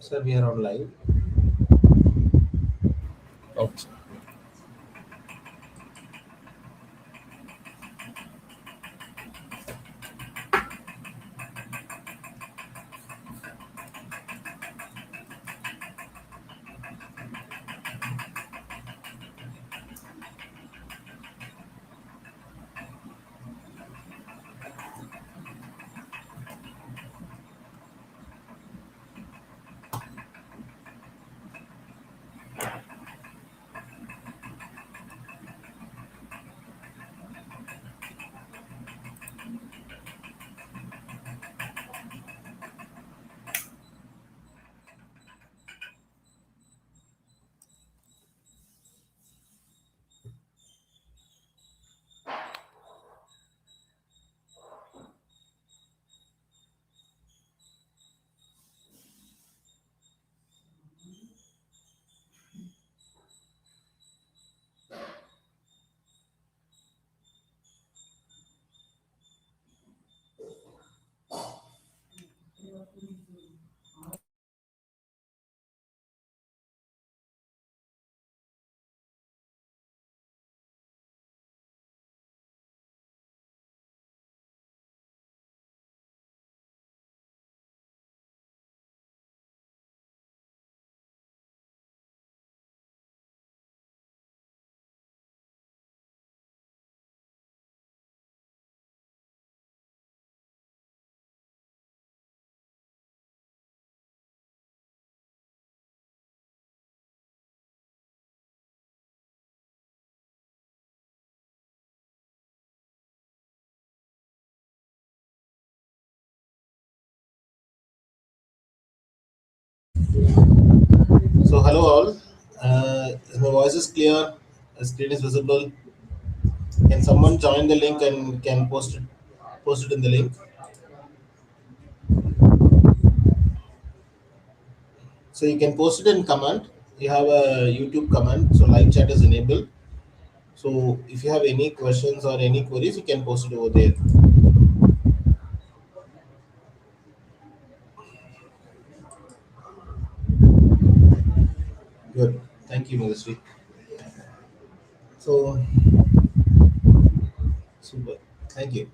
Sir, we are on live. Okay. So, hello all. My voice is clear. The screen is visible. Can someone join the link and can post it in the link? So you can post it in comment. You have a YouTube comment. So live chat is enabled. So if you have any questions or any queries, you can post it over there. Good. Thank you, Ministry. So super. Thank you.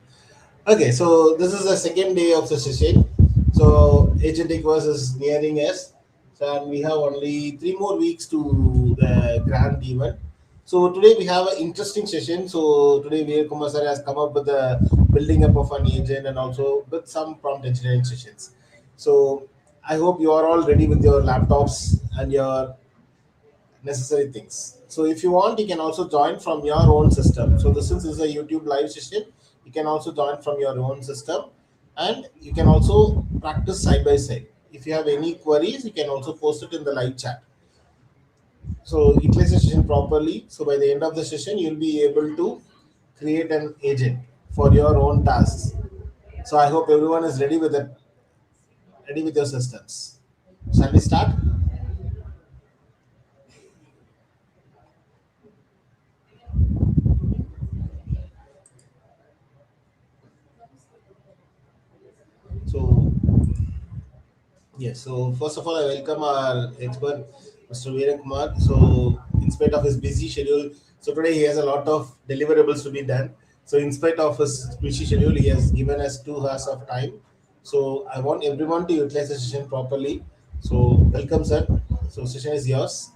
Okay, so this is the second day of the session. So AGENTVERSE is nearing us. So and we have only 3 more weeks to the grand event. So today we have an interesting session. So today VeeraKumar sir has come up with the building up of an agent and also with some prompt engineering sessions. So I hope you are all ready with your laptops and your necessary things. So if you want, you can also join from your own system. So this is a YouTube live session. You can also join from your own system, and you can also practice side by side. If you have any queries, you can also post it in the live chat. So utilize the session properly. So by the end of the session, you'll be able to create an agent for your own tasks. So I hope everyone is ready with it, ready with your systems. Shall we start? So yes, so first of all, I welcome our expert, Mr. VeeraKumar. So, in spite of his busy schedule, so today he has a lot of deliverables to be done. So, in spite of his busy schedule, he has given us 2 hours of time. So, I want everyone to utilize the session properly. So, welcome, sir. So, session is yours.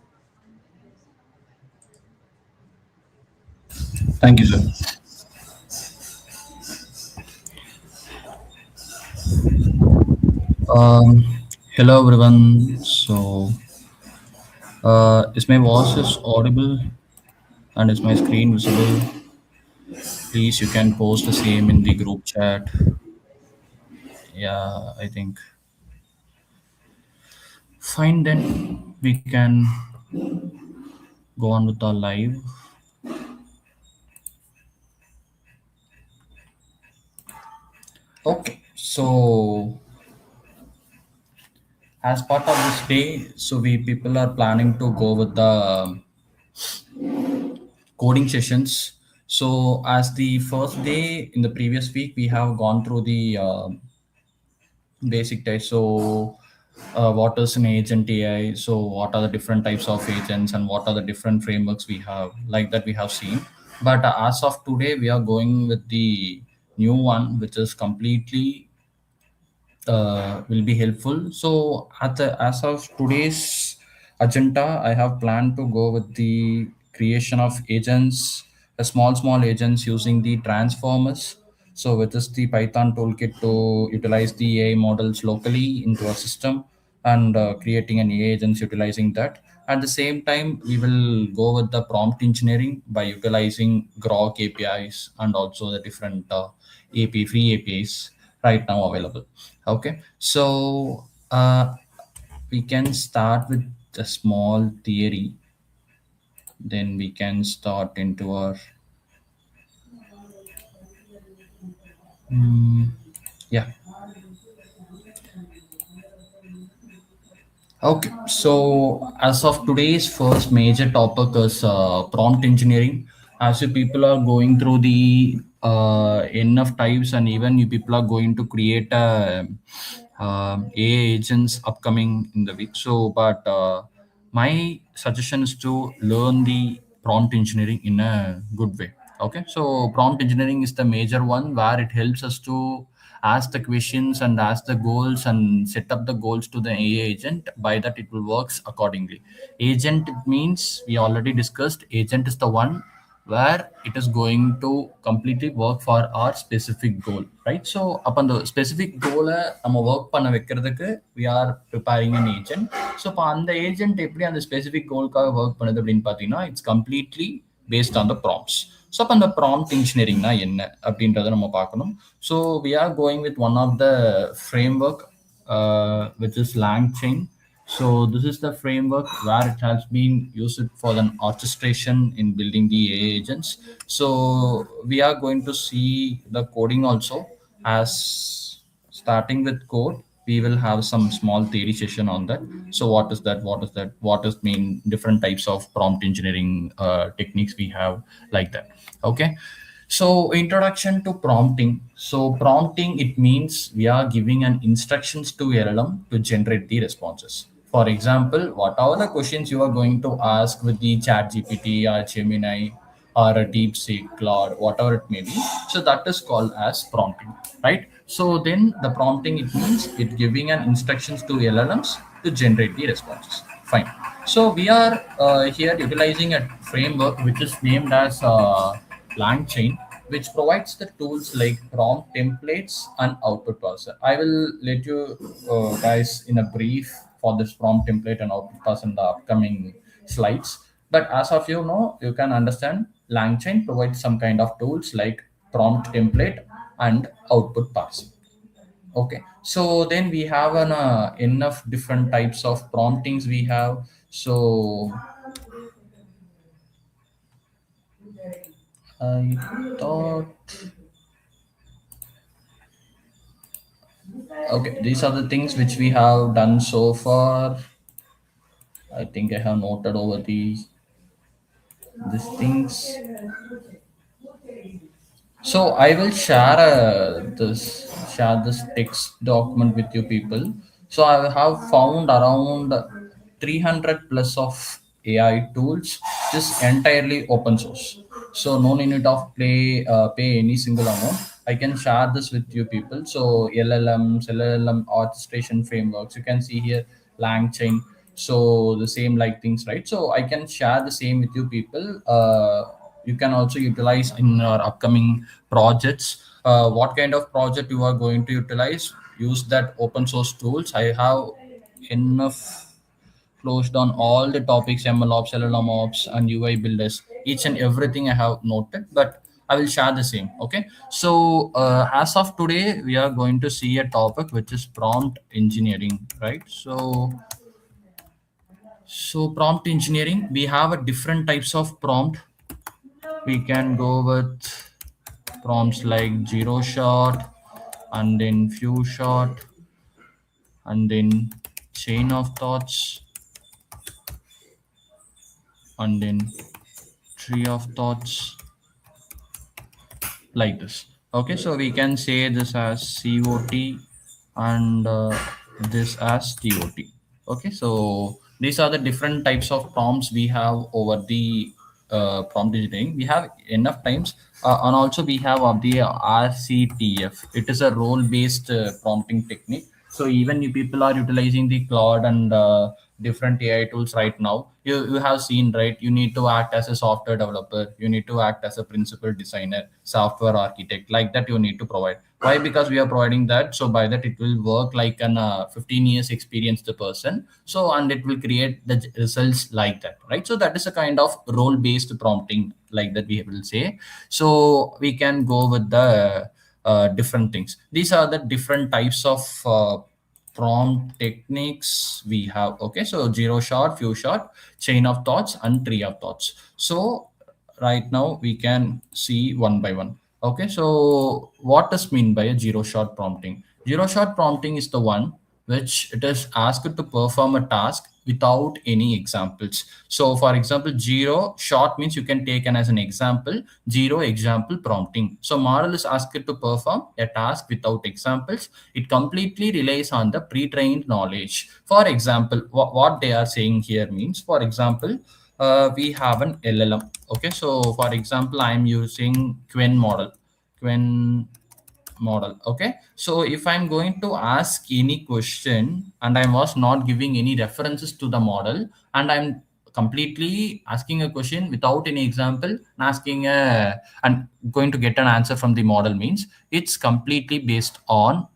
Thank you, sir. Um, Hello, everyone. Is my voice is audible and is my screen visible? Please, you can post the same in the group chat. Yeah, I think. Fine, then we can go on with our live. Okay, so as part of this day, so we people are planning to go with the coding sessions. So as the first day in the previous week, we have gone through the basic test. So what is an agent AI, so what are the different types of agents and what are the different frameworks we have, like that we have seen. But as of today, we are going with the new one, which is completely will be helpful. So as of today's agenda, I have planned to go with the creation of agents, small agents using the transformers. So with this the Python toolkit to utilize the AI models locally into a system, and creating an AI agents utilizing that. At the same time, we will go with the prompt engineering by utilizing Grok APIs and also the different free APIs right now available. Okay, so we can start with a small theory, then we can start into our mm, yeah. Okay, so as of today's first major topic is prompt engineering. As you people are going through the enough types, and even you people are going to create AI agents upcoming in the week. So, but my suggestion is to learn the prompt engineering in a good way. Okay, so prompt engineering is the major one where it helps us to ask the questions and ask the goals and set up the goals to the AI agent. By that, it will works accordingly. Agent means we already discussed. Agent is the one where it is going to completely work for our specific goal, right? So upon the specific goal நம்ம work பண்ண வைக்கிறதுக்கு we are preparing an agent. So இப்போ அந்த agent எப்படி அந்த specific goalக்காக work பண்ணுது அப்படின்னு பார்த்தீங்கன்னா it's completely based on the prompts. So அப்போ அந்த ப்ராம்ப்ட் இன்ஜினியரிங்னா என்ன அப்படின்றத நம்ம பார்க்கணும். So we are going with one of the framework, which is LangChain. So this is the framework where it has been used for an orchestration in building the AI agents. So we are going to see the coding also. As starting with code, we will have some small theory session on that. So what is that, what is mean different types of prompt engineering techniques we have, like that. Okay, so introduction to prompting. So prompting, it means we are giving an instructions to LLM to generate the responses. For example, what are the questions you are going to ask with the chat GPT or Gemini or a deep seek Claude, whatever it may be. So that is called as prompting, right? So then the prompting, it means it giving an instructions to LLMs to generate the responses. Fine. So we are here utilizing a framework which is named as LangChain, which provides the tools like prompt templates and output parser. I will let you guys in a brief for this prompt template and output parser in the upcoming slides. But as of you know, you can understand LangChain provides some kind of tools like prompt template and output parsing. Okay, so then we have an enough different types of promptings we have. So I thought, okay, these are the things which we have done so far. I think I have noted over these things. So I will share this text document with you people. So I have found around 300 plus of AI tools, just entirely open source. So no need of pay any single amount. I can share this with you people. So LLM orchestration frameworks. You can see here LangChain. So the same like things, right? So I can share the same with you people. You can also utilize in our upcoming projects. What kind of project you are going to utilize, use that open source tools. I have enough closed on all the topics, ML ops, LLM ops, and UI builders. Each and everything I have noted, but I will share the same. Okay, so as of today, we are going to see a topic which is prompt engineering, right? So prompt engineering, we have a different types of prompt. We can go with prompts like zero shot, and then few shot, and then chain of thoughts, and then tree of thoughts, like this. Okay, so we can say this as COT, and this as TOT. Okay, so these are the different types of prompts we have over the prompt engineering. We have enough times, and also we have of the RCTF. It is a role-based prompting technique. So even if people are utilizing the Claude and different AI tools right now, you have seen, right? You need to act as a software developer. You need to act as a principal designer, software architect. Like that, you need to provide. Why? Because we are providing that. So by that, it will work like an 15 years experienced person. So and it will create the results like that, right? So that is a kind of role based prompting, like that we will say. So we can go with the different things. These are the different types of prompt techniques we have. Okay, so zero shot, few shot, chain of thoughts, and tree of thoughts. So right now we can see one by one. Okay, so what does mean by a zero shot prompting? Zero shot prompting is the one which it is asked to perform a task without any examples. So for example, zero shot means you can take an as an example, zero example prompting. So model is asked to perform a task without examples. It completely relies on the pre-trained knowledge. For example, what they are saying here means, for example, we have an LLM. Okay, so for example, I am using Quen model. Quen model. Okay, so if I'm going to ask any question and I was not giving any references to the model, and I'm completely asking a question without any example and asking a and going to get an answer from the model, means it's completely based on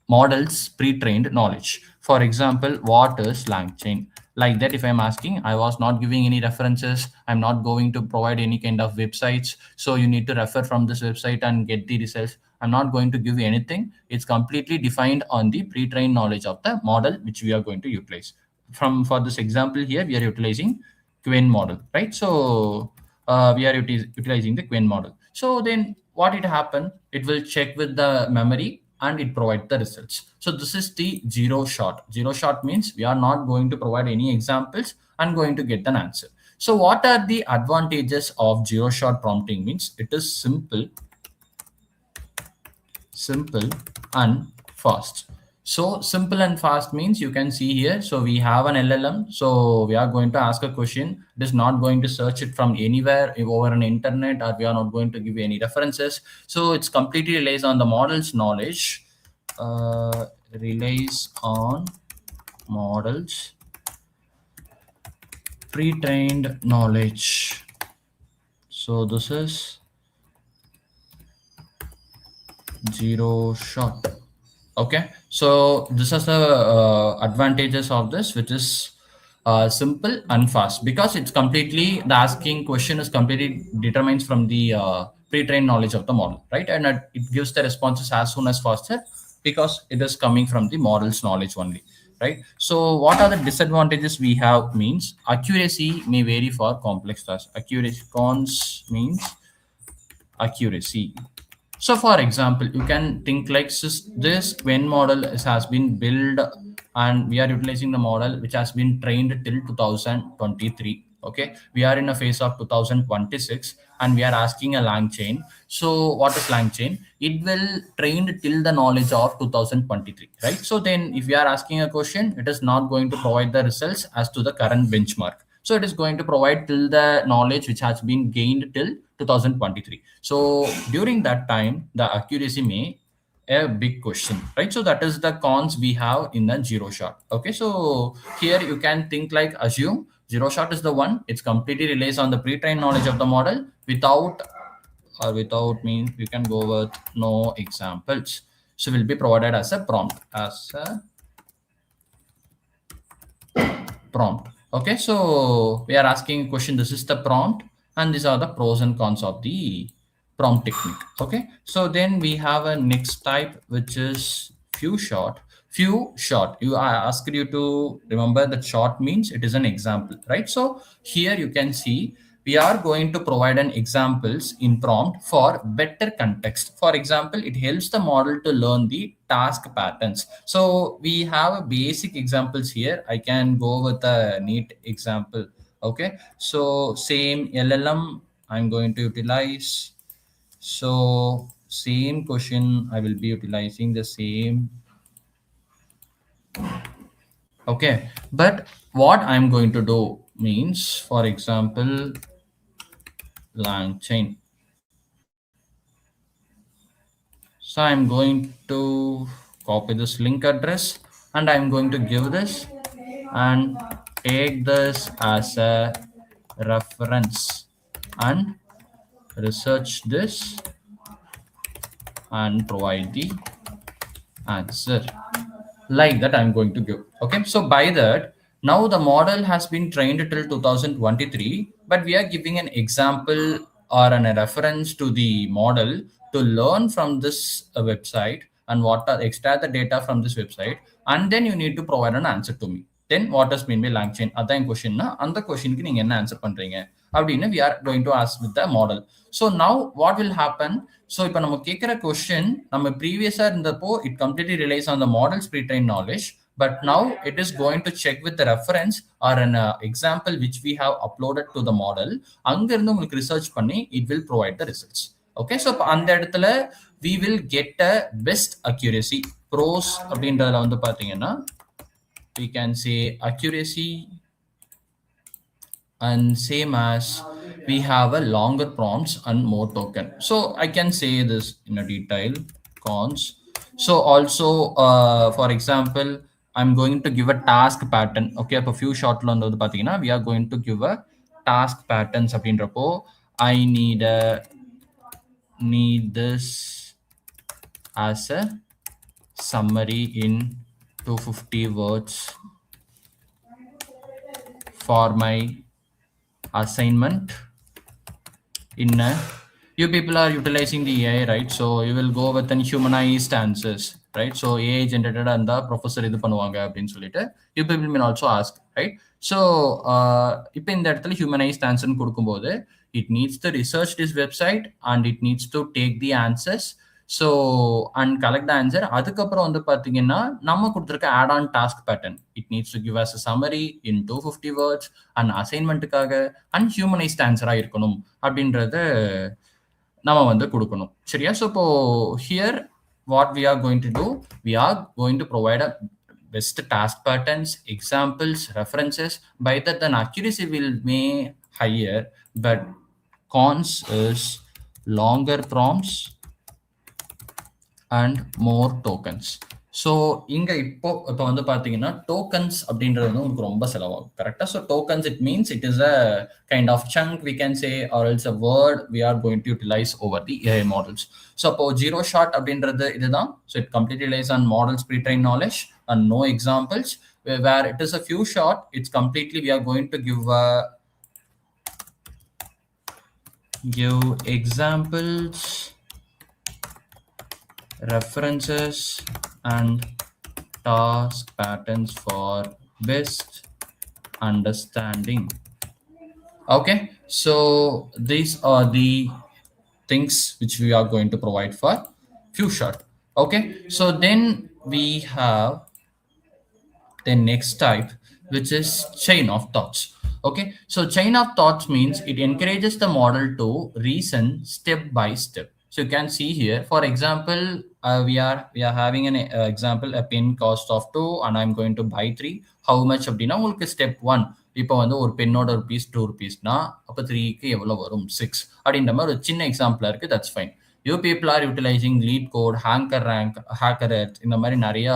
models pre-trained knowledge. For example, what is LangChain? Like that, if I'm asking, I was not giving any references, I'm not going to provide any kind of websites, so you need to refer from this website and get the results. I'm not going to give you anything. It's completely defined on the pre-trained knowledge of the model which we are going to utilize. From for this example here, we are utilizing Quen model, right? So we are utilizing the Quen model. So then what it happen? It will check with the memory and it provides the results. So this is the zero shot. Zero shot means we are not going to provide any examples and going to get an answer. So what are the advantages of zero shot prompting? Means it is simple and fast. So simple and fast means you can see here. So we have an LLM. So we are going to ask a question. It is not going to search it from anywhere over an internet, or we are not going to give any references. So it's completely relies on the model's knowledge. Relies on models pre-trained knowledge. So this is zero shot. Okay, so this is the advantages of this, which is simple and fast, because it's completely the asking question is completely determines from the pre-trained knowledge of the model, right? And it gives the responses as soon as faster because it is coming from the model's knowledge only, right? So what are the disadvantages we have? Means accuracy may vary for complex tasks. Accuracy cons means accuracy. So, for example, you can think like this Quen model has been built, and we are utilizing the model which has been trained till 2023. Okay, we are in a phase of 2026, and we are asking a lang chain. So, what is lang chain? It will trained till the knowledge of 2023, right? So then, if we are asking a question, it is not going to provide the results as to the current benchmark. So it is going to provide till the knowledge which has been gained till 2023. So during that time, the accuracy may a big question, right? So that is the cons we have in the zero shot. Okay, so here you can think like assume zero shot is the one. It's completely relies on the pre-trained knowledge of the model without means we can go with no examples. So will be provided as a prompt. Okay, so we are asking a question. This is the prompt, and these are the pros and cons of the prompt technique. Okay, so then we have a next type, which is few shot. Few shot. I asked you to remember that short means it is an example, right? So here you can see we are going to provide an examples in prompt for better context. For example, it helps the model to learn the task patterns. So we have a basic examples here. I can go with a neat example. Okay, so same LLM I'm going to utilize. So same question, I will be utilizing the same Okay, but what I'm going to do means, for example, lang chain. So I'm going to copy this link address and I'm going to give this and take this as a reference and research this and provide the answer. Like that I'm going to give. Okay, so by that, now the model has been trained till 2023, but we are giving an example or a reference to the model to learn from this website and what are extract the data from this website, and then you need to provide an answer to me. Then what does mean by lang chain? Adan question na and the question ki neenga enna answer பண்றீங்க அப்படின்னு we are going to ask with the model. So now what will happen? So இப்போ நம்ம கேட்குற question நம்ம ப்ரீவியஸாக இருந்தப்போ it completely relies on the model's pre-trained knowledge, but now it is going to check with the reference or an example which we have uploaded to the model. அங்கிருந்து உங்களுக்கு research பண்ணி it will provide the results. Okay, so அந்த இடத்துல we will get a best accuracy. Pros அப்படின்றதுல வந்து பார்த்தீங்கன்னா we can say accuracy, and same as we have a longer prompts and more token. So I can say this in a detail cons. So also for example, I'm going to give a task pattern. Okay, அப்போ few shortல வந்து பார்த்தீங்கன்னா we are going to give a task patterns அப்படின்றப்போ I need this as a summary in 250 words for my assignment. In you people are utilizing the AI, right? So you will go with an humanized answers, right? So AI generated and the professor இது பண்ணுவாங்க அப்படின்னு சொல்லிட்டு you people may also ask, right? So இப்போ இந்த இடத்துல humanized answer கொடுக்கும்போது it needs to research this website and it needs to take the answers, so and collect the answer. அதுக்கப்புறம் வந்து பார்த்தீங்கன்னா நம்ம கொடுத்துருக்க add on task pattern, it needs to give us a summary in 250 words and assignmentக்காக and humanized answer இருக்கணும் அப்படின்றத நம்ம வந்து கொடுக்கணும். சரியா? ஸோ இப்போ here what we are going to do, we are going to provide a best task patterns, examples, references. By that then accuracy will be higher, but cons is longer prompts and more tokens. So இங்கே இப்போ வந்து பார்த்தீங்கன்னா tokens அப்படின்றது வந்து உங்களுக்கு ரொம்ப செலவாகும். கரெக்டாக? So tokens it means it is a kind of chunk we can say or else a word we are going to utilize over the AI models. So அப்போ ஜீரோ ஷாட் அப்படின்றது இதுதான். So it complete relies on models pre train knowledge and no examples. Where it is a few short, it's completely we are going to give examples, references and task patterns for best understanding. Okay, so these are the things which we are going to provide for few short. Okay, so then we have the next type, which is chain of thoughts. Okay, so chain of thoughts means it encourages the model to reason step by step. So you can see here, for example, we are having an example, a pen cost of 2 and I'm going to buy 3. How much அப்படின்னா உங்களுக்கு step 1 இப்போ வந்து ஒரு பென்னோட rupees 2 rupeesனா அப்போ 3க்கு எவ்வளோ வரும் 6 அப்படின்ற மாதிரி ஒரு சின்ன எக்ஸாம்பிளாக இருக்குது. That's fine. You people are utilizing LeetCode, HackerRank, hacker இந்த மாதிரி நிறைய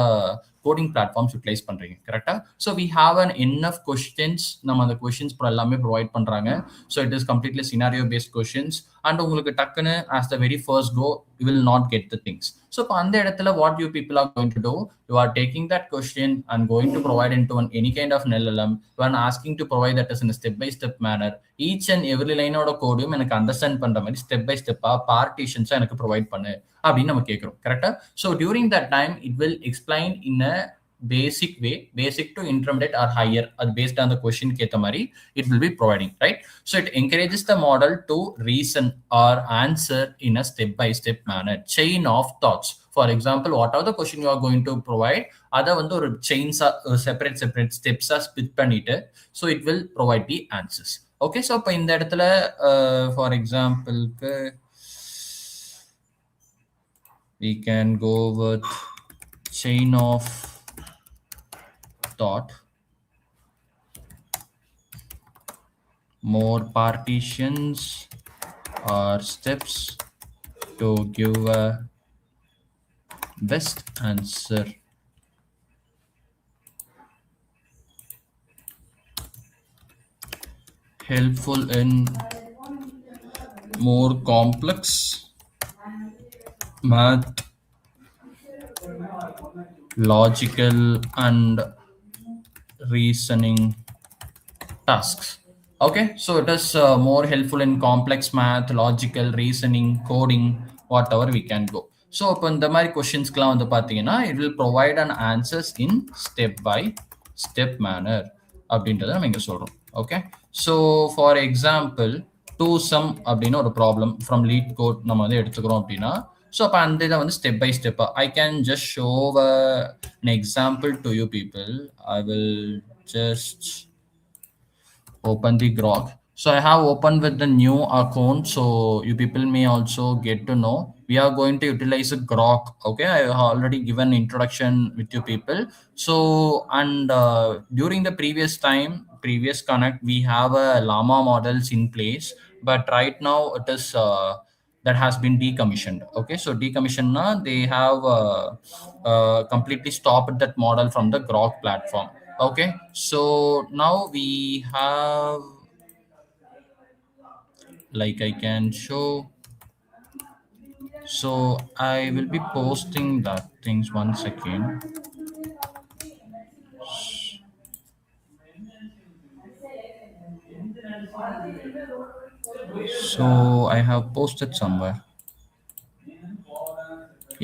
கோடிங் பிளாட்ஃபார்ம்ஸ் யூட்டிலைஸ் பண்ணுறீங்க. கரெக்டாக? So we have an info questions. நம்ம அந்த கொஸ்டின்ஸ் எல்லாமே ப்ரொவைட் பண்ணுறாங்க. So it is completely scenario based questions and உங்களுக்கு டக்குன்னு as the very first go you will not get the things. So இப்போ அந்த இடத்துல what you people are going to do, you are taking that question and going to provide into any kind of LLM. You are asking to provide that is in step by step manner. Each and every லைனோட கோடும் எனக்கு understand பண்ற மாதிரி step by ஸ்டெப்பா பார்ட்டிஷன்ஸா எனக்கு provide பண்ணு அப்படின்னு நம்ம கேட்கிறோம். கரெக்டா? So during that time it will explain in a basic way, basic to intermediate or higher, based on the question கேத்த மாதிரி it will be providing, right? So it encourages the model to reason or answer in a step by step manner, chain of thoughts. For example, whatever the question you are going to provide, அதை வந்து ஒரு chains separate steps split பண்ணிட்டு so it will provide the answers. Okay, so இப்போ இந்த இடத்துல for example we can go with chain of dot more partitions or steps to give a best answer. Helpful in more complex math, logical and reasoning tasks. Okay, so it is more helpful in complex math, logical reasoning, coding, whatever we can go. So இப்போ இந்த மாதிரி கொஷின்ஸ்க்குலாம் வந்து பார்த்தீங்கன்னா it will provide an answers in step by step manner அப்படின்றத நம்ம இங்கே சொல்கிறோம். Okay, so for example two sum அப்படின்னு ஒரு ப்ராப்ளம் ஃப்ரம் லீட் கோட் நம்ம வந்து எடுத்துக்கிறோம் அப்படின்னா, ஸோ அப்போ அந்த இதை வந்து ஸ்டெப் பை ஸ்டெப்பாக ஐ can just show an example to you people. I will just open the grok. So I have opened with the new account, so you people may also get to know we are going to utilize a grok. Okay, I have already given introduction with you people. So and during the previous connect we have a llama models in place, but right now it is that has been decommissioned. Okay, so decommissioned na, they have completely stopped that model from the grok platform. Okay, so now we have, like I can show, so I will be posting that things 1 second. So I have posted somewhere.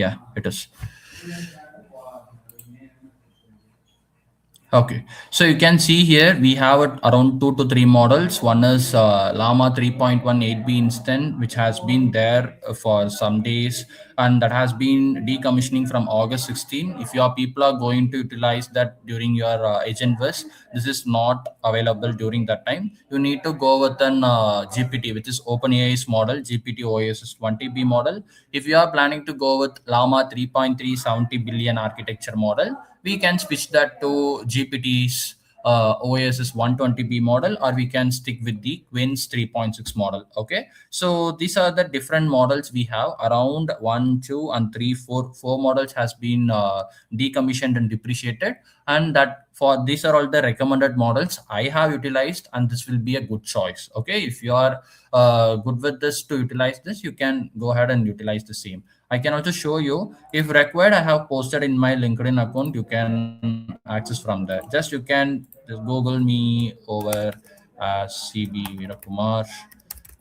Yeah, it is. Okay, so you can see here we have around 2 to 3 models. One is Llama 3.18b instant, which has been there for some days, and that has been decommissioning from August 16. If your people are going to utilize that during your AGENTVERSE, this is not available during that time. You need to go with an GPT, which is OpenAI's model, GPT OS 20b model. If you are planning to go with Llama 3.370 billion architecture model, we can switch that to GPT's OS's 120b model, or we can stick with the Quin's 3.6 model. Okay, so these are the different models we have. Around 1, 2, and 3, 4 models has been decommissioned and depreciated, and that for these are all the recommended models I have utilized, and this will be a good choice. Okay, if you are good with this to utilize this, you can go ahead and utilize the same. I can also show you, if required, I have posted in my LinkedIn account. You can access from there. You can just Google me over CB VeeraKumar,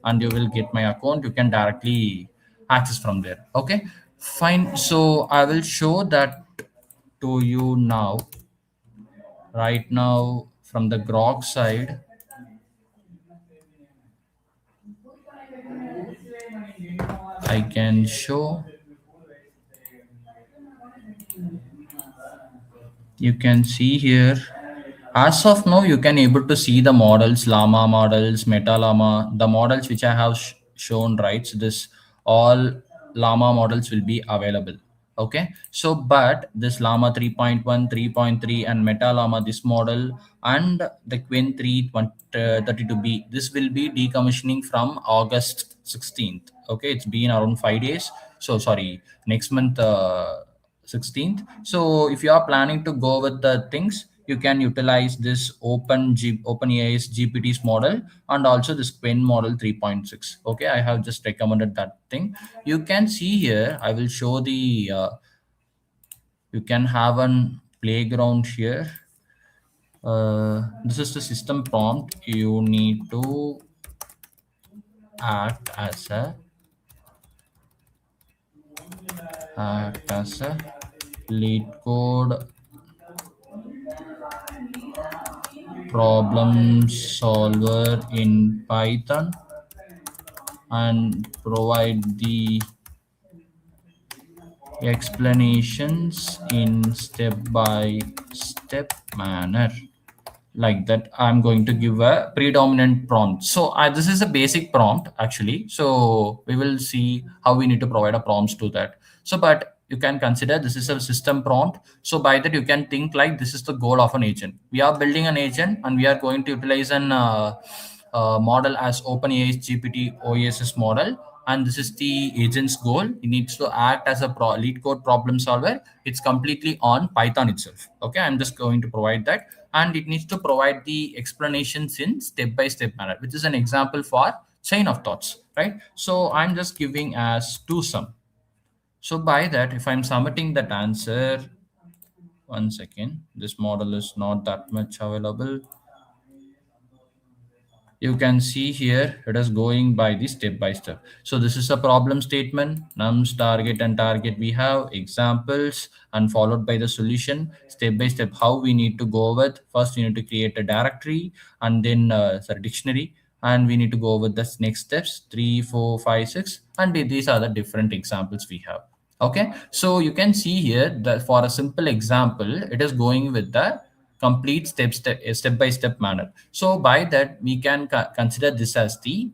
and you will get my account. You can directly access from there. Okay, fine. So I will show that to you now. Right now, from the grok side, I can show. You can see here, as of now you can able to see the models, llama models, meta llama, the models which I have shown, right? So this all llama models will be available. Okay, so but this llama 3.1, 3.3, and meta llama, this model, and the queen 332b, this will be decommissioning from August 16th. Okay, it's been around 5 days. So sorry, next month 16th. So if you are planning to go with the things, you can utilize this OpenAI's GPT's model, and also this Quinn model 3.6. Okay, I have just recommended that thing. You can see here, I will show the you can have an playground here. This is the system prompt. You need to act as a lead code problem solver in Python, and provide the explanations in step-by-step manner. Like that, I'm going to give a predominant prompt. So this is a basic prompt actually. So we will see how we need to provide a prompts to that. So but you can consider this is a system prompt. So by that you can think like this is the goal of an agent. We are building an agent and we are going to utilize an model as OpenAI's GPT OSS model, and this is the agent's goal. It needs to act as a lead code problem solver. It's completely on Python itself. Okay, I'm just going to provide that, and it needs to provide the explanations in step-by-step manner, which is an example for chain of thoughts, right? So I'm just giving as to sum. So by that, if I'm submitting that answer, one second, this model is not that much available. You can see here it is going by the step by step. So this is a problem statement, nums, target and target. We have examples and followed by the solution step by step how we need to go with. First we need to create a directory and then dictionary, and we need to go with the next steps 3, 4, 5, 6, and these are the different examples we have. Okay, so you can see here that for a simple example it is going with the complete step by step manner. So by that we can consider this as the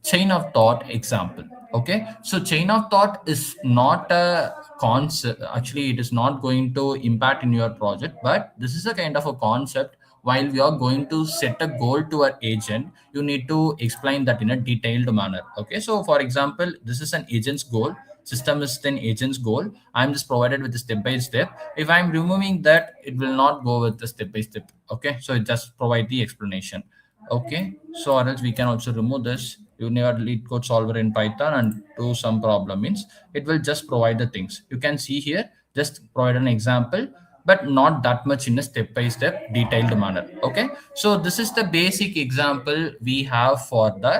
chain of thought example. Okay, so chain of thought is not a concept. Actually it is not going to impact in your project, but this is a kind of a concept. While we are going to set a goal to our agent, you need to explain that in a detailed manner. Okay, so for example, this is an agent's goal, system is an agent's goal. I'm just provided with the step by step. If I'm removing that, it will not go with the step by step. Okay, so it just provide the explanation. Okay, so or else we can also remove this. You never lead code solver in Python and do some problem means it will just provide the things. You can see here, just provide an example, but not that much in a step by step detailed manner. Okay, so this is the basic example we have for the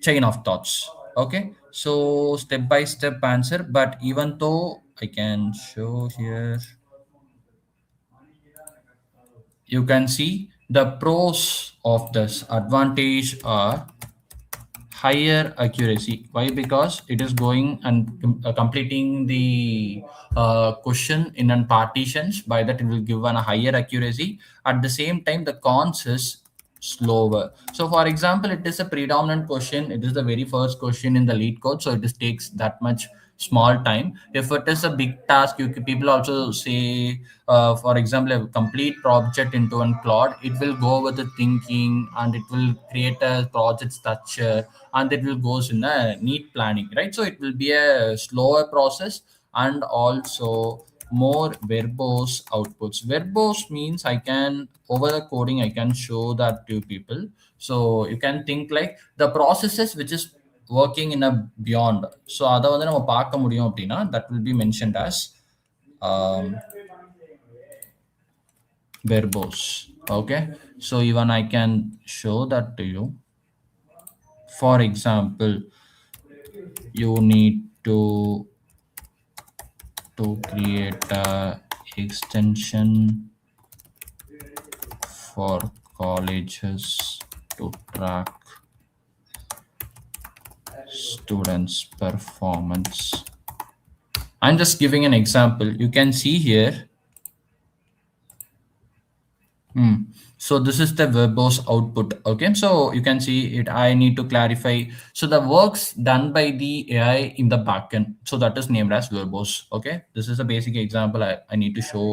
chain of thoughts. Okay, so step by step answer, but even though I can show here, you can see the pros of this advantage are higher accuracy. Why? Because it is going and completing the question in an partitions. By that it will give a higher accuracy. At the same time the cons is slower. So for example, it is a predominant question, it is the very first question in the lead code, so it is takes that much small time. If it is a big task, people also say, for example, a complete project into one cloud, it will go with the thinking and it will create a project structure and it will goes in a neat planning, right? So it will be a slower process, and also more verbose outputs. Verbose means I can over the coding I can show that to people. So you can think like the processes which is working in a beyond. So அதை வந்து நம்ம பார்க்க முடியும் அப்படின்னா that will be mentioned as um, verbose. Okay, so even I can show that to you. For example, you need to create a extension for colleges to track students performance. I'm just giving an example. You can see here. So this is the verbose output. Okay, so you can see it. I need to clarify. So the works done by the AI in the backend, so that is named as verbose. Okay, this is a basic example I need to show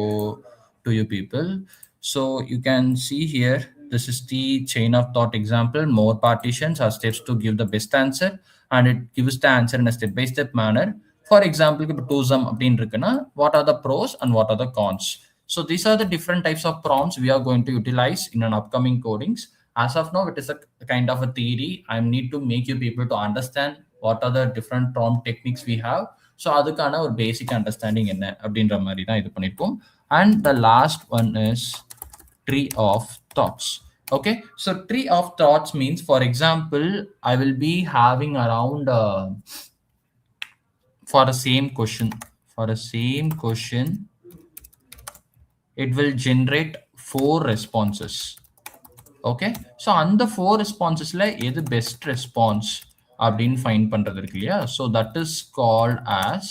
to you people. So you can see here, this is the chain of thought example. More partitions are steps to give the best answer, and it gives the answer in a step-by-step manner. For example, what are the pros and what are the cons? So these are the different types of prompts we are going to utilize in an upcoming codings. As of now, it is a kind of a theory. I need to make you people to understand what are the different prompt techniques we have. So அதுக்கான ஒரு basic understanding என்ன அப்படின்ற மாதிரி தான் இது பண்ணிருக்கோம். And the last one is tree of thoughts. Okay, so tree of thoughts means, for example, I will be having around for the same question, it will generate 4 responses. Okay, so on the 4 responses la edu best response abdin find பண்றது இருக்கு இல்லையா, so that is called as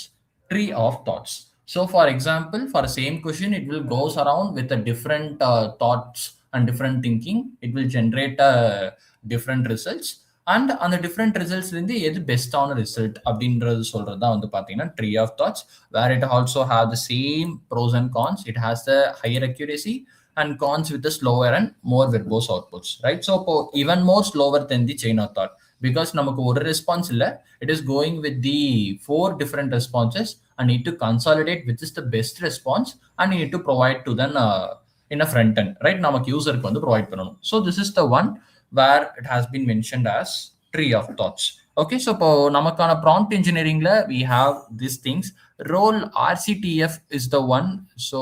tree of thoughts. So for example, for the same question, it will goes around with a different thoughts and different thinking. It will generate different results, and on the different results இருந்து எது பெஸ்டான result அப்படின்றது சொல்றது தான் வந்து பார்த்தீங்கன்னா tree of thoughts, where it also have the same pros and cons. It has the higher accuracy and cons with the slower and more verbose outputs, right? So even more slower than the chain of thought, because நமக்கு ஒரு response இல்ல, it is going with the four different responses and need to consolidate which is the best response and need to provide to them in a front end, right? நமக்கு யூசருக்கு வந்து provide பண்ணணும். So this is the one where it has been mentioned as tree of thoughts. Okay, so இப்போ நமக்கான prompt engineeringல we have these things. Role RCTF is the one. So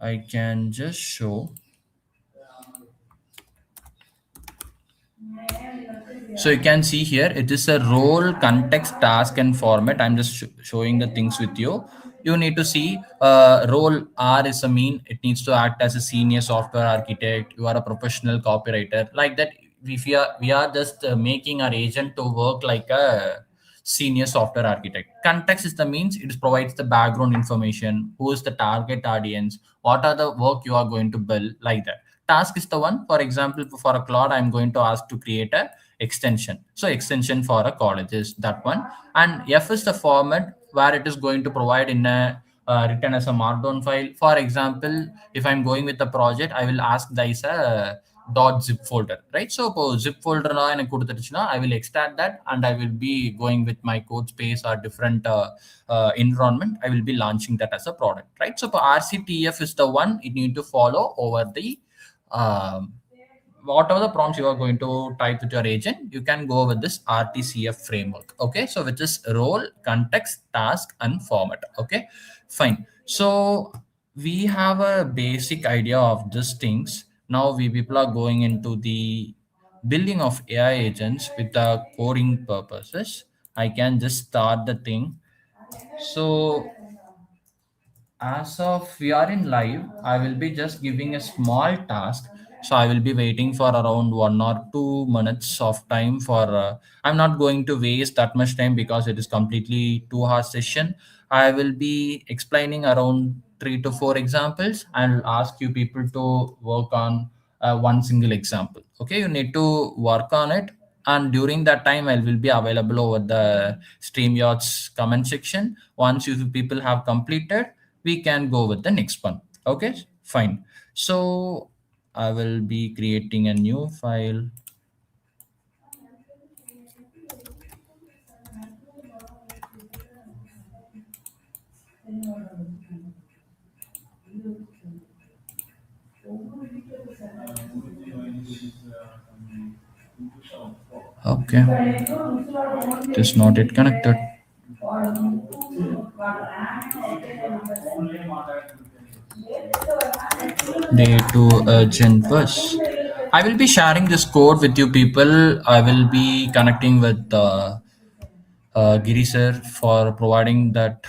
I can just show. So you can see here, it is a role, context, task, and format. I'm just showing the things with you. You need to see role R is a mean. It needs to act as a senior software architect. You are a professional copywriter. Like that, we are just making our agent to work like a senior software architect. Context is the means. It provides the background information. Who is the target audience? What are the work you are going to build? Like that. Task is the one. For example, for a Claude, I'm going to ask to create a extension. So extension for a college is that one. And F is the format where it is going to provide in a written as a markdown file. For example, if I'm going with the project, I will ask this a .zip folder, right? So zip folder I will extract that and I will be going with my code space or different environment. I will be launching that as a product, right? So RCTF is the one it need to follow over the um, whatever the prompts you are going to type with your agent, you can go with this RTCF framework. Okay, so which is role, context, task, and format. Okay, fine. So we have a basic idea of these things. Now we people are going into the building of AI agents with the coding purposes. I can just start the thing. So as of we are in live, I will be just giving a small task. So I will be waiting for around 1 or 2 minutes of time for. I'm not going to waste that much time because it is completely 2 hour session. I will be explaining around 3 to 4 examples. I'll ask you people to work on one single example. Okay, you need to work on it, and during that time I will be available over the StreamYard's comment section. Once you people have completed, we can go with the next one. Okay, fine. So I will be creating a new file. Okay, it is not yet connected. Day to AGENTVERSE. I will be sharing this code with you people. I will be connecting with Giri sir for providing that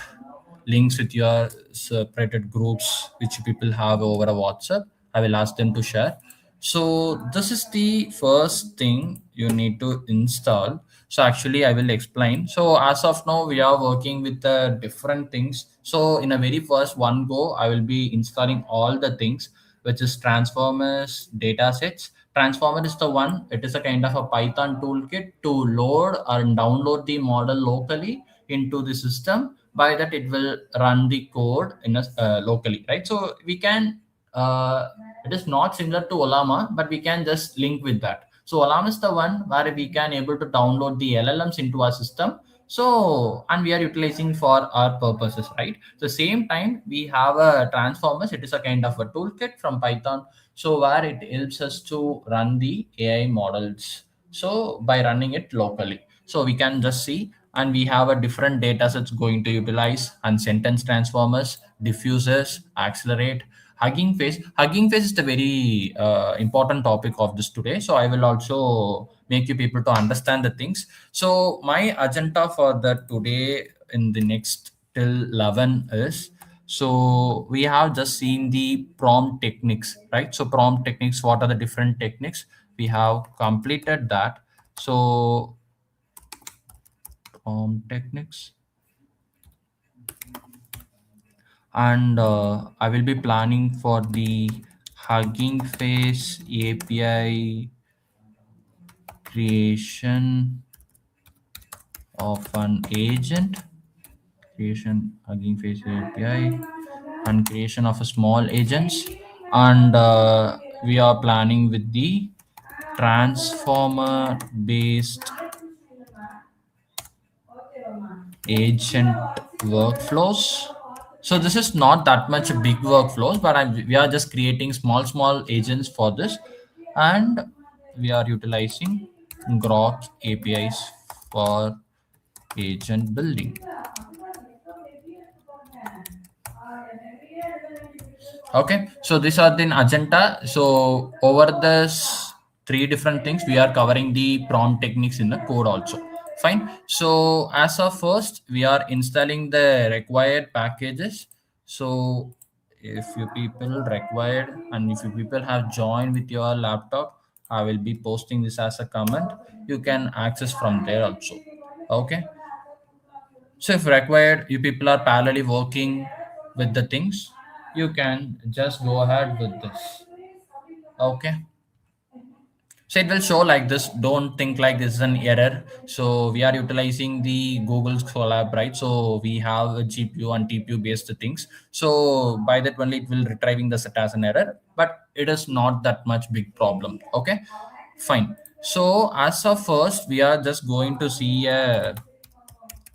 links with your separated groups which people have over a WhatsApp. I will ask them to share. So this is the first thing you need to install. So actually I will explain. So as of now we are working with different things. So in a very first one go I will be installing all the things, which is transformers, data sets. Transformer is the one, it is a kind of a Python toolkit to load and download the model locally into the system. By that, it will run the code in a, locally, right? So we can, it is not similar to Olama, but we can just link with that. So Olama is the one where we can able to download the LLMs into our system. So, and we are utilizing for our purposes, right? So same time we have a transformers. It is a kind of a toolkit from Python, so where it helps us to run the AI models, so by running it locally. So we can just see, and we have a different data sets going to utilize, and sentence transformers, diffusers, accelerate, hugging face is the very important topic of this today. So I will also make you people to understand the things. So my agenda for the today in the next till 11 is, so we have just seen the prompt techniques, right? So prompt techniques, what are the different techniques? We have completed that. So prompt techniques, and I will be planning for the Hugging Face API creation of an agent, creation Hugging Face API, and creation of a small agents, and we are planning with the transformer based agent workflows. So this is not that much big workflows, but we are just creating small agents for this, and we are utilizing Grok APIs for agent building. Okay, so these are the agenda. So over this three different things, we are covering the prompt techniques in the code also. Fine. So as of first, we are installing the required packages. So if you people required and if you people have joined with your laptop, I will be posting this as a comment. You can access from there also. Okay. So if required, you people are parallelly working with the things, you can just go ahead with this. Okay. So it will show like this. Don't think like this is an error. So we are utilizing the Google's Colab, right? So we have a GPU and TPU based things. So by that only it will retrieving the set as an error, but it is not that much big problem. Okay, fine. So as of first, we are just going to see a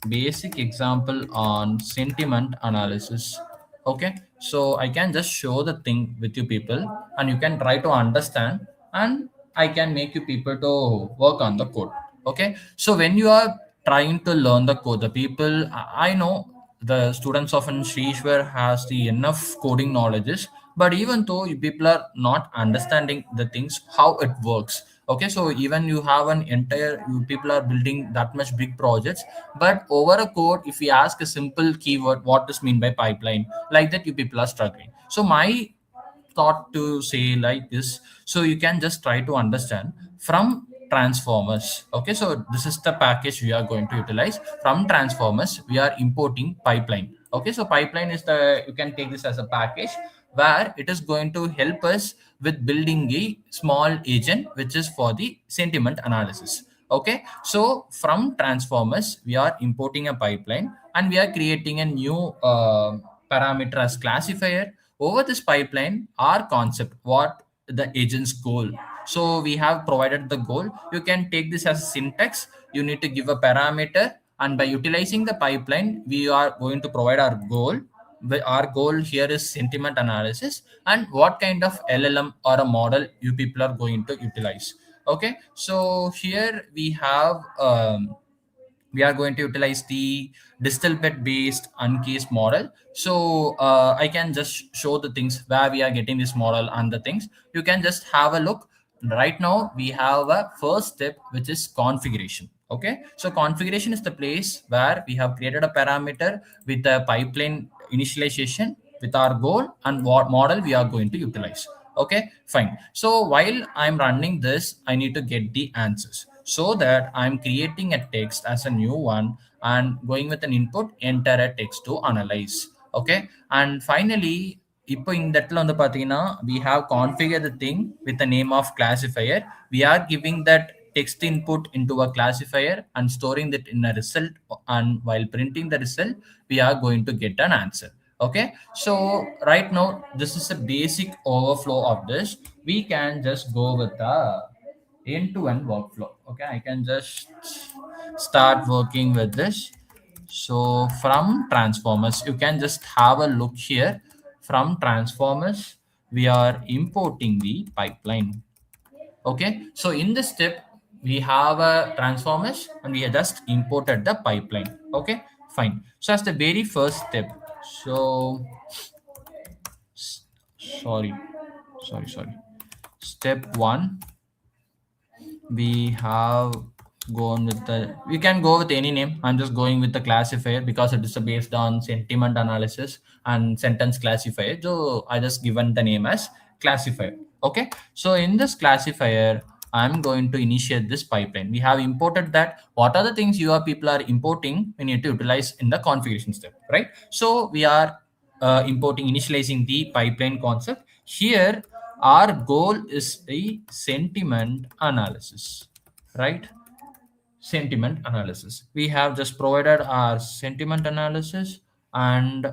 basic example on sentiment analysis. Okay, so I can just show the thing with you people and you can try to understand, and I can make you people to work on the code. Okay, so when you are trying to learn the code, the people, I know the students of Srishwar has the enough coding knowledges, but even though you people are not understanding the things how it works. Okay, so even you have an entire, you people are building that much big projects, but over a code, if we ask a simple keyword what does mean by pipeline, like that you people are struggling. So my thought to say like this, so you can just try to understand from transformers. Okay, so this is the package we are going to utilize. From transformers we are importing pipeline. Okay, so pipeline is the, you can take this as a package where it is going to help us with building a small agent which is for the sentiment analysis. Okay, so from transformers we are importing a pipeline and we are creating a new parameter as classifier. Over this pipeline, our concept, what the agent's goal. So we have provided the goal. You can take this as a syntax. You need to give a parameter, and by utilizing the pipeline, we are going to provide our goal. Our goal here is sentiment analysis, and what kind of LLM or a model you people are going to utilize. Okay, so here we have we are going to utilize the digital bed based uncased model. So I can just show the things where we are getting this model and the things. You can just have a look. Right now we have a first step which is configuration. Okay, so configuration is the place where we have created a parameter with a pipeline initialization with our goal and what model we are going to utilize. Okay, fine. So while I'm running this, I need to get the answers, so that I'm creating a text as a new one and going with an input, enter a text to analyze. Okay, and finally, இப்போ இந்த இடத்துல வந்து பார்த்தீங்கன்னா we have configured the thing with the name of classifier. We are giving that text input into a classifier and storing that in a result, and while printing the result we are going to get an answer. Okay, so right now this is a basic overflow of this. We can just go with the end-to-end workflow. Okay, I can just start working with this. So from transformers, you can just have a look here. From transformers we are importing the pipeline. Okay, so in this step we have a transformers and we have just imported the pipeline. Okay, fine. So as the very first step, so sorry sorry, step one, we have gone with the, we can go with any name. I'm just going with the classifier because it is based on sentiment analysis and sentence classifier, so I just given the name as classifier. Okay, so in this classifier I'm going to initiate this pipeline. We have imported that. What are the things you are people are importing, we need to utilize in the configuration step, right? So we are importing, initializing the pipeline concept. Here our goal is a sentiment analysis. right? Sentiment analysis. We have just provided our sentiment analysis, and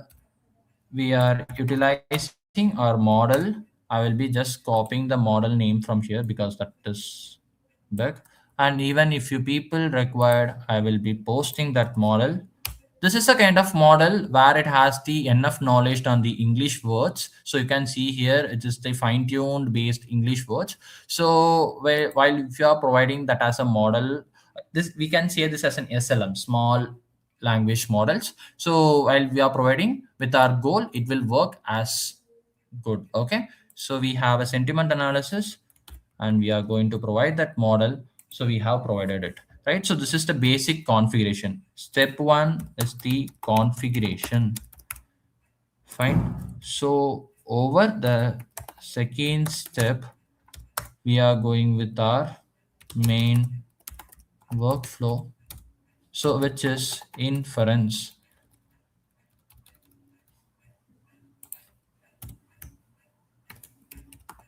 we are utilizing our model. I will be just copying the model name from here because that is big. And even if you people required, I will be posting that model. This is a kind of model where it has the enough knowledge on the English words. So you can see here it is the fine-tuned based English words. So while if you are providing that as a model, this we can say this as an SLM, small language models. So while we are providing with our goal, it will work as good. Okay. So we have a sentiment analysis, and we are going to provide that model. So we have provided it, right? So this is the basic configuration. Step one is the configuration. Fine. So over the second step, we are going with our main workflow. So which is inference.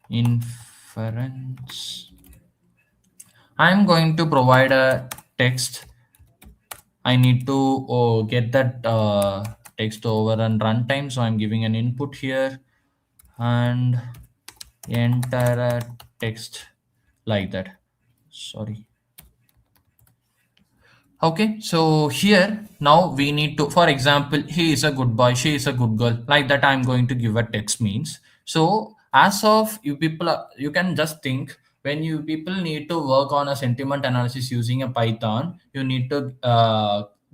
Inference. I'm going to provide a text. I need to get that text over and runtime. So I'm giving an input here and enter a text like that. Sorry. Okay, so here now we need to, for example, he is a good boy, she is a good girl. Like that, I'm going to give a text means. So as of you people, you can just think when you people need to work on a sentiment analysis using a Python, you need to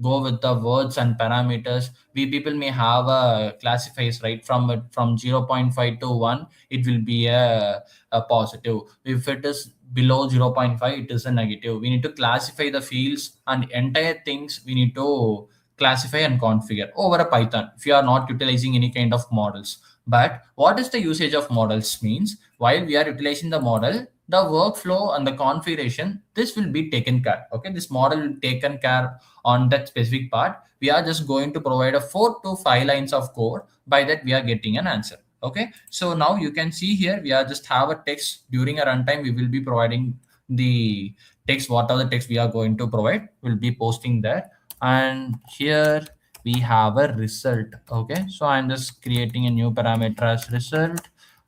go with the words and parameters. We people may have a classifiers right from 0.5 to 1. It will be a positive. If it is below 0.5, it is a negative. We need to classify the fields and entire things we need to classify and configure over a Python if you are not utilizing any kind of models. But what is the usage of models means, while we are utilizing the model, the workflow and the configuration, this will be taken care. Okay, this model will taken care on that specific part. We are just going to provide a 4 to 5 lines of code. By that we are getting an answer. Okay, so now you can see here we are just have a text. During a runtime we will be providing the text. What are the text we are going to provide, we'll be posting there. And here we have a result. Okay, so I'm just creating a new parameter as result,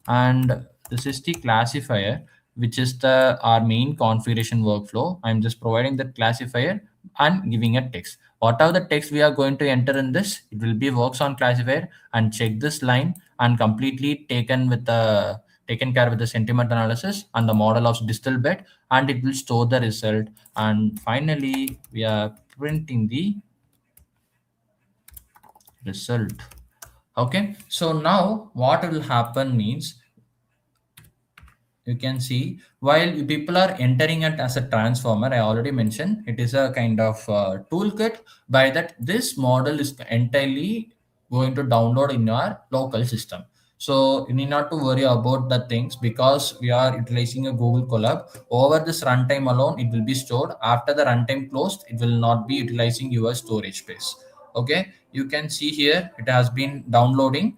and this is the classifier, which is the our main configuration workflow. I'm just providing the classifier and giving a text. What are the text we are going to enter in this, it will be works on classifier and check this line, and completely taken with the taken care with the sentiment analysis and the model of distill bit, and it will store the result. And finally we are printing the result. Okay, so now what will happen means, you can see while people are entering it as a transformer, I already mentioned it is a kind of toolkit. By that, this model is entirely going to download in your local system. So you need not to worry about the things because we are utilizing a Google Colab. Over this runtime alone, it will be stored. After the runtime closed, it will not be utilizing your storage space. Okay, you can see here it has been downloading.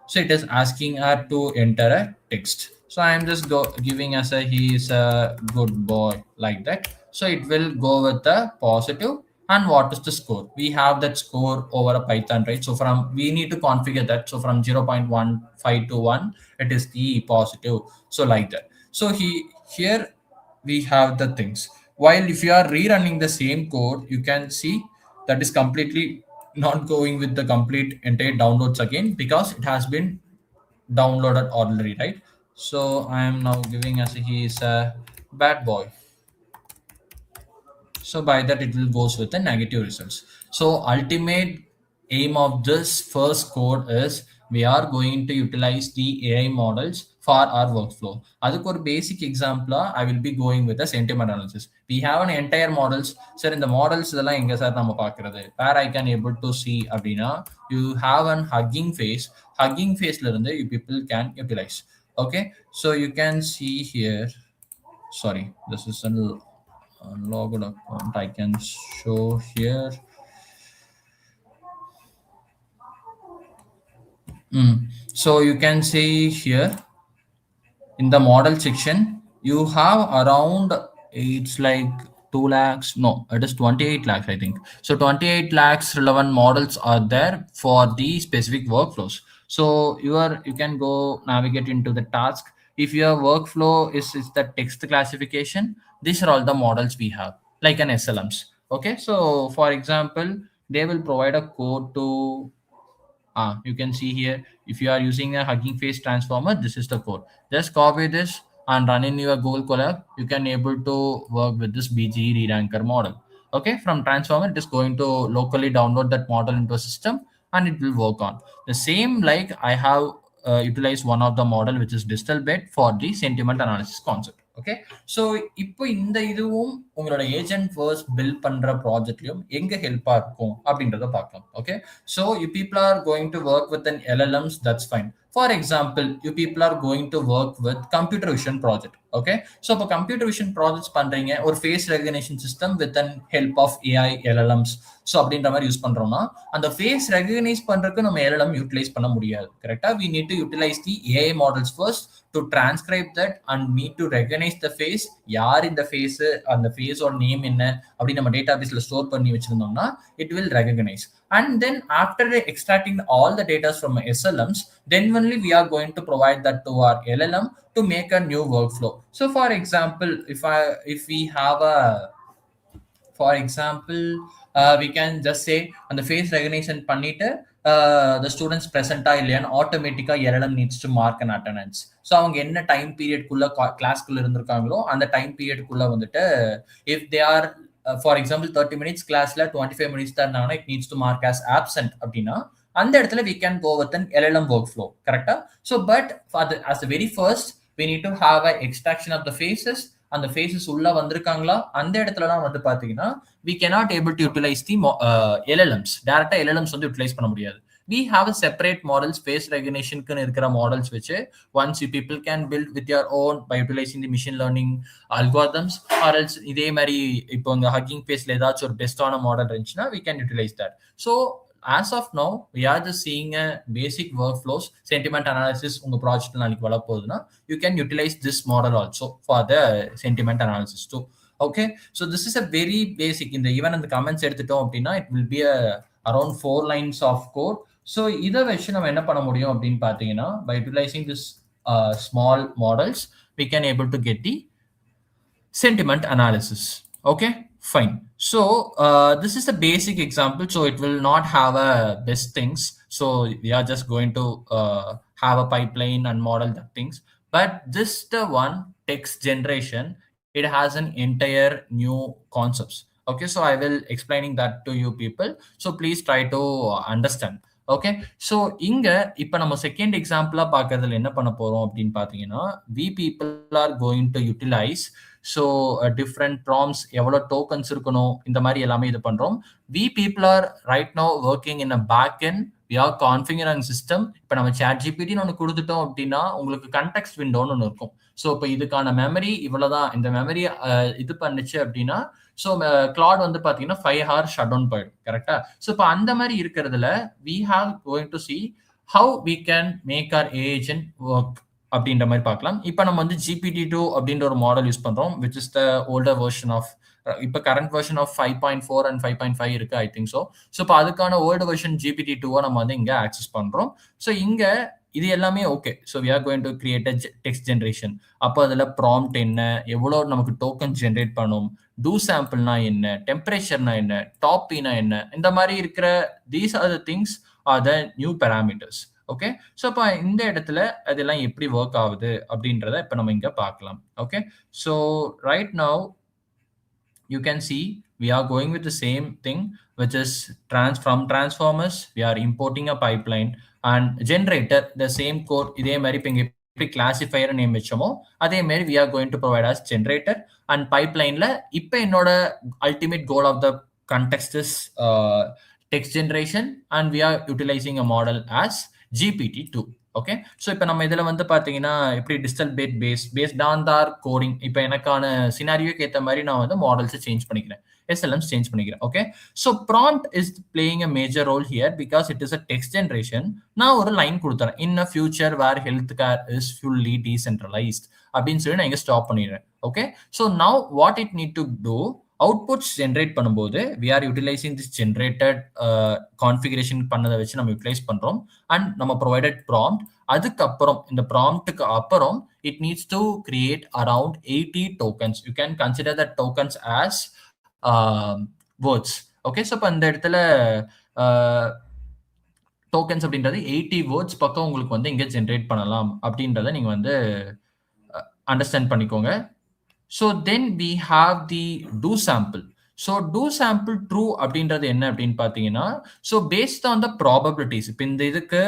So it is asking her to enter a text. So I'm just giving as a he is a good boy, like that. So it will go with the positive. And what is the score, we have that score over a Python, right? So from we need to configure that. So from 0.15 to 1, it is the positive. So like that. So here we have the things. While if you are rerunning the same code, you can see that is completely not going with the complete entire downloads again because it has been downloaded already, right? So I am now giving as he is a bad boy. So by that it will goes with the negative results. So ultimate aim of this first code is we are going to utilize the AI models for our workflow. அதுக்கு ஒரு basic example I will be going with the sentiment analysis. We have an entire models. Sir, in the models இதெல்லாம் எங்க sir நம்ம பார்க்கிறது, where I can able to see அப்படின்னா, you have an hugging face ல இருந்து you people can utilize. Okay, so you can see here, sorry, this is an logged account. I can show here. So you can see here in the model section, you have around it's like 2 lakhs. No, it is 28 lakhs, I think. So 28 lakhs relevant models are there for the specific workflows. So you can go navigate into the task. If your workflow is the text classification, these are all the models we have, like an SLMs. Okay, so for example, they will provide a code to you can see here, if you are using a Hugging Face transformer, this is the code. Just copy this and run in your Google Colab. You can able to work with this BGE re-ranker model. Okay, from transformer, it is going to locally download that model into a system and it will work on. The same like I have utilized one of the model which is digital bed for the sentiment analysis concept. Okay, so இப்போ இந்த இதுவும் உங்களோட agent verse build பண்ற ப்ராஜெக்ட்லயும் எங்க ஹெல்ப்பா இருக்கும் அப்படின்றத பார்க்கலாம். Okay, so you people are going to work with an LLMs, that's fine. For example, you people are going to work with computer vision project. Okay, so இப்போ computer vision projects பண்றீங்க, ஒரு face recognition system with an help of AI LLMs, so அப்படின்ற மாதிரி use பண்றோம்னா அந்த face recognise பண்றதுக்கு நம்ம LLM utilise பண்ண முடியாது. கரெக்டா, we need to utilize the AI models first to transcribe that and need to recognize the face. யார் இந்த ஃபேஸ், அந்த ஃபேஸோட நேம் என்ன அப்படி நம்ம டேட்டாபேஸ்ல ஸ்டோர் பண்ணி வச்சிருந்தோம்னா it will recognize. And then after extracting all the data from SLMs, then only we are going to provide that to our LLM to make a new workflow. So for example, if we have a, for example, we can just say அந்த face recognition பண்ணிட்டு the students present இல்லையான்னு ஆட்டோமேட்டிக்கா LLM needs to mark an attendance. So அவங்க என்ன time பீரியட்குள்ள கிளாஸ்க்குள்ள இருந்திருக்காங்களோ அந்த time பீரியட்குள்ள வந்துட்டு if they are for example 30 minutes கிளாஸ்ல 25 minutes தான் இருந்தாங்கன்னா it needs to mark as absent அப்படின்னா அந்த இடத்துல we can go with an LLM workflow. கரெக்டா? So but as the very first we need to have a extraction of the faces. அந்த faces உள்ள வந்திருக்காங்களா அந்த இடத்துலலாம் வந்து பாத்தீங்கன்னா we cannot able to utilize the LLMs. டைரக்டா LLMs வந்து யூட்டிலைஸ் பண்ண முடியாது. We have a separate models, face recognition க்கு இருக்கிற models which once you people can build with your own by utilizing the machine learning algorithms, or else இதே மாதிரி இப்போ இந்த Hugging Faceல ஏதாச்சும் ஒரு பெஸ்டான மாடல் இருந்துச்சுன்னா we can utilize that. So as of now, we are just seeing a basic workflows, sentiment analysis. உங்க project நாளைக்கு வர போகுதுன்னா you can utilize this model also for the sentiment analysis too. Okay, so this is a very basic. In the even in the comments எடுத்துட்டோம் அப்படின்னா it will be around 4 lines of code. So இதை வச்சு நம்ம என்ன பண்ண முடியும் அப்படின்னு பார்த்தீங்கன்னா by utilizing this small models we can able to get the sentiment analysis. Okay, fine. So this is a basic example, so it will not have a best things. So we are just going to have a pipeline and model the things, but this the one text generation, it has an entire new concepts. Okay, so I will explaining that to you people, so please try to understand. Okay, so இங்க இப்போ நம்ம second எக்ஸாம்பிளா பார்க்கறதுல என்ன பண்ண போறோம் அப்படின்னு பார்த்தீங்கன்னா we people are going to utilize so different prompts, எவ்வளோ டோக்கன்ஸ் இருக்கணும், இந்த மாதிரி எல்லாமே இது பண்றோம். we people are right now working in a back end. we are configuring system. இப்போ நம்ம chat gpt ஒன்று கொடுத்துட்டோம் அப்படின்னா உங்களுக்கு கண்டெக்ஸ்ட் விண்டோன்னு ஒன்று இருக்கும். ஸோ இப்போ இதுக்கான மெமரி இவ்வளோதான், இந்த மெமரி இது பண்ணுச்சு அப்படின்னா ஸோ கிளாட் வந்து பார்த்தீங்கன்னா 5 hours ஷட் டவுன் போயிடும். கரெக்டா? ஸோ இப்போ அந்த மாதிரி இருக்கிறதுல we have going to see how we can make our agent work அப்படின்ற மாதிரி பார்க்கலாம். இப்போ நம்ம வந்து GPT-2 அப்படின்ற ஒரு மாடல் யூஸ் பண்றோம், which is the older version of இப்போ கரண்ட் வெர்ஷன் ஆஃப் 5.4 and 5.5 இருக்கு, ஐ திங்க் ஸோ. ஸோ இப்போ அதுக்கான ஓல்டு வெர்ஷன் GPT-2 நம்ம வந்து இங்கே ஆக்சஸ் பண்றோம். ஸோ இங்கே இது எல்லாமே okay. So we are going to create a text generation. அப்போ அதில் ப்ராம்ப்ட் என்ன, எவ்வளோ நமக்கு டோக்கன் ஜென்ரேட் பண்ணும், டூ சாம்பிள்னா என்ன, டெம்பரேச்சர்னா என்ன, டாப்பினா என்ன, இந்த மாதிரி இருக்கிற these are the things are the new parameters. Okay, so இப்போ இந்த இடத்துல அதெல்லாம் எப்படி ஒர்க் ஆகுது அப்படின்றத இப்போ நம்ம இங்கே பார்க்கலாம். Okay, so right now you can see we are going with the same thing, which is from transformers we are importing a pipeline and generator the same code. இதே மாதிரி இப்போ இங்கே classifier நேம் வச்சோமோ அதே மாதிரி we are going to provide as generator and pipelineல இப்போ என்னோட ultimate goal of the context is text generation and we are utilizing a model as GPT-2. Okay, so இப்போ நம்ம இதில் வந்து பார்த்தீங்கன்னா எப்படி digital based on their coding, இப்போ எனக்கான சினாரியோக்கு ஏற்ற மாதிரி நான் வந்து மாடல்ஸை சேஞ்ச் பண்ணிக்கிறேன், SLMs சேஞ்ச் பண்ணிக்கிறேன். Okay, so prompt is playing a major role here because it is a text generation. நான் ஒரு லைன் கொடுத்துறேன், in a future where health care is fully decentralized அப்படின்னு சொல்லி நான் இங்கே ஸ்டாப் பண்ணிடுறேன். Okay, so now what it need to do, outputs generate பண்ணும்போது we are utilizing this generated configuration பண்ணதை வச்சு நம்ம utilize பண்றோம் and நம்ம provided prompt. அதுக்கப்புறம் இந்த ப்ராம்ப்ட்டுக்கு அப்புறம் it needs to create around 80 tokens. You can consider the tokens as words. Okay, so இப்போ இந்த இடத்துல டோக்கன்ஸ் அப்படின்றது 80 வேர்ட்ஸ் பக்கம் உங்களுக்கு வந்து இங்கே ஜென்ரேட் பண்ணலாம் அப்படின்றத நீங்கள் வந்து அண்டர்ஸ்டாண்ட் பண்ணிக்கோங்க. So then we have the do sample. So do sample true அப்படின்றது என்ன அப்படின்னு பார்த்தீங்கன்னா, so based on the probabilities, இப்போ இந்த இதுக்கு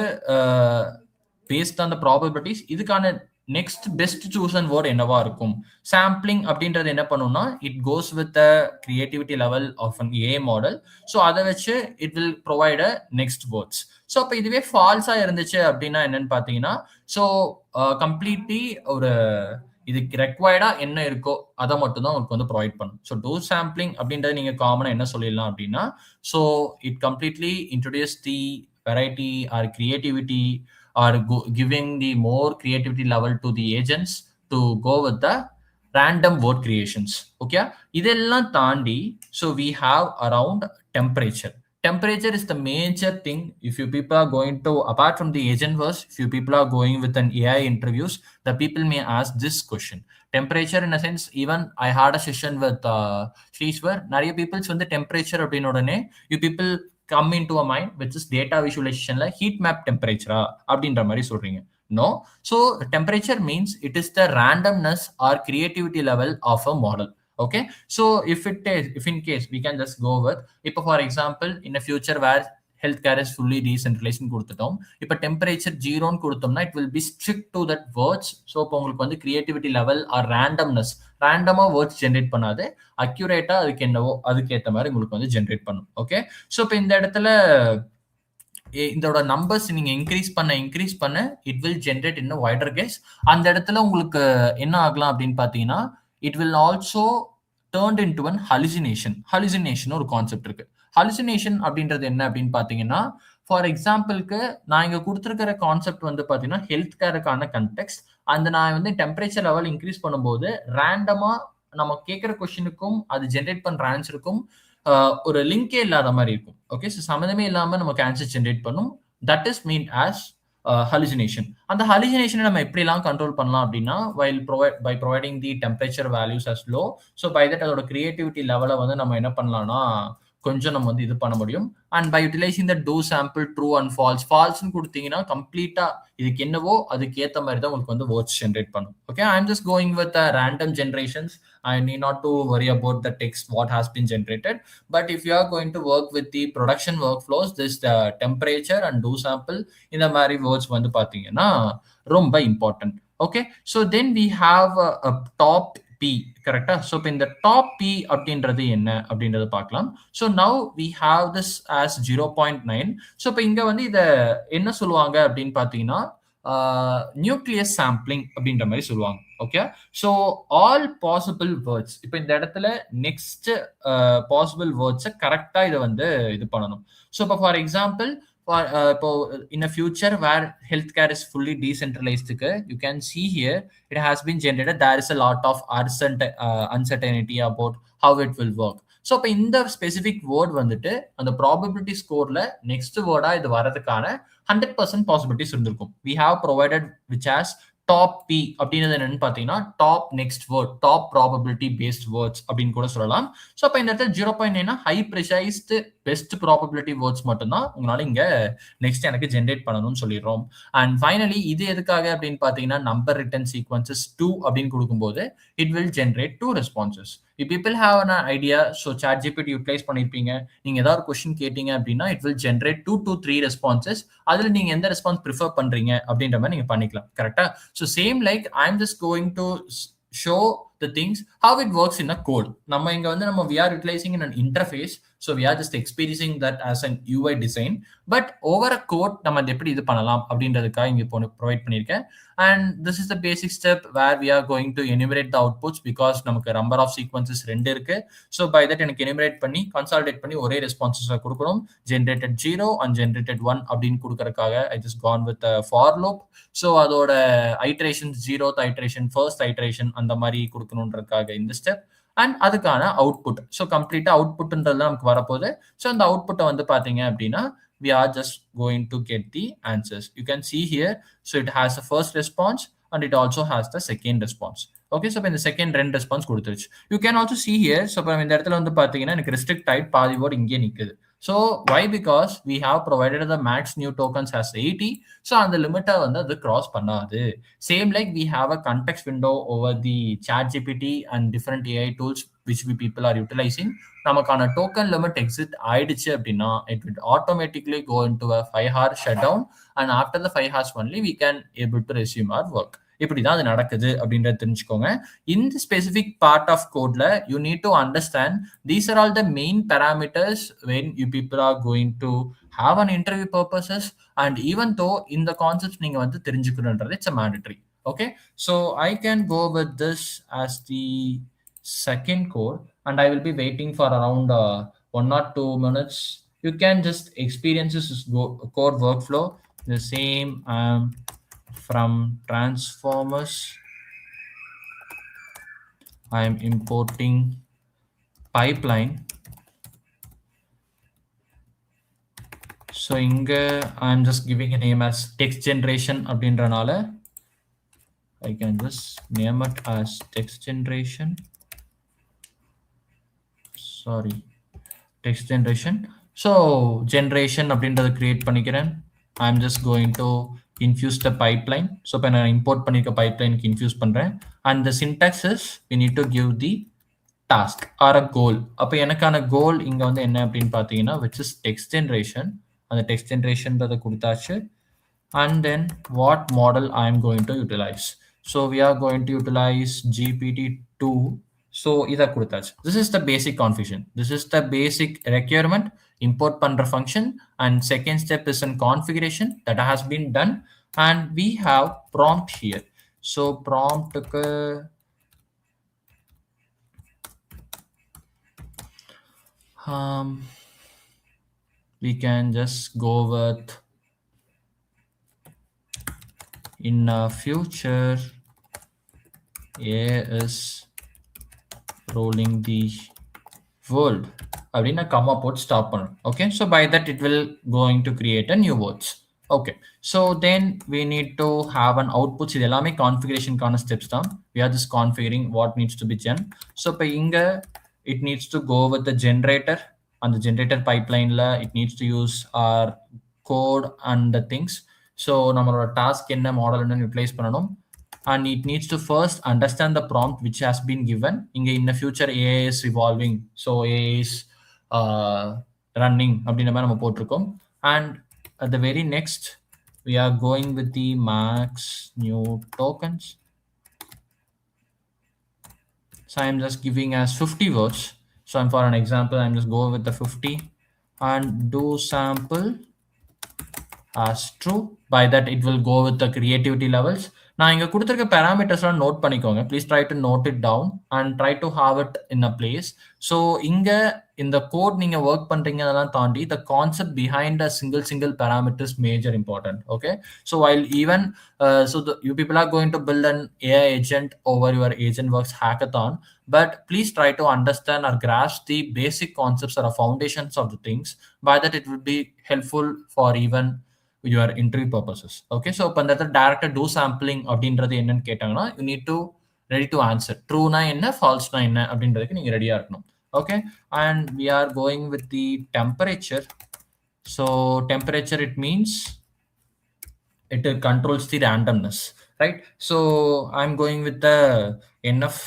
பேஸ்ட் ஆன் த ப்ராபபிலிட்டிஸ் இதுக்கான நெக்ஸ்ட் பெஸ்ட் சூசன் வேர்ட் என்னவா இருக்கும். சாம்பிளிங் அப்படின்றது என்ன பண்ணும்னா, it goes with the creativity level of an a model. So அதை வச்சு it will provide a next words. So அப்போ இதுவே ஃபால்ஸாக இருந்துச்சு அப்படின்னா என்னன்னு பார்த்தீங்கன்னா, ஸோ கம்ப்ளீட்லி ஒரு இதுக்கு ரெக்வயர்டா என்ன இருக்கோ அதை மட்டும் தான் உங்களுக்கு வந்து ப்ரொவைட் பண்ணும். ஸோ டூ சாம்பிளிங் அப்படின்றத நீங்க காமனா என்ன சொல்லிடலாம் அப்படின்னா, so it completely introduce the variety or creativity or giving the more creativity level to the agents to go with the random word creations. Okay, இதெல்லாம் தாண்டி so we have around temperature. Temperature is the major thing. If you people are going to, apart from the AGENTVERSE, if you people are going with an AI interviews, the people may ask this question. Temperature in a sense, even I had a session with Shrishwar, nariya people when the temperature அப்படின உடனே you people come into a mind which is data visualization la heat map temperature அப்படின்ற மாதிரி சொல்றீங்க. No, so temperature means it is the randomness or creativity level of a model. Okay, so if in case we can just go with, இப்போ for example in a future where healthcare is fully decentralized கொடுத்துட்டோம், இப்போ temperature 0 கொடுத்தோம்னா it will be strict to that words. So இப்போ உங்களுக்கு வந்து creativity level or randomness, ரேண்டமாக words generate பண்ணாது, அக்யூரேட்டாக அதுக்கு என்னவோ அதுக்கேற்ற மாதிரி உங்களுக்கு வந்து ஜென்ரேட் பண்ணும். ஓகே, ஸோ இப்போ இந்த இடத்துல இதோட நம்பர்ஸ் நீங்க இன்க்ரீஸ் பண்ண it will generate in wider case. அந்த இடத்துல உங்களுக்கு என்ன ஆகலாம் அப்படின்னு பார்த்தீங்கன்னா, it will also turned into an hallucination ஒரு கான்செப்ட் இருக்கு. hallucination அப்படின்றது என்ன அப்படின்னு பாத்தீங்கன்னா, ஃபார் எக்ஸாம்பிளுக்கு நான் இங்க கொடுத்துருக்கிற கான்செப்ட் வந்து பாத்தீங்கன்னா ஹெல்த் கேருக்கான கண்டெக்ஸ்ட். அந்த நான் வந்து டெம்பரேச்சர் லெவல் இன்க்ரீஸ் பண்ணும்போது ரேண்டமா நம்ம கேட்கிற கொஸ்டினுக்கும் அது ஜென்ரேட் பண்ற ஆன்சருக்கும் ஒரு லிங்கே இல்லாத மாதிரி இருக்கும். ஓகே, ஸோ சம்மந்தமே இல்லாம நமக்கு ஆன்சர் ஜென்ரேட் பண்ணும். That is mean as hallucination. அந்த hallucination நம்ம எப்படிலாம் கண்ட்ரோல் பண்ணலாம் அப்படின்னா, by providing the temperature values as low. so by that அதோட creativity லெவலை வந்து நம்ம என்ன பண்ணலாம்னா கொஞ்சம் நம்ம வந்து இது பண்ண முடியும். And by utilizing the two sample true and ஃபால்ஸ்னு கொடுத்தீங்கன்னா கம்ப்ளீட்டா இதுக்கு என்னவோ அதுக்கு ஏற்ற மாதிரி தான் உங்களுக்கு வந்து வேர்ட்ஸ் ஜென்ரேட் பண்ணும். Okay, I am just going with random generations. I need not to worry about the text what has been generated. But if you are going to work with the production workflows, this temperature and do sample in the mari words வந்து பாத்தீங்கன்னா ரொம்ப important. Okay, so then we have a top P, correct? So in the top P அப்படின்றது என்ன அப்படின்றத பார்க்கலாம். So now we have this as 0.9. so இப்போ இங்க வந்து இத என்ன சொல்லுவாங்க அப்படின்னு பாத்தீங்கன்னா நியூக்ளியஸ் சாம்பிளிங் அப்படின்ற மாதிரி சொல்லுவாங்க. Okay, so all possible words, இப்போ இந்த இடத்துல நெக்ஸ்ட் பாசிபிள் வேர்ட்ஸை கரெக்டா இதை வந்து இது பண்ணணும். ஸோ இப்போ ஃபார் எக்ஸாம்பிள் இப்போ in a future where healthcare is fully decentralized, you can see here it has been generated. There is a lot of uncertainty about how it will work. So இப்போ இந்த specific word வந்துட்டு அந்த probability ஸ்கோர்ல next வேர்டா இது வரதுக்கான 100% possibilities இருந்திருக்கும். we have provided which has top P அப்படின்றது என்னன்னு பார்த்தீங்கன்னா top next word, top probability based words அப்படின்னு கூட சொல்லலாம். ஸோ அப்போ இந்த இடத்துல 0.9 high precised best probability words மட்டும்தான் உங்களால இங்க நெக்ஸ்ட் எனக்கு ஜென்ரேட் பண்ணணும்னு சொல்லிடுறோம். அண்ட் ஃபைனலி இது எதுக்காக அப்படின்னு பார்த்தீங்கன்னா நம்பர் ரிட்டன் சீக்வன்சஸ் 2 அப்படின்னு கொடுக்கும்போது it will generate 2 responses. if people have an idea, so ChatGPT utilize பண்ணிருப்பீங்க, நீங்க ஏதாவது கொஸ்டின் கேட்டீங்க அப்படின்னா it will generate 2 to 3 responses. அதுல நீங்க எந்த ரெஸ்பான்ஸ் ப்ரிஃபர் பண்றீங்க அப்படின்ற மாதிரி நீங்க பண்ணிக்கலாம். கரெக்டா? So same like I am just going to show the things how it works in a code. நம்ம இங்க வந்து நம்ம we are utilizing in an interface So we are just experiencing that as an UI design. But over a code நம்ம எப்படி இது பண்ணலாம் அப்படின்றதுக்காக இங்க ப்ரொவைட் பண்ணியிருக்கேன். And this is the basic step where we are going to enumerate the outputs because நமக்கு number of sequences 2 இருக்கு. So by that எனக்கு enumerate பண்ணி consolidate பண்ணி ஒரே responses கொடுக்கணும். Generated 0 and generated 1 அப்படின்னு கொடுக்கறதுக்காக I just gone with the for loop. So அதோட iteration 0th iteration, first iteration அந்த மாதிரி கொடுக்கணுன்றதுக்காக இந்த ஸ்டெப். அண்ட் அதுக்கான அவுட்புட். ஸோ கம்ப்ளீட்டாக அவுட்புட்ன்றது நமக்கு வரப்போகுது. ஸோ அந்த அவுட்புட்டை வந்து பார்த்தீங்க அப்படின்னா we are just going to get the answers. You can see here, so it has the first response and it also has the second response. Okay, so in the second ரெண்டு response கொடுத்துருச்சு. You can also see here, so இப்போ இந்த இடத்துல வந்து பார்த்தீங்கன்னா எனக்கு restrict ஆயிட்டு பாதி வேர்டு இங்கே நிற்குது. So why? Because we have provided the max new tokens as 80. So அந்த லிமிட்டை வந்து அது கிராஸ் பண்ணாது. Same like we have a context window over the ChatGPT and different AI tools which we people are utilizing. நமக்கான token limit exit ஆயிடுச்சு அப்படின்னா it would automatically go into a 5-hour shutdown and after the 5 hours only we can able to resume our work. இப்படிதான் அது நடக்குது அப்படின்றத தெரிஞ்சுக்கோங்க. இந்த specific part of கோட்ல you need to understand these are all the main parameters when you people are going to have an interview purposes and even though இந்த concept நீங்க வந்து தெரிஞ்சுக்கணுன்றது it's a mandatory. Okay, so I can go with this as the second code and I will be waiting for around 1 or 2 minutes. You can just experience this code workflow the same. From transformers I am importing pipeline. So inga I am just giving a name as text generation அப்படின்றனால I can just name it as text generation. Sorry, text generation. So generation அப்படின்றத create பண்ணிக்கிறேன். I'm just going to infuse the pipeline. So இப்போ நான் import பண்ணிருக்க pipeline infuse பண்றேன். And the syntax is we need to give the task or a goal. அப்போ எனக்கான goal இங்க வந்து என்ன அப்படின்னு பார்த்தீங்கன்னா which is text generation. அந்த text generation கொடுத்தாச்சு. And then what model I am going to utilize. So we are going to utilize GPT-2. So இதை கொடுத்தாச்சு. This is the basic configuration. This is the basic requirement. Import பண்ற function and second step is in configuration that has been done and we have prompt here. So prompt we can just go with in future AI is rolling the world அப்படின்னா கம்மா போட்டு stop பண்ணணும். Okay, so by that it will going to create a new words. Okay, so then we need to have an outputs. இது எல்லாமே கான்ஃபிகரேஷனுக்கான steps தான். We are just configuring what needs to be gen. So இப்போ இங்கே it needs to go with the generator. அந்த generator பைப்லைனில் it needs to use our code and the things. So நம்மளோட task என்ன மாடல் என்ன utilize பண்ணணும். And it needs to first understand the prompt which has been given. In the future AI is evolving, so AI is running அப்படின்ற மாதிரி நம்ம போட்டிருக்கோம். And at the very next we are going with the max new tokens. So I'm just giving as 50 words. So I'm for an example I'm just go with the 50 and do sample as true. By that it will go with the creativity levels. நான் இங்கே கொடுத்துருக்க பேராமீட்டர்ஸ்லாம் note பண்ணிக்கோங்க. Please try to note it down and try to have it in a place. So இங்கே இந்த code நீங்கள் work பண்ணுறீங்க அதெல்லாம் தாண்டி the concept behind a single parameters major important. Okay, so while even so you people are going to build an AI agent over your AgentVerse hackathon, but please try to understand or grasp the basic concepts or foundations of the things. By that it will be helpful for even your interview purposes. Okay, so இப்போ இந்த இடத்துல டேரக்டாக two sampling அப்படின்றது என்னன்னு கேட்டாங்கன்னா you need to ready to answer. ட்ரூனா என்ன, ஃபால்ஸ்னா என்ன அப்படின்றதுக்கு நீங்கள் ரெடியாக இருக்கணும். Okay, and we are going with the temperature. So temperature it means it controls the randomness, right? So I'm going with the enough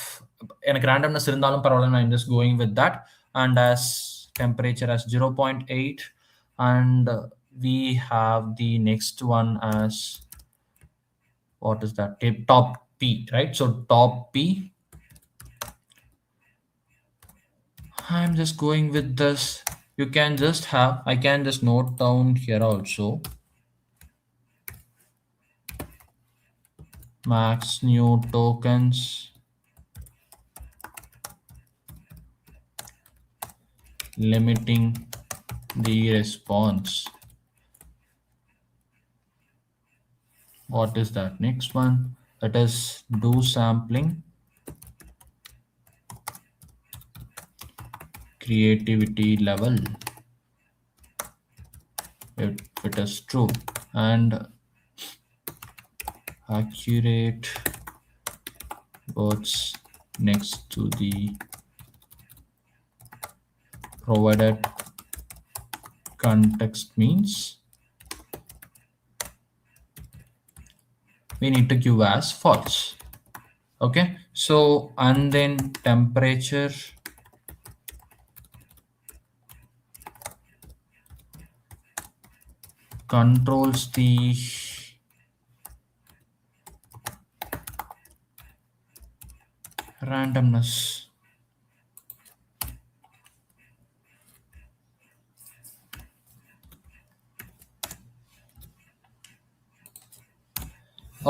எனக்கு randomness இருந்தாலும் பரவாயில்ல, I'm just going with that. And as temperature as 0.8 and we have the next one as what is that, top P, right? So top P, I'm just going with this you can just have, I can just note down here also, max new tokens limiting the response. What is that next one? That is do sampling creativity level if it is true, and accurate words next to the provided context means we need to give as false. Okay, so and then temperature controls the randomness.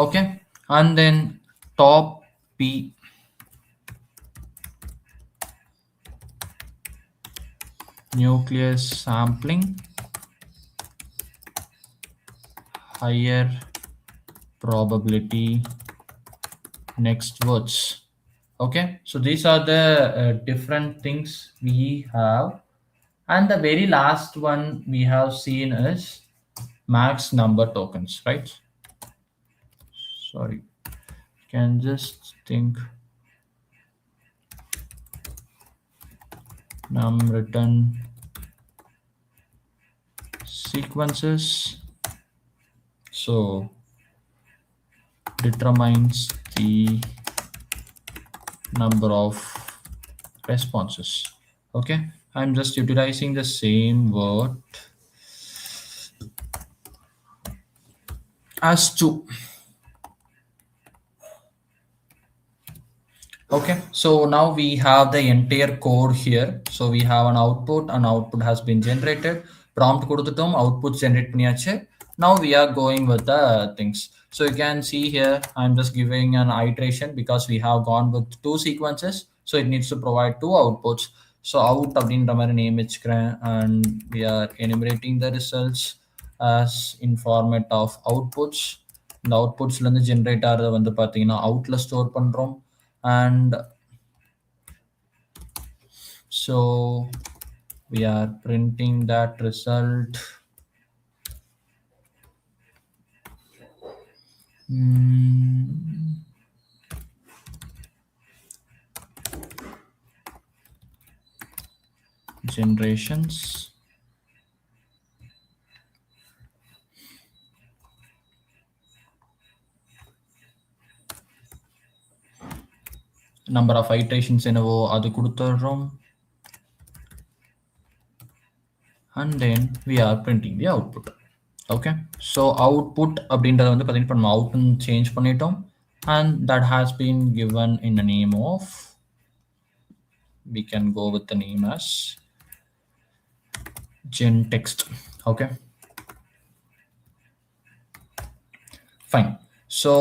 Okay, and then top P nucleus sampling higher probability next words. Okay, so these are the different things we have, and the very last one we have seen is max number tokens, right? Sorry, can just think num return sequences, so determines the number of responses. Okay, I'm just utilizing the same word as to. Okay, so now we have the entire code here. So we have an output has been generated, prompt கொடுத்துட்டோம், output generate பண்ணியாச்சு. Now we are going with the things. So you can see here I'm just giving an iteration because we have gone with 2 sequences, so it needs to provide 2 outputs. So out அப்படின்ற மாதிரி name வச்சுக்கிறேன், and we are enumerating the results as in format of outputs. இந்த outputsல இருந்து generate ஆறத வந்து பாத்தீங்கன்னா outல store பண்றோம், and so we are printing that result. Generations, number of iterations என்னவோ அது கொடுத்துறோம், and then we are printing the output. Okay, so output அப்படின்றத வந்து பாத்தீங்கன்னா நம்ம out change பண்ணிட்டோம், and that has been given in the name of, we can go with the name as gen text. Okay, fine. So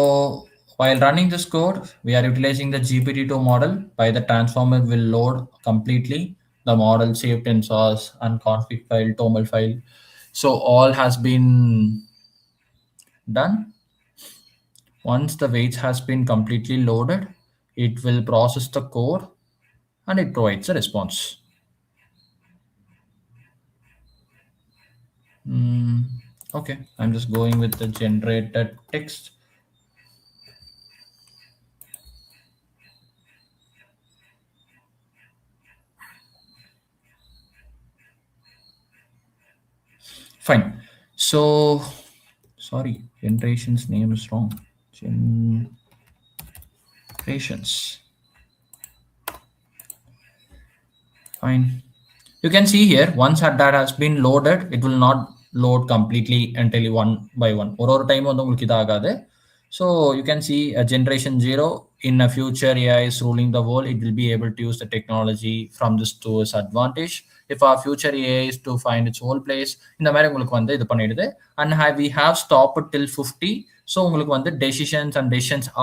while running this code, we are utilizing the GPT-2 model. By the transformer will load completely the model, saved in source and config file, toml file. So all has been done. Once the weights has been completely loaded, it will process the code and it provides a response. Okay, I'm just going with the generated text. Fine. So sorry, generation's name is wrong. Generations. Fine. You can see here, once that has been loaded, it will not load completely entirely one by one. Or time வந்து உங்களுக்கு இதாகாது. So you can see a generation 0 in a future AI is ruling the world. It will be able to use the technology from this to its advantage. if our future AI is to find its whole place, இந்த மாதிரி உங்களுக்கு வந்து இது பண்ணிடுது. And we have stopped till 50. So உங்களுக்கு வந்து decisions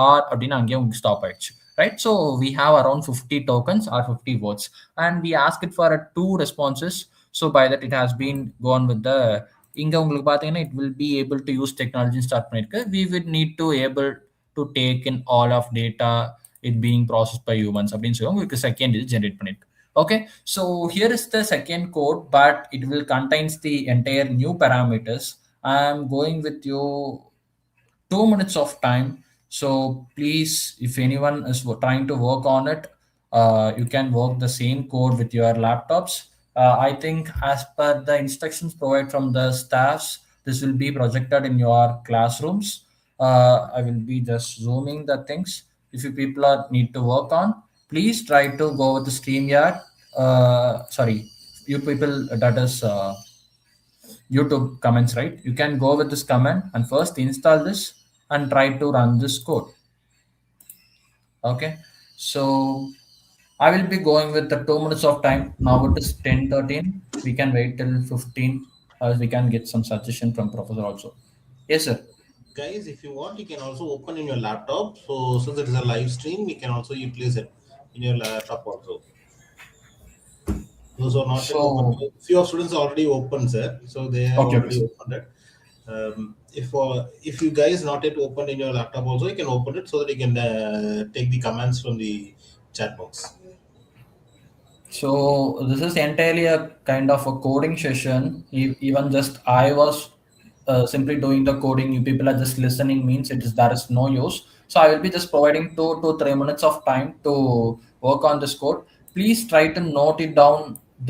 are அப்படின்னு அங்கேயே உங்களுக்கு ஸ்டாப் ஆயிடுச்சு, right? So we have around 50 tokens or 50 votes, and we ask it for 2 responses. So by that it has been gone with the இங்க உங்களுக்கு பார்த்தீங்கன்னா it will be able to use technology start பண்ணிருக்கு. We will need to able to take in all of data it being processed by humans அப்படின்னு சொல்லி உங்களுக்கு second இது generate பண்ணிருக்கு. Okay, so here is the second code, but it will contains the entire new parameters. I am going with you 2 minutes of time. So please, if anyone is trying to work on it, you can work the same code with your laptops. I think as per the instructions provided from the staffs, this will be projected in your classrooms. I will be just zooming the things. If you people are need to work on, please try to go with the StreamYard. Sorry, you people, that is YouTube comments, right? You can go with this command and first install this and try to run this code. Okay, so I will be going with the 2 minutes of time. Now it is 10:13. We can wait till 15 as we can get some suggestion from professor also. Yes, sir. Guys, if you want, you can also open in your laptop. So since it is a live stream, we can also utilize it in your laptop also. Those are not yet open. Few of students are already open, sir. So they have already opened it. If you guys not yet opened in your laptop also, you can open it so that you can take the commands from the chat box. So this is entirely a kind of a coding session. Even just I was simply doing the coding. You people are just listening means there is no use. So I will be just providing 2 to 3 minutes of time to work on this code. Please try to note it down,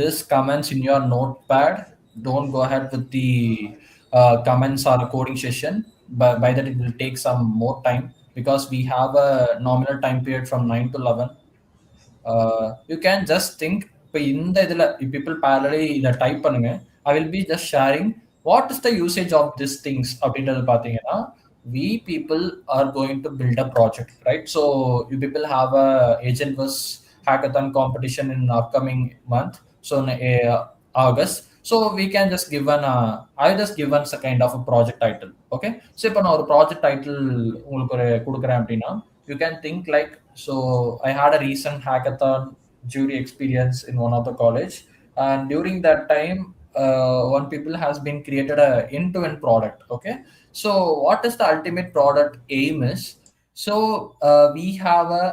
this comments in your notepad. Don't go ahead with the comments or a coding session. By that it will take some more time because we have a nominal time period from 9 to 11. You can just think இப்போ இந்த இதில் people parallelly இதை type பண்ணுங்க. I will be just sharing what is the usage of these things அப்படின்றது பார்த்தீங்கன்னா we people are going to build a project, right? So you people have a AGENTVERSE hackathon competition in upcoming month, so in August. So we can just given I just given a kind of a project title. Okay, so இப்போ நான் ஒரு project title உங்களுக்கு ஒரு கொடுக்குறேன் அப்படின்னா you can think like, so I had a recent hackathon jury experience in one of the college, and during that time one people has been created a end-to-end product. Okay, so what is the ultimate product aim is, so we have a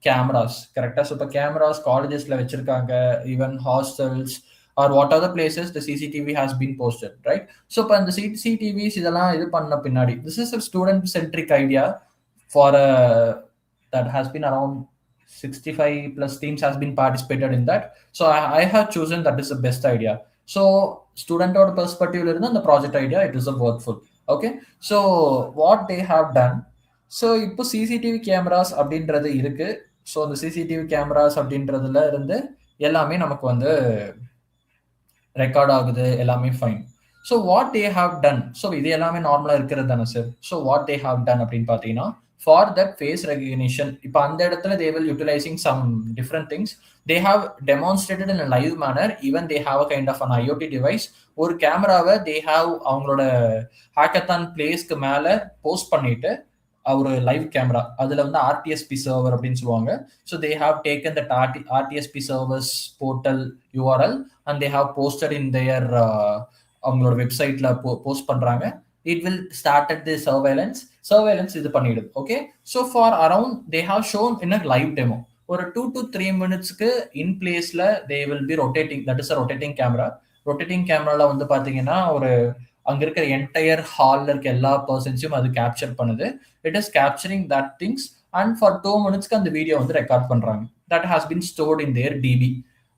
cameras, correct? So the cameras colleges la vechirukanga, even hostels or what other places the CCTV has been posted, right? So pan the CCTVs idella idu panna pinnadi, this is a student centric idea for that has been around 65 plus teams has been participated in that. So I have chosen that is the best idea. So student or perspective the project idea, it is a workful. Okay, so what they have done, so இப்போ CCTV cameras அப்படின்றது இருக்கு. So அந்த CCTV cameras அப்படின்றதுல இருந்து எல்லாமே நமக்கு வந்து record ஆகுது, எல்லாமே fine. So what they have done, so இது எல்லாமே நார்மலாக இருக்கிறது தானே sir. So what they have done அப்படின்னு பார்த்தீங்கன்னா for that face recognition, இப்போ அந்த இடத்துல they will utilizing some different things. They have demonstrated in a live manner. Even they have a kind of an IoT device. ஒரு கேமராவை they have அவங்களோட hackathon பிளேஸ்க்கு மேலே போஸ்ட் பண்ணிட்டு ஒரு லைவ் கேமரா, அதில் வந்து RTSP சர்வர் அப்படின்னு சொல்லுவாங்க. So they have taken that RTSP servers portal URL and they have posted in their அவங்களோட வெப்சைட்ல போஸ்ட் பண்றாங்க. It will started the surveillance இது பண்ணிடுது. Okay, so for around they have shown in a live demo ஒரு 2 to 3 minutesக்கு இன் பிளேஸ்ல they will be rotating, that is a rotating camera. Rotating கேமரால வந்து பாத்தீங்கன்னா ஒரு அங்க இருக்கிற என்டையர் ஹால்ல இருக்க எல்லா பர்சன்ஸையும் அது கேப்சர் பண்ணுது. It is capturing that things and for 2 minutesக்கு அந்த வீடியோ வந்து ரெக்கார்ட் பண்றாங்க. That has been stored in their DB.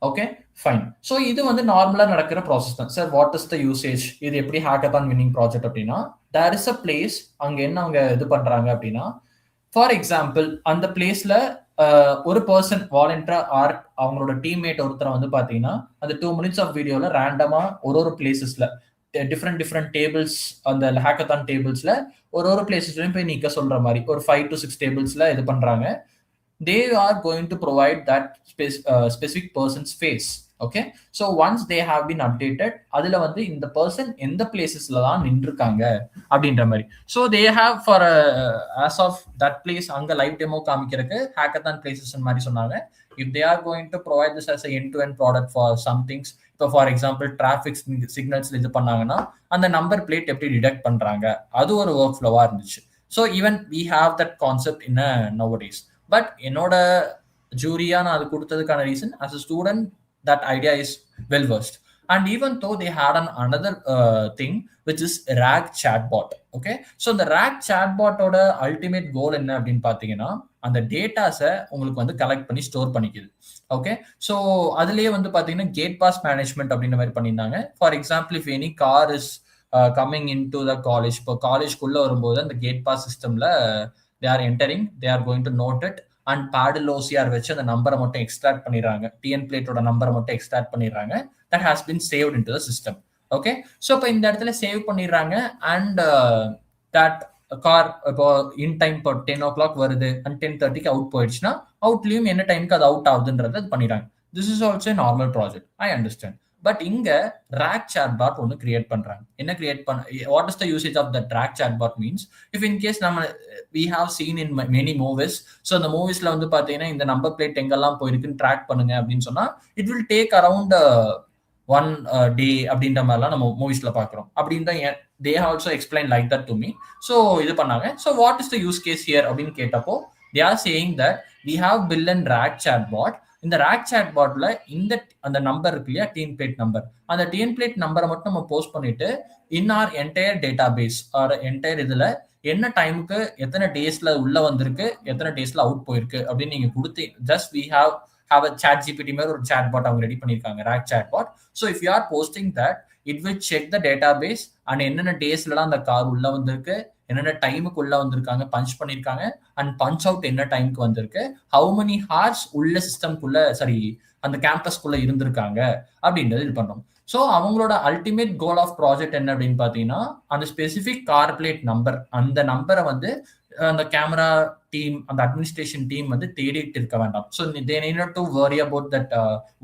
Okay fine. So இது வந்து நார்மலா நடக்கிற ப்ராசஸ் தான் sir. What is the usage, இது எப்படி ஹேக்கத்தான் வின்னிங் ப்ராஜெக்ட் அப்படின்னா, தேர் இஸ் அ பிளேஸ், அங்க என்ன அவங்க இது பண்றாங்க அப்படின்னா, ஃபார் எக்ஸாம்பிள் அந்த பிளேஸ்ல ஒரு பர்சன் வாலண்டியரா ஆர் அவங்களோட டீம்மேட் ஒருத்தரை வந்து பாத்தீங்கன்னா அந்த 2 minutes ஆஃப் வீடியோல ரேண்டமா ஒரு பிளேசஸ்ல டிஃப்ரெண்ட் டேபிள்ஸ், அந்த ஹேக்கத்தான் டேபிள்ஸ்ல ஒரு பிளேசஸ்லயும் போய் நீக்க சொல்ற மாதிரி ஒரு 5 to 6 டேபிள்ஸ்ல இது பண்றாங்க. They are going to provide that specific person's face. Okay, so once they have been updated, அதில் வந்து இந்த பர்சன் எந்த பிளேசஸ்ல தான் நின்றுருக்காங்க அப்படின்ற மாதிரி. So they have for as of that place அங்கே லைவ் டெமோ காமிக்கிறதுக்கு ஹேக்கத்தான் பிளேசஸ் மாதிரி சொன்னாங்க. If they are going to provide this as end to end product for some things, இப்போ ஃபார் எக்ஸாம்பிள் டிராஃபிக் சிக்னல்ஸ் இது பண்ணாங்கன்னா அந்த number plate எப்படி detect பண்றாங்க, அது ஒரு ஒர்க் ஃப்ளோவா இருந்துச்சு. So even we have that concept in nowadays. But என்னோட ஜூரியா நான் அது கொடுத்ததுக்கான reason, as a student that idea is well versed. And even though they had another thing which is RAG chatbot. Okay, so the RAG chatbot oda ultimate goal enna appdin pathina, and the data உங்களுக்கு வந்து collect பண்ணி store பண்ணிக்குது. Okay, so அதுலேயே வந்து பார்த்தீங்கன்னா gate pass management அப்படின்ற மாதிரி பண்ணியிருந்தாங்க. For example, if any car is coming into the college, இப்போ காலேஜ்குள்ளே வரும்போது அந்த கேட் பாஸ் சிஸ்டமில் they are entering, they are going to note it and பேடல் ஓசிஆர் வச்சு அந்த நம்பரை மட்டும் எக்ஸ்ட்ராக்ட் பண்ணிடுறாங்க, டிஎன் பிளேட்டோட நம்பரை மட்டும் எக்ஸ்ட்ராக்ட் பண்ணிடுறாங்க. That has been saved in to the system. Okay, so இப்போ இந்த இடத்துல சேவ் பண்ணிடுறாங்க. அண்ட் தட் கார் இப்போ இன் டைம் இப்போ 10 o'clock வருது அண்ட் 10:30 அவுட் போயிடுச்சுன்னா அவுட்லையும் என்ன டைமுக்கு அது அவுட் ஆகுதுன்றது அது பண்ணிடுறாங்க. This is also normal project, I understand. But இங்க ராக் சாட்பாட் ஒன்று கிரியேட் பண்றாங்க. என்ன கிரியேட் பண்ண, what is the usage of that RAG chatbot means, if in case நம்ம we have seen in many movies, so அந்த மூவிஸ்ல வந்து பாத்தீங்கன்னா இந்த நம்பர் பிளேட் எங்கெல்லாம் போயிருக்குன்னு ட்ராக் பண்ணுங்க அப்படின்னு சொன்னா it will take around 1 day அப்படின்ற மாதிரிலாம் நம்ம மூவிஸ்ல பாக்குறோம். அப்படின்னு தான் they also explained like that to me. so இது பண்ணாங்க. so what is the use case here அப்படின்னு கேட்டப்போ they are saying that we have built a rack chatbot. இந்த ரேக் சாட்பாட்ல இந்த அந்த நம்பர் இருக்கு இல்லையா, டிஎன் பிளேட் நம்பர், அந்த டிஎன் பிளேட் நம்பரை மட்டும் நம்ம போஸ்ட் பண்ணிட்டு in our entire data base our entire இதுல என்ன டைமுக்கு எத்தனை டேஸ்ல உள்ள வந்திருக்கு, எத்தனை டேஸ்ல அவுட் போயிருக்கு அப்படின்னு நீங்க கொடுத்து, just we have a chat gpt மாதிரி ஒரு chat bot அவங்க ரெடி பண்ணிருக்காங்க, rack chat bot. so if you are posting that, it will check the database and என்னென்ன டேஸ்லாம் அந்த கார் உள்ள வந்திருக்கு, என்னென்ன டைமுக்கு உள்ள வந்திருக்காங்க, பஞ்ச் பண்ணிருக்காங்க, அண்ட் பஞ்ச் அவுட் என்ன டைமுக்கு வந்திருக்கு, ஹவு மெனி ஹார்ஸ் உள்ள சிஸ்டம்குள்ள சாரி அந்த கேம்பஸ்குள்ள இருந்திருக்காங்க அப்படின்றது இது பண்றோம். ஸோ அவங்களோட அல்டிமேட் கோல் ஆஃப் ப்ராஜெக்ட் என்ன அப்படின்னு பார்த்தீங்கன்னா, அந்த ஸ்பெசிஃபிக் கார் பிளேட் நம்பர், அந்த நம்பரை வந்து அந்த கேமரா டீம், அந்த அட்மினிஸ்ட்ரேஷன் டீம் வந்து தேடிட்டு இருக்க வேண்டாம். So they need to worry about that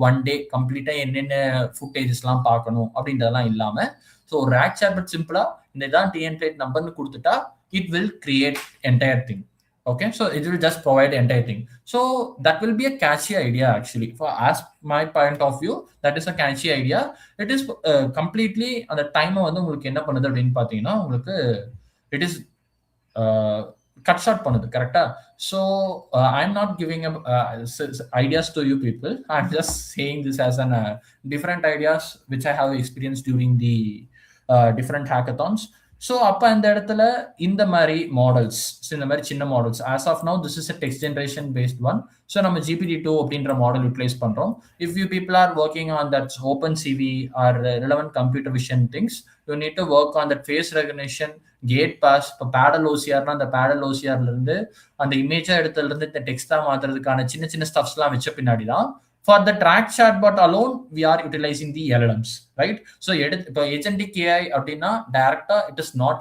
one day கம்ப்ளீட்டா என்னென்ன ஃபுட்டேஜஸ்லாம் பார்க்கணும் அப்படின்றதெல்லாம் இல்லாம, ஸோ ரேக் சாட்பட் சிம்பிளா இந்த இதான் டிஎன் பிளேட் நம்பர்னு கொடுத்துட்டா it will create entire thing. Okay, so it will just provide the entire thing. So that will be a catchy idea actually. For as my point of view, that is a catchy idea. It is completely அந்த டைமை வந்து உங்களுக்கு என்ன பண்ணுது அப்படின்னு பார்த்தீங்கன்னா, உங்களுக்கு it is cut short பண்ணுது, கரெக்டா? So I'm not giving ideas to you people. I'm just saying this as an different ideas which I have experienced during the different hackathons. So அப்போ அந்த இடத்துல இந்த மாதிரி மாடல்ஸ், இந்த மாதிரி சின்ன models, as of now this is a text generation based one. So நம்ம GPT-2 அப்படின்ற மாடல் யூட்டிலைஸ் பண்ணுறோம். If you people are working on that open CV or relevant computer vision things, you need to work on that face recognition, gate pass. இப்போ paddle ஓசிஆர்னா அந்த பேடல் ஓசிஆர்லேருந்து அந்த இமேஜாக எடுத்ததுலேருந்து இந்த டெக்ஸ்டாக மாற்றுறதுக்கான சின்ன சின்ன ஸ்டப்ஸ்லாம் வச்ச பின்னாடி தான் for the track chatbot alone we are utilizing the LLMs, right? So இப்போ agentic AI அப்படின்னா டைரக்டா it is not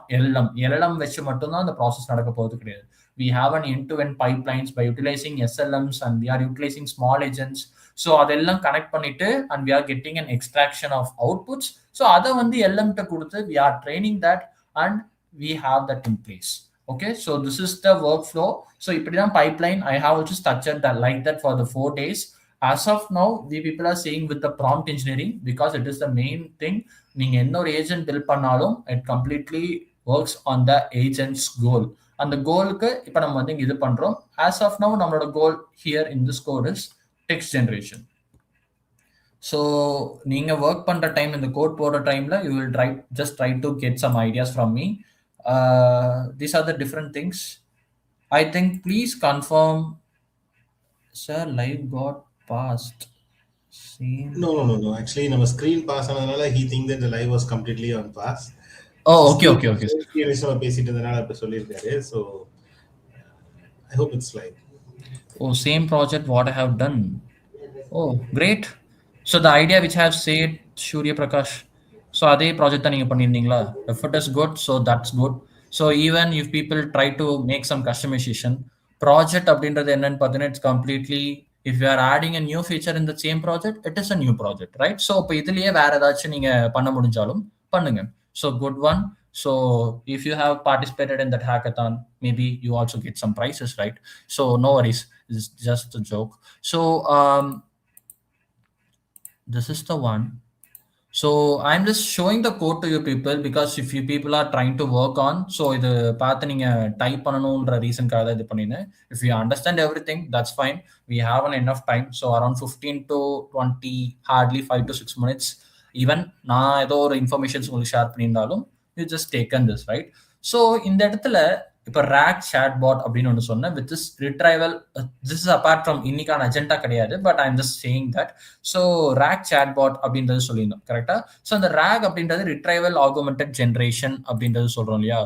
LLM வச்சு மட்டும்தான் அந்த ப்ராசஸ் நடக்க போகிறது கிடையாது. we have an end-to-end pipelines by utilizing SLMs and we are utilizing small agents. so அதெல்லாம் கனெக்ட் பண்ணிட்டு and we are getting an extraction of outputs. so அதை வந்து LLM கிட்ட கொடுத்து we are training that and we have that in place. Okay, so this is the workflow. so இப்படிதான் pipeline. I have also structured that like that for the 4 days. As of now, the people are saying with the prompt engineering because it is the main thing. நீங்க என்ன ஒரு agent build பண்ணாலும் it completely works on the agent's goal. அந்த கோலுக்கு இப்போ நம்ம வந்து இது பண்றோம். As of now, நம்மளோட கோல் here in this code is text generation. So நீங்க ஒர்க் பண்ற டைம், இந்த கோட் போடுற டைம்ல you will just try to get some ideas from me. These are the different things. I think please confirm, sir, live got passed. No. Actually, our screen pass ஆனதுனால he think that the live was completely on pass. Oh, okay. நம்ம பேசிட்டு இருந்தனால அப்ப சொல்லிருக்காரு. So I hope it's live. Oh, same project what I have done. Oh, great. So the idea which I have said, Surya Prakash. So அதே project தான் நீங்க பண்ணிருந்தீங்களா? Effort is good, so that's good. So even if people try to make some customization, project அப்படின்றது என்னன்னு பார்த்தீங்கன்னா it's completely if you are adding a new feature in the same project, it is a new project, right? So இப்போ இதுலயே வேற ஏதாச்சும் நீங்க பண்ண முடிஞ்சாலும் பண்ணுங்க. So good one. So if you have participated in that hackathon, maybe you also get some prizes, right? So no worries, it's just a joke. So this is the one. So I'm just showing the code to you people because if you people are trying to work on, so இது பார்த்து நீங்க type பண்ணணும்ன்ற ரீசன்காக தான் இது பண்ணினேன். If you understand everything, that's fine. We have an enough time. So around 15 to 20, hardly 5 to 6 minutes. Even நான் ஏதோ ஒரு informations உங்களுக்கு ஷேர் பண்ணியிருந்தாலும் you just taken this, right? So இந்த இடத்துல இப்போ ரேக் சேட் பாட் அப்படின்னு ஒன்று சொன்னேன் with this retrieval. This is apart from இன்னைக்கான அஜெண்டா கிடையாது, but I am just saying that. So RAG chat bot அப்படின்றது சொல்லியிருந்தோம் கரெக்டா. ஸோ அந்த ரேக் அப்படின்றது ரிட்ரைவல் ஆகுமெண்டட் ஜென்ரேஷன் அப்படின்றது சொல்றோம் இல்லையா.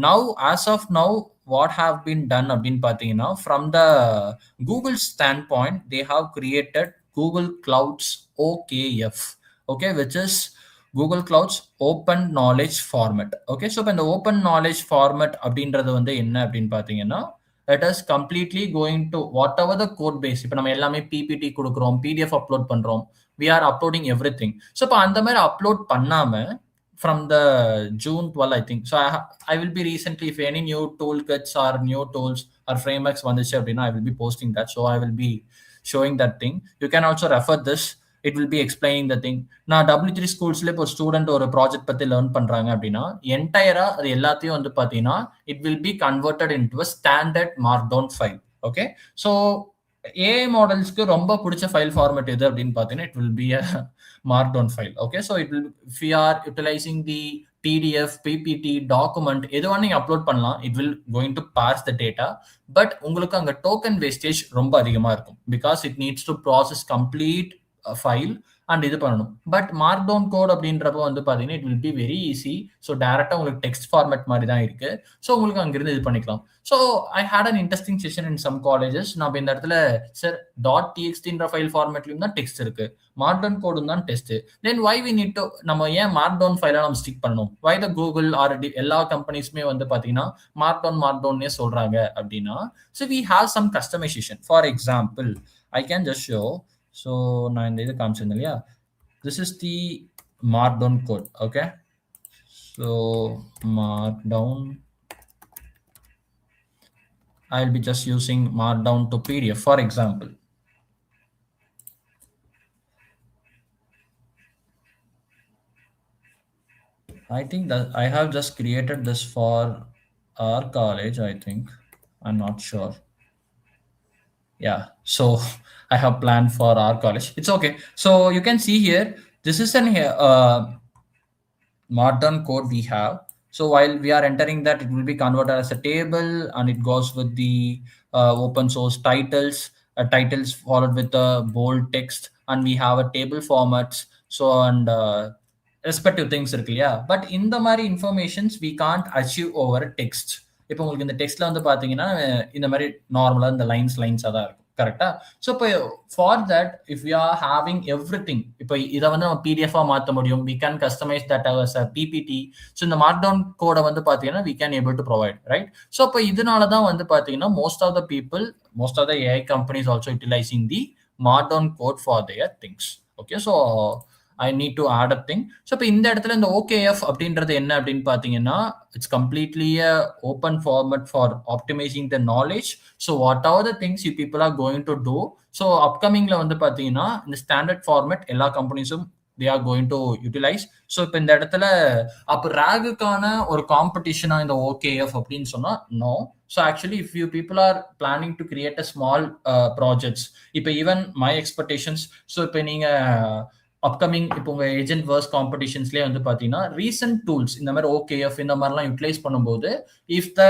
Now as of now what have been done அப்படின்னு பார்த்தீங்கன்னா, from the Google standpoint, they have created Google Clouds OKF, okay, which is Google Clouds Open Knowledge Format. Okay, so இப்போ இந்த Open Knowledge Format அப்படின்றது வந்து என்ன அப்படின்னு பார்த்தீங்கன்னா, it is completely going to whatever the code base. இப்போ நம்ம எல்லாமே PPT கொடுக்குறோம், PDF அப்லோட் பண்ணுறோம், we are uploading everything. So இப்போ அந்த மாதிரி அப்லோட் பண்ணாம from the June 12, I think. So I will be recently, if any new toolkits or new tools or frameworks வந்துச்சு அப்படின்னா, I will be posting that. So I will be showing that thing. You can also refer this. It will be explaining the thing. நான் W3 ஸ்கூல்ஸ்ல இப்போ student ஒரு project பத்தி learn பண்றாங்க அப்படின்னா, என்டையரா அது எல்லாத்தையும் வந்து பாத்தீங்கன்னா it will be converted into a standard markdown file. Okay, so AI மாடல்ஸ்க்கு ரொம்ப பிடிச்ச ஃபைல் ஃபார்மேட் எது அப்படின்னு பார்த்தீங்கன்னா, it will be a markdown file. Okay, so it will, if we are utilizing the PDF, PPT, document, எதுவா நீங்க upload பண்ணலாம், it will going to parse the data, but உங்களுக்கு அங்க டோக்கன் வேஸ்டேஜ் ரொம்ப அதிகமா இருக்கும் because it needs to process complete file and இது பண்ணணும். பட் மார்க்டவுன் கோட் அப்படின்றப்ப வந்து பார்த்தீங்கன்னா, it will be very easy. So டேரெக்டாக உங்களுக்கு டெக்ஸ்ட் ஃபார்மேட் மாதிரி தான் இருக்கு. ஸோ உங்களுக்கு அங்கிருந்து இது பண்ணிக்கலாம். So I had an interesting session in some colleges. நான் இந்த இடத்துல சார் டாட் டிஎக்ஸ்டின்ற ஃபைல் ஃபார்மேட்லையும் தான் டெக்ஸ்ட் இருக்கு, மார்க்டவுன் கோடும் தான் test. Then why we need to, நம்ம ஏன் மார்க்டவுன் ஃபைலை நம்ம ஸ்டிக் பண்ணணும்? வை த கூகுள் ஆர் எல்லா கம்பெனிஸுமே வந்து பார்த்தீங்கன்னா மார்க்டவுன்னே சொல்றாங்க அப்படின்னா, so we have some customization. For example, I can just show. So நான் இந்த இது காமிச்சிருந்தேன் இல்லையா, this is the markdown code. Okay, so markdown, I will be just using markdown to PDF, for example. I think that I have just created this for our college, I think. I'm not sure. Yeah, so I have planned for our college. It's okay. So you can see here, this is an markdown code we have. So while we are entering that, it will be converted as a table and it goes with the open source titles, titles followed with the bold text, and we have a table formats. So and respective things இருக்கு இல்லையா. But இந்த மாதிரி informations we can't achieve over text. இப்போ உங்களுக்கு இந்த டெக்ஸ்ட்ல வந்து பாத்தீங்கன்னா இந்த மாதிரி நார்மலா இந்த லைன்ஸா தான் இருக்கும் கரெக்டா. ஸோ இப்போ for that if you are having everything, இப்போ இதை வந்து நம்ம பிடிஎஃபா மாற்ற முடியும், we can customize that as a PPT. So இந்த மார்க்டவுன் கோடை வந்து பார்த்தீங்கன்னா we can able to provide, right. So இப்போ இதனால தான் வந்து பார்த்தீங்கன்னா most of the people, most of the AI companies also utilizing the markdown code for their things. Okay, so I need to add a thing. So இப்போ இந்த இடத்துல இந்த OKF அப்படின்றது என்ன அப்படின்னு பார்த்தீங்கன்னா, it's completely a open format for optimizing the knowledge. So what are the things you people are going to do? So upcomingல வந்து பார்த்தீங்கன்னா இந்த ஸ்டாண்டர்ட் ஃபார்மேட் எல்லா கம்பெனிஸும் they are going to utilize. So இப்போ இந்த இடத்துல அப்போ ரேகுக்கான ஒரு காம்படிஷனா இந்த OKF அப்படின்னு சொன்னா no. So actually if you people are planning to create a small projects, இப்போ even my expectations, so இப்போ நீங்க அப்கமிங் இப்போ உங்க ஏஜென்ட் வர்ஸ் காம்படிஷன்ஸ்லேயே வந்து பார்த்தீங்கன்னா ரீசன்ட் டூல்ஸ் இந்த மாதிரி ஓகேஎஃப் இந்த மாதிரிலாம் யூட்டிலைஸ் பண்ணும்போது, இஃப் த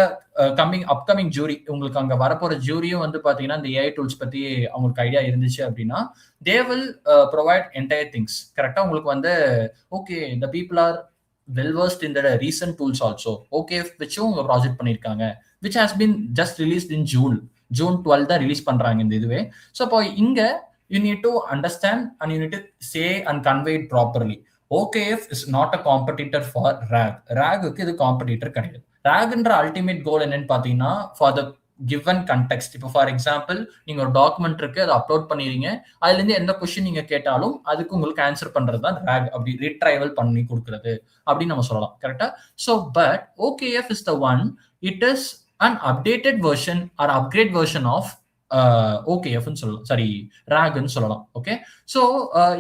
அப்கமிங் ஜூரி, உங்களுக்கு அங்கே வரப்போற ஜூரியும் வந்து பார்த்தீங்கன்னா இந்த ஏஐ டூல்ஸ் பற்றி அவங்களுக்கு ஐடியா இருந்துச்சு அப்படின்னா, they will provide entire things கரெக்டாக. உங்களுக்கு வந்து okay the people are well versed in the recent tools also. OKF வச்சும் உங்க ப்ராஜெக்ட் பண்ணியிருக்காங்க, which has been just released in June 12 தான் ரிலீஸ் பண்றாங்க இந்த இதுவே. ஸோ இப்போ இங்க you need to understand and you need to say and convey it properly. OKF is not a competitor for RAG. RAG க்கு இது competitor கிடையாது. RAGன்ற ultimate goal என்னன்னு பார்த்தீங்கன்னா, for the given context. இப்போ ஃபார் எக்ஸாம்பிள் நீங்க ஒரு டாக்குமெண்ட் இருக்கு, அதை அப்லோட் பண்ணிடுறீங்க, அதுல இருந்து எந்த கொஸ்டின் நீங்க கேட்டாலும் அதுக்கு உங்களுக்கு ஆன்சர் பண்றது தான் ரேக், அப்படி ரீட்ரைவல் பண்ணி கொடுக்கறது அப்படின்னு நம்ம சொல்லலாம். கரெக்டா? So but OKF is the one, it is an updated version or upgrade version of OKFன்னு சொல்லலாம், சாரி ராக்னு சொல்லலாம். Okay, so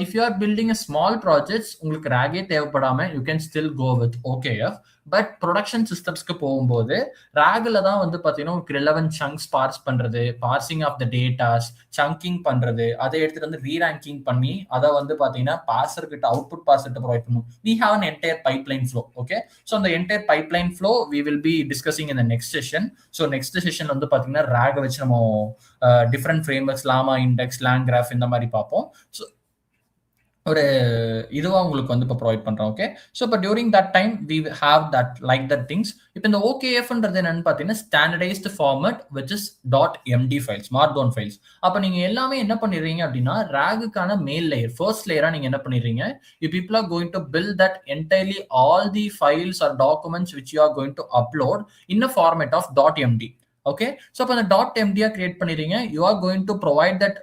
if you are building a small projects, உங்களுக்கு ராகே தேவைப்படாம you can still go with OKF. But production சிஸ்டம்ஸ்க்கு போகும்போது ராகில் தான் வந்து பார்த்தீங்கன்னா ரிலவென்ட் சங்க்ஸ் பார்ஸ் பண்றது, parsing of the datas, chunking பண்றது, அதை எடுத்துட்டு வந்து ரீரேங்கிங் பண்ணி அதை வந்து பார்த்தீங்கன்னா பார்சர் கிட்ட அவுட்புட் பார்சர்கிட்ட ப்ரொவைட் பண்ணும். We have an entire pipeline flow. Okay, so அந்த entire pipeline flow we will be discussing in the next session. So next session வந்து பார்த்தீங்கன்னா ராகை வச்சு நம்ம different frameworks, LlamaIndex, LangGraph இந்த மாதிரி பார்ப்போம். ஸோ ஒரு இதுவா உங்களுக்கு வந்து இப்போ ப்ரொவைட் பண்றோம். ஓகே, ஸோ இப்போ during that time we have that like that things. இப்போ இந்த OKFன்றது என்னன்னு பார்த்தீங்கன்னா standardized format which is .md files, markdown files. அப்போ நீங்க எல்லாமே என்ன பண்ணிடுறீங்க அப்படின்னா ராகுக்கான மேல் லேயர், ஃபர்ஸ்ட் லேயரா நீங்க என்ன பண்ணிடுறீங்க, you people are going to build that entirely all the files or documents which you are going to upload in a format of .md. Okay, so அப்ப அந்த .md கிரியேட் பண்ணிடுறீங்க. you are going to provide that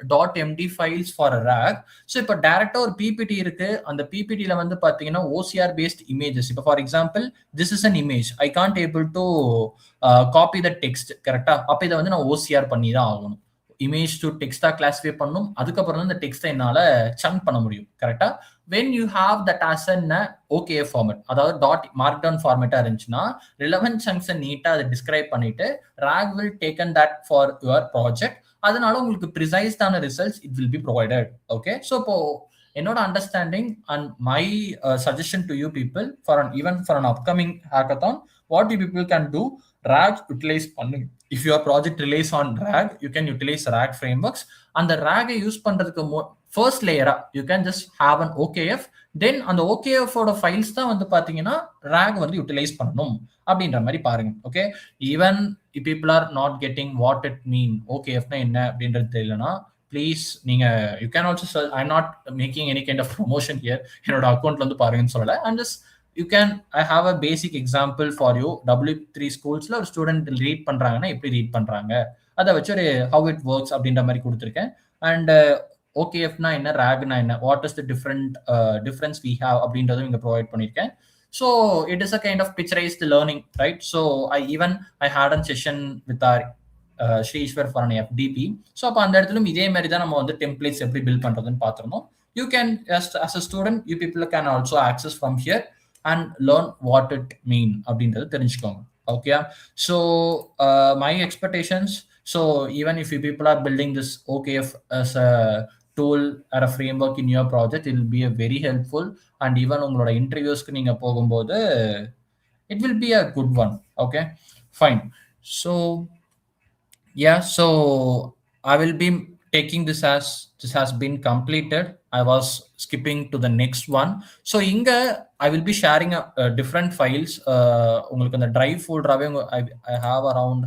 .md files for a rag. so இப்ப டைரக்டா ஒரு PPT இருக்கு, அந்த PPTல வந்து பாத்தீங்கன்னா OCR based images. இப்ப for example this is an image, I can't able to copy the text. கரெக்டா? அப்ப இதை வந்து நான் OCR பண்ணி தான் ஆகணும். இமேஜ் டு டெக்ஸ்டா கிளாஸிஃபை பண்ணும், அதுக்கப்புறம் தான் இந்த டெக்ஸ்ட்டை என்னால சங்க் பண்ண முடியும். கரெக்டா? when you have that as an OKF format, அதாவது markdown format இருந்துச்சுன்னா relevant chunks நீட்டா அதை டிஸ்கிரைப் பண்ணிட்டு rag will taken that for your project. அதனால உங்களுக்கு precise ஆன results it will be provided. okay, so இப்போ என்னோட understanding and my suggestion to you people for even for an upcoming hackathon, what you people can do, rag utilize பண்ணுங்க. if your project relies on rag, you can utilize rag frameworks. அந்த rag use பண்றதுக்கு first layer you can just have an OKF, then அந்த OKF ஓட files தான் வந்து பாத்தீங்கன்னா rag வந்து utilise பண்ணணும் அப்படின்ற மாதிரி பாருங்க. Okay, even if people are not getting what it mean, OKF னா என்ன அப்படின்றது தெரியலனா ப்ளீஸ் நீங்க you can also search. I not making any kind of promotion here, என்னோட அக்கௌண்ட்ல வந்து பாருங்கன்னு சொல்லலை. And just you can, I have a basic example for you. W3 ஸ்கூல்ஸ்ல ஒரு ஸ்டூடெண்ட் ரீட் பண்றாங்கன்னா எப்படி ரீட் பண்றாங்க, அதை வச்சு ஒரு ஹவு இட் ஒர்க்ஸ் அப்படின்ற மாதிரி கொடுத்துருக்கேன். அண்ட் OKFனா என்ன, ராக்னா என்ன, what is the difference we have அப்படின்றதும் இங்க ப்ரொவைட் பண்ணியிருக்கேன். So it is a kind of picturized learning, right? So I had a session with our Sri Ishwar for an FDP. So அப்போ அந்த இடத்துலையும் இதே மாதிரி தான் நம்ம வந்து டெம்ப்ளேட்ஸ் எப்படி பில்ட் பண்ணுறதுன்னு பார்த்துருந்தோம். You can just as a student you people can also access from here and learn what it mean அப்படின்றது தெரிஞ்சுக்கோங்க. Okay, so my expectations, so even if you people are building this OKF as a tool or a framework in your project, it will be a very helpful. and even உங்களோட இன்டர்வியூஸ்க்கு நீங்க போகும்போது it will be a good one. okay, fine. So yeah, so I will be taking this as this has been completed. I was skipping to the next one. So inga I will be sharing different files. உங்களுக்கு அந்த drive folder I have around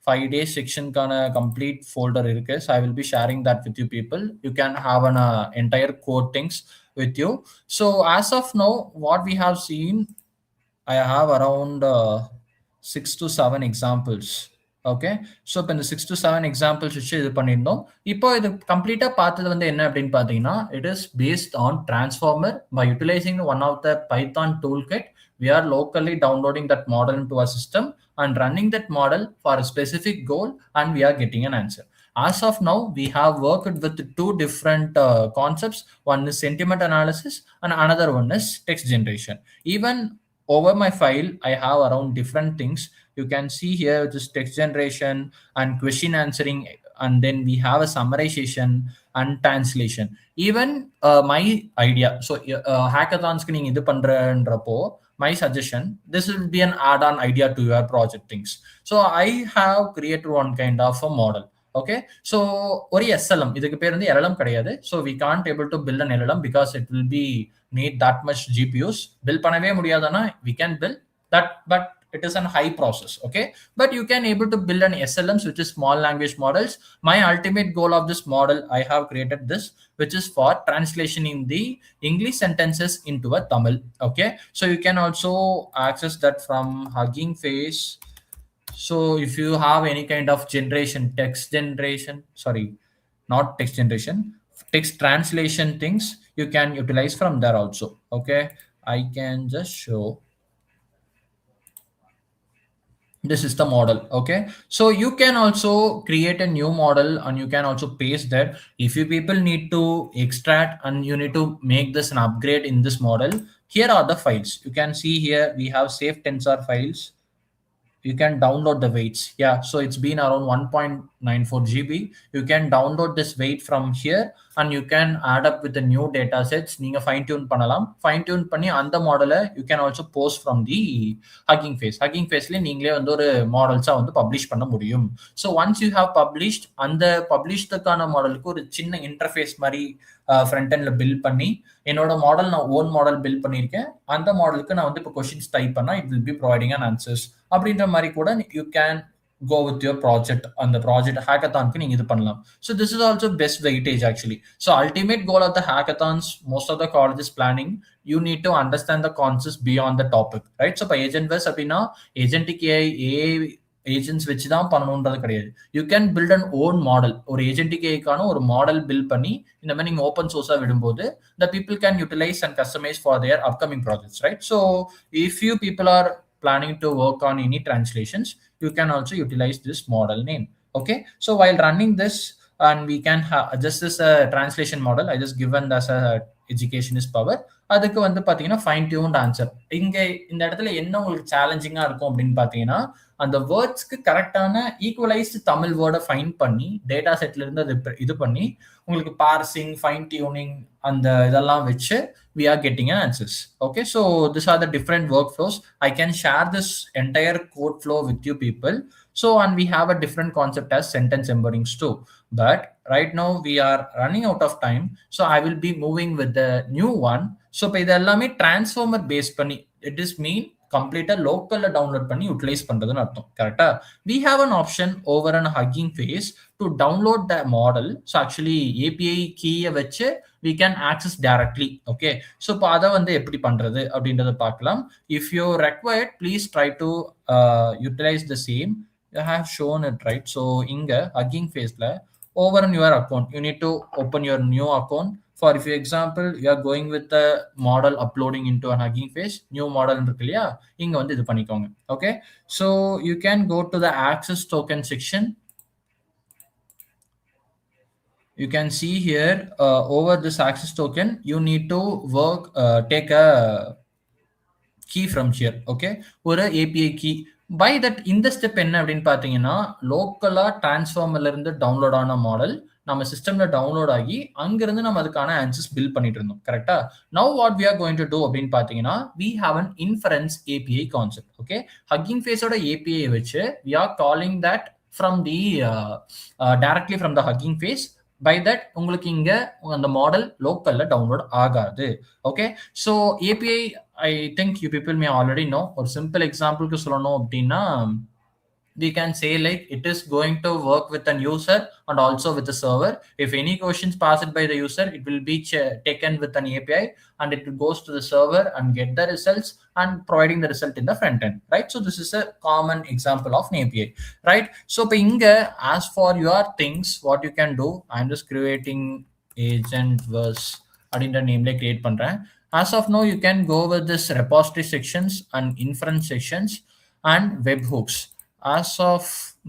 5 days section kana complete folder irukku. So I will be sharing that with you people. You can have an entire code things with you. So as of now what we have seen, I have around 6 to 7 examples. Okay, so இப்போ இந்த 6 to 7 examples வச்சு இது பண்ணியிருந்தோம். இப்போ இது கம்ப்ளீட்டாக பார்த்தது வந்து என்ன அப்படின்னு பார்த்தீங்கன்னா, it is based on transformer. By utilizing one of the Python toolkit, we are locally downloading that model into our system and running that model for a specific goal, and we are getting an answer. As of now, we have worked with two different concepts. One is sentiment analysis and another one is text generation. Even over my file, I have around different things. You can see here this text generation and question answering, and then we have a summarization and translation. Even my idea, so hackathons ku neenga idu pandreendrappo, my suggestion, this will be an add-on idea to your project things. So I have created one kind of a model. okay, so ஒரு SLM, இதுக்கு பேர் வந்து LLM கிடையாது. so we can't able to build an LLM because it will be need that much GPUs. build பண்ணவே முடியாதுன்னா we can build that, but it is a high process. okay, but you can able to build an SLMs, which is small language models. My ultimate goal of this model, I have created this, which is for translation in the English sentences into a Tamil. okay, so you can also access that from Hugging Face. So if you have any kind of text generation, sorry, not text generation, text translation things, you can utilize from there also. Okay, I can just show. This is the model. Okay, so you can also create a new model and you can also paste that. If you people need to extract and you need to make this an upgrade in this model, here are the files. You can see here we have safe tensor files. You can download the weights. Yeah, so it's been around 1.94 GB. You can download this weight from here and you can add up with the new data sets. நீங்க fine tune பண்ணலாம். Fine tune பண்ணி அந்த மாடலை you can also post from the Hugging Face. Hugging Faceல நீங்களே வந்து ஒரு மாடல்ஸா வந்து publish பண்ண முடியும். So once you have published, அந்த பப்ளிஷ்டுக்கான மாடலுக்கு ஒரு சின்ன இன்டர்ஃபேஸ் மாதிரி ஃப்ரண்ட் எண்ட்ல பில்ட் பண்ணி என்னோட மாடல் நான் ஓன் மாடல் பில்ட் பண்ணியிருக்கேன். அந்த மாடலுக்கு நான் வந்து இப்போ கொஸ்டின்ஸ் டைப் பண்ணா it will be providing an answers அப்படின்ற மாதிரி கூட you can go with your project. அந்த ப்ராஜெக்ட் ஹேக்கத்தானுக்கு நீங்க இது பண்ணலாம். So this is also best weightage actually. So ultimate goal of the hackathons, most of the colleges planning, you need to understand the concepts beyond the topic, right? So இப்போ AgentVerse அப்படின்னா agentic AI agents வச்சு தான் பண்ணணுன்றது கிடையாது. You can build an own model. ஒரு agentic ஏக்கான ஒரு model build பண்ணி இந்த மாதிரி நீங்கள் ஓப்பன் சோர்ஸாக விடும்போது the people can utilize and customize for their upcoming projects, right? So if you people are planning to work on any translations, you can also utilize this model name. Okay, so while running this, and we can have just this translation model I just given as a education is power. அதுக்கு வந்து பார்த்தீங்கன்னா fine tuned answer. இங்கே இந்த இடத்துல என்ன உங்களுக்கு சேலஞ்சிங்காக இருக்கும் அப்படின்னு பார்த்தீங்கன்னா, அந்த வேர்ட்ஸ்க்கு கரெக்டான ஈக்குவலைஸ்டு தமிழ் வேர்டை ஃபைன் பண்ணி டேட்டா செட்ல இருந்து அது இது பண்ணி உங்களுக்கு பார்சிங், ஃபைன் டியூனிங் அந்த இதெல்லாம் வச்சு we are getting an answers. Okay, so these are the different workflows. I can share this entire code flow with you people. So and we have a different concept as sentence embeddings too, but right now we are running out of time, so I will be moving with the new one. So இப்போ இது எல்லாமே transformer based பண்ணி, it is mean கம்ப்ளீட்டா லோக்கல்ல download பண்ணி utilise பண்றதுன்னு அர்த்தம். கரெக்டா? we have an option over an Hugging Face to download the model. So actually API கீயை வச்சு we can access directly. Okay, so இப்போ அதை வந்து எப்படி பண்றது அப்படின்றத பார்க்கலாம். if you required, please try to utilize the same. I have shown it, right? So இங்க Hugging Faceல over on your account you need to open your new account. For if example you are going with the model uploading into a Hugging Face, new model இருக்கு இல்லையா, இங்க வந்து இது பண்ணிக்கோங்க. Okay, so you can go to the access token section. You can see here over this access token you need to work take a key from here. Okay, ஒரு API key. By that இந்த step என்ன அப்படின்னு பார்த்தீங்கன்னா, லோக்கலா டிரான்ஸ்ஃபார்மர்ல இருந்து download ஆன model நம்ம சிஸ்டம்ல டவுன்லோட் ஆகி அங்கிருந்து நம்ம அதுக்கான ஆன்சர்ஸ் பில்ட் பண்ணிட்டு இருந்தோம். கரெக்டா? Now what we are going to do அப்படின்னு பார்த்தீங்கன்னா, we have an inference API concept. Okay, Hugging Faceோட API வச்சு we are calling that from the directly from the Hugging Face. By that உங்களுக்கு இங்க அந்த model லோக்கல்ல டவுன்லோட் ஆகாது. Okay, so API I think you people may already know. ஒரு simple எக்ஸாம்பிளுக்கு சொல்லணும் அப்படின்னா, we can say like it is going to work with an user and also with the server. If any questions passed by the user, it will be taken with an API and it goes to the server and get the results and providing the result in the front end, right? So this is a common example of an API, right? So as for your things, what you can do, I'm just creating AgentVerse அப்படின்ற நேம்ல create பண்றேன். As of now, you can go with this repository sections and inference sections and webhooks. As of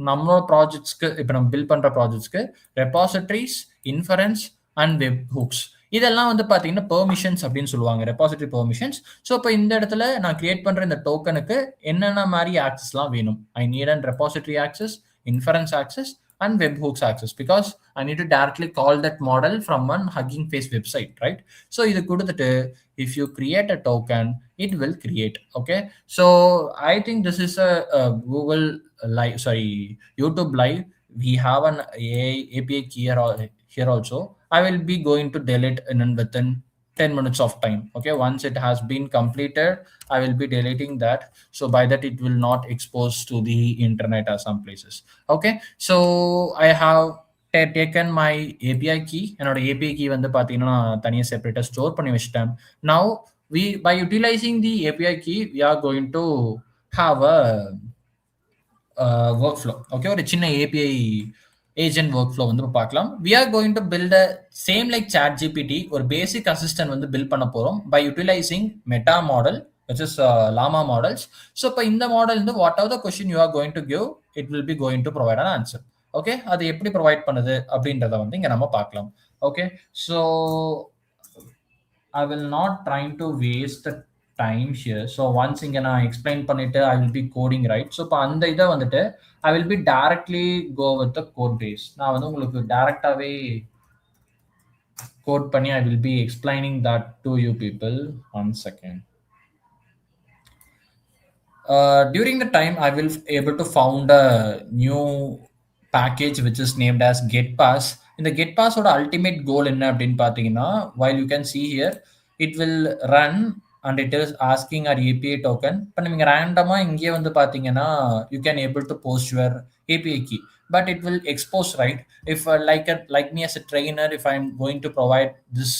நம்மளோட ப்ராஜெக்ட்ஸ்க்கு இப்போ நம்ம build பண்ற ப்ராஜெக்ட்ஸ்க்கு ரெபாசிட்டரிஸ், inference and web hooks இதெல்லாம் வந்து பார்த்தீங்கன்னா பெர்மிஷன்ஸ் அப்படின்னு சொல்லுவாங்க, ரெபாசிட்டரி பெர்மிஷன்ஸ். ஸோ இப்போ இந்த இடத்துல நான் கிரியேட் பண்ற இந்த டோக்கனுக்கு என்னென்ன மாதிரி ஆக்சஸ்லாம் வேணும்? I need and repository access, inference access and webhooks access, because I need to directly call that model from one Hugging Face website, right? So idu kudutittu if you create a token, it will create. Okay, so I think this is a Google live, sorry, YouTube live. We have an API key here also. I will be going to delete within 10 minutes of time. Okay, once it has been completed, I will be deleting that. So by that it will not expose to the internet or some places. Okay, so I have taken my API key. என்னோட API key வந்து பார்த்தீங்கன்னா தனியாக செப்பரேட்டாக store பண்ணி வச்சிட்டேன். Now we by utilizing the API key, we are going to have a workflow. Okay, ஒரு சின்ன API agent workflow வந்து பார்க்கலாம். We are going to build a same like ChatGPT ஒரு basic assistant வந்து build பண்ண போறோம் by utilizing meta model which is llama models. So இப்போ இந்த மாடல் வந்து whatever the question you are going to give, it will be going to provide an answer. Okay, அது எப்படி provide பண்ணுது அப்படின்றத வந்து இங்க நம்ம பார்க்கலாம். Okay, so I will not trying to waste the time here. So once இங்க நான் explain பண்ணிட்டு I will be coding, right? So இப்போ அந்த இதை வந்துட்டு I will be directly go with the code base. நான் வந்து உங்களுக்கு டைரக்டாவே code பண்ணி I will be explaining that to you people. One second. During the time I will able to found a new package which is named as GetPass. In the GetPass oda ultimate goal enna appdin pathina, while you can see here it will run and it is asking our API token. But நீங்க randomly இங்கே வந்து பாத்தீங்கன்னா you can able to post your API key, but it will expose, right? If like me as a trainer, if I'm going to provide this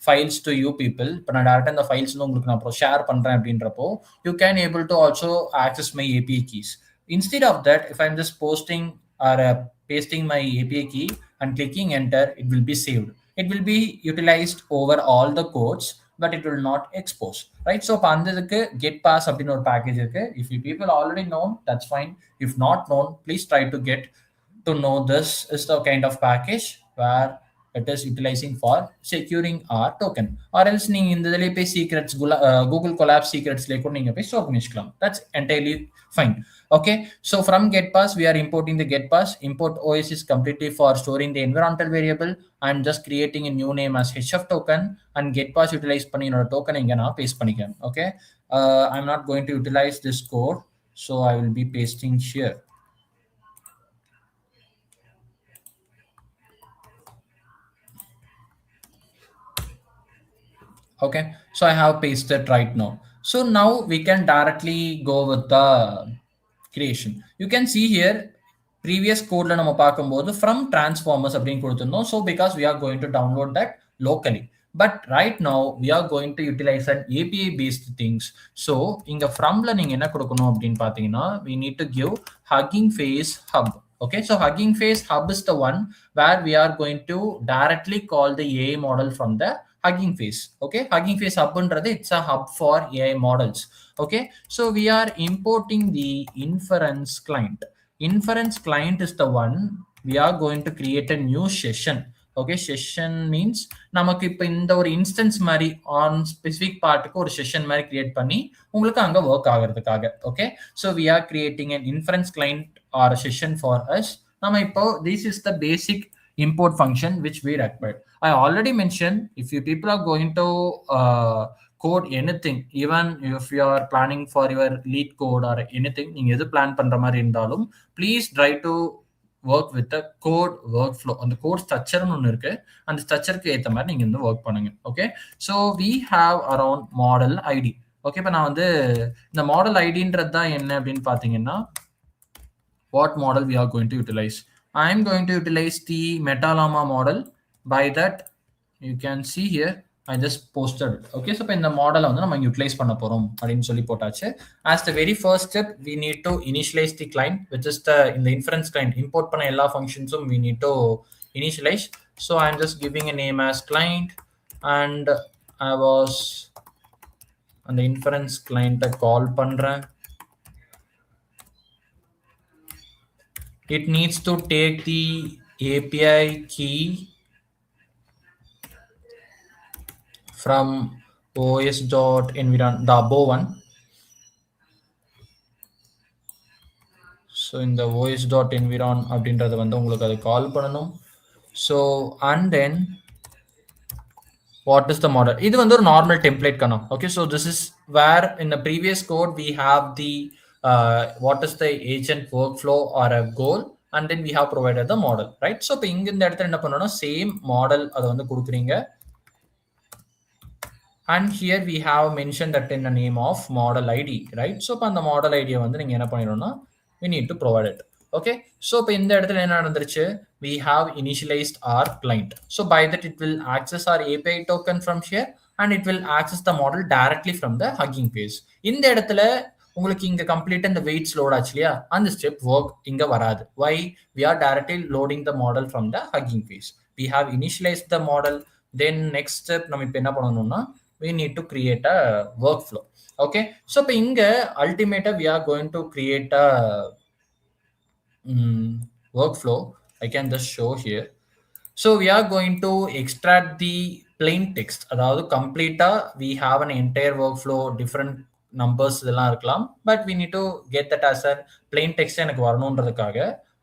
files to you people, இப்போ நான் டேரக்டாக இந்த files வந்து உங்களுக்கு நான் அப்புறம் ஷேர் பண்ணுறேன் அப்படின்றப்போ you can able to also access my API keys. Instead of that, if I'm just posting or pasting my API key and clicking enter, it will be saved. It will be utilized over all the codes, but it will not expose, right? So pandadukku GetPass அப்படின ஒரு package இருக்கு. If you people already know, that's fine. If not known, please try to get to know this is the kind of package where it is utilizing for securing our token, or else நீங்க இந்த இதிலே போய் secrets Google Colab secrets லே கூட நீங்க போய் store பண்ணிக்கலாம். That's entirely fine. Okay, so from GetPass we are importing the GetPass. Import OS is completely for storing the environmental variable. I'm just creating a new name as HF token and GetPass utilize பண்ணி என்னோட token இங்க நான் paste பண்ணிக்கிறேன். Okay, I'm not going to utilize this code, so I will be pasting here. Okay, so I have pasted right now. So now we can directly go with the creation. You can see here previous code la nama paakumbodhu from transformers appdin koduthundom. So because we are going to download that locally, but right now we are going to utilize an API based things. So inga from la neenga enna kodukanum appdin pathina, we need to give Hugging Face hub. Okay, so Hugging Face hub is the one where we are going to directly call the AI model from the Hugging Face. Okay, Hugging Face hub undrathu it's a hub for AI models. Okay, so we are importing the inference client. Inference client is the one we are going to create a new session. Okay, session means நமக்கு இப்போ இந்த ஒரு instance மாதிரி on specific பார்ட்டுக்கு ஒரு session மாதிரி create பண்ணி உங்களுக்கு அங்கே ஒர்க் ஆகிறதுக்காக. Okay, so we are creating an inference client or session for us. நம்ம இப்போ this is the basic import function which we required. I already mentioned if you people are going to code anything, even if you are planning for your lead code or anything, நீங்க எது plan பண்ற மாதிரி இருந்தாலும் please try to work with the code workflow. அந்த code structure ஒன்று இருக்கு, அந்த ஸ்ட்ரக்சருக்கு ஏற்ற மாதிரி நீங்க வந்து ஒர்க் பண்ணுங்க. Okay, so we have around model ID. Okay, இப்போ நான் வந்து இந்த மாடல் ஐடின்றது தான் என்ன அப்படின்னு பார்த்தீங்கன்னா what model we are going to utilize. I am going to utilize the MetaLlama model. By that, you can see here, I just posted it. Okay, so in the model, we utilize panna porom adinu solli potachu. As the very first step, we need to initialize the client, which is the in the inference client import panna ella functions we need to initialize. So I am just giving a name as client, and I was on the inference client call pandren. It needs to take the API key from os.environ, the above one. So in the os.environ அப்படின்றது வந்து உங்களுக்கு அதை கால் பண்ணணும். So and then what is the model? இது வந்து ஒரு normal template காணும். Okay, so this is where in the previous code we have the what is the agent workflow or a goal, and then we have provided the model, right? So இப்போ இங்க இந்த இடத்துல என்ன பண்ணனும்னா same model அதை வந்து கொடுக்குறீங்க, and here we have mentioned that in the name of model ID, right? So இப்போ அந்த model ID வந்து நீங்க என்ன பண்ணிடணும்னா we need to provide it. Okay, so இப்போ இந்த இடத்துல என்ன நடந்துருச்சு, we have initialized our client. So by that it will access our API token from here, and it will access the model directly from the Hugging Face. இந்த இடத்துல உங்களுக்கு இங்க கம்ப்ளீட்டா இந்த வெயிட்ஸ் லோட் ஆச்சு இல்லையா, அந்த ஸ்டெப் ஒர்க் இங்க வராது. வை? we are directly loading the model from the Hugging Face. We have initialized the model. Then next step நம்ம இப்போ என்ன பண்ணணும்னா we need to create a workflow. Okay, so இப்போ இங்க ultimately we are going to create a workflow. I can just show here. So we are going to extract the plain text. அதாவது கம்ப்ளீட்டா we have an entire workflow, different numbers இதெல்லாம் இருக்கலாம், but we need to get that as a plain text எனக்கு வரணுன்றதுக்காக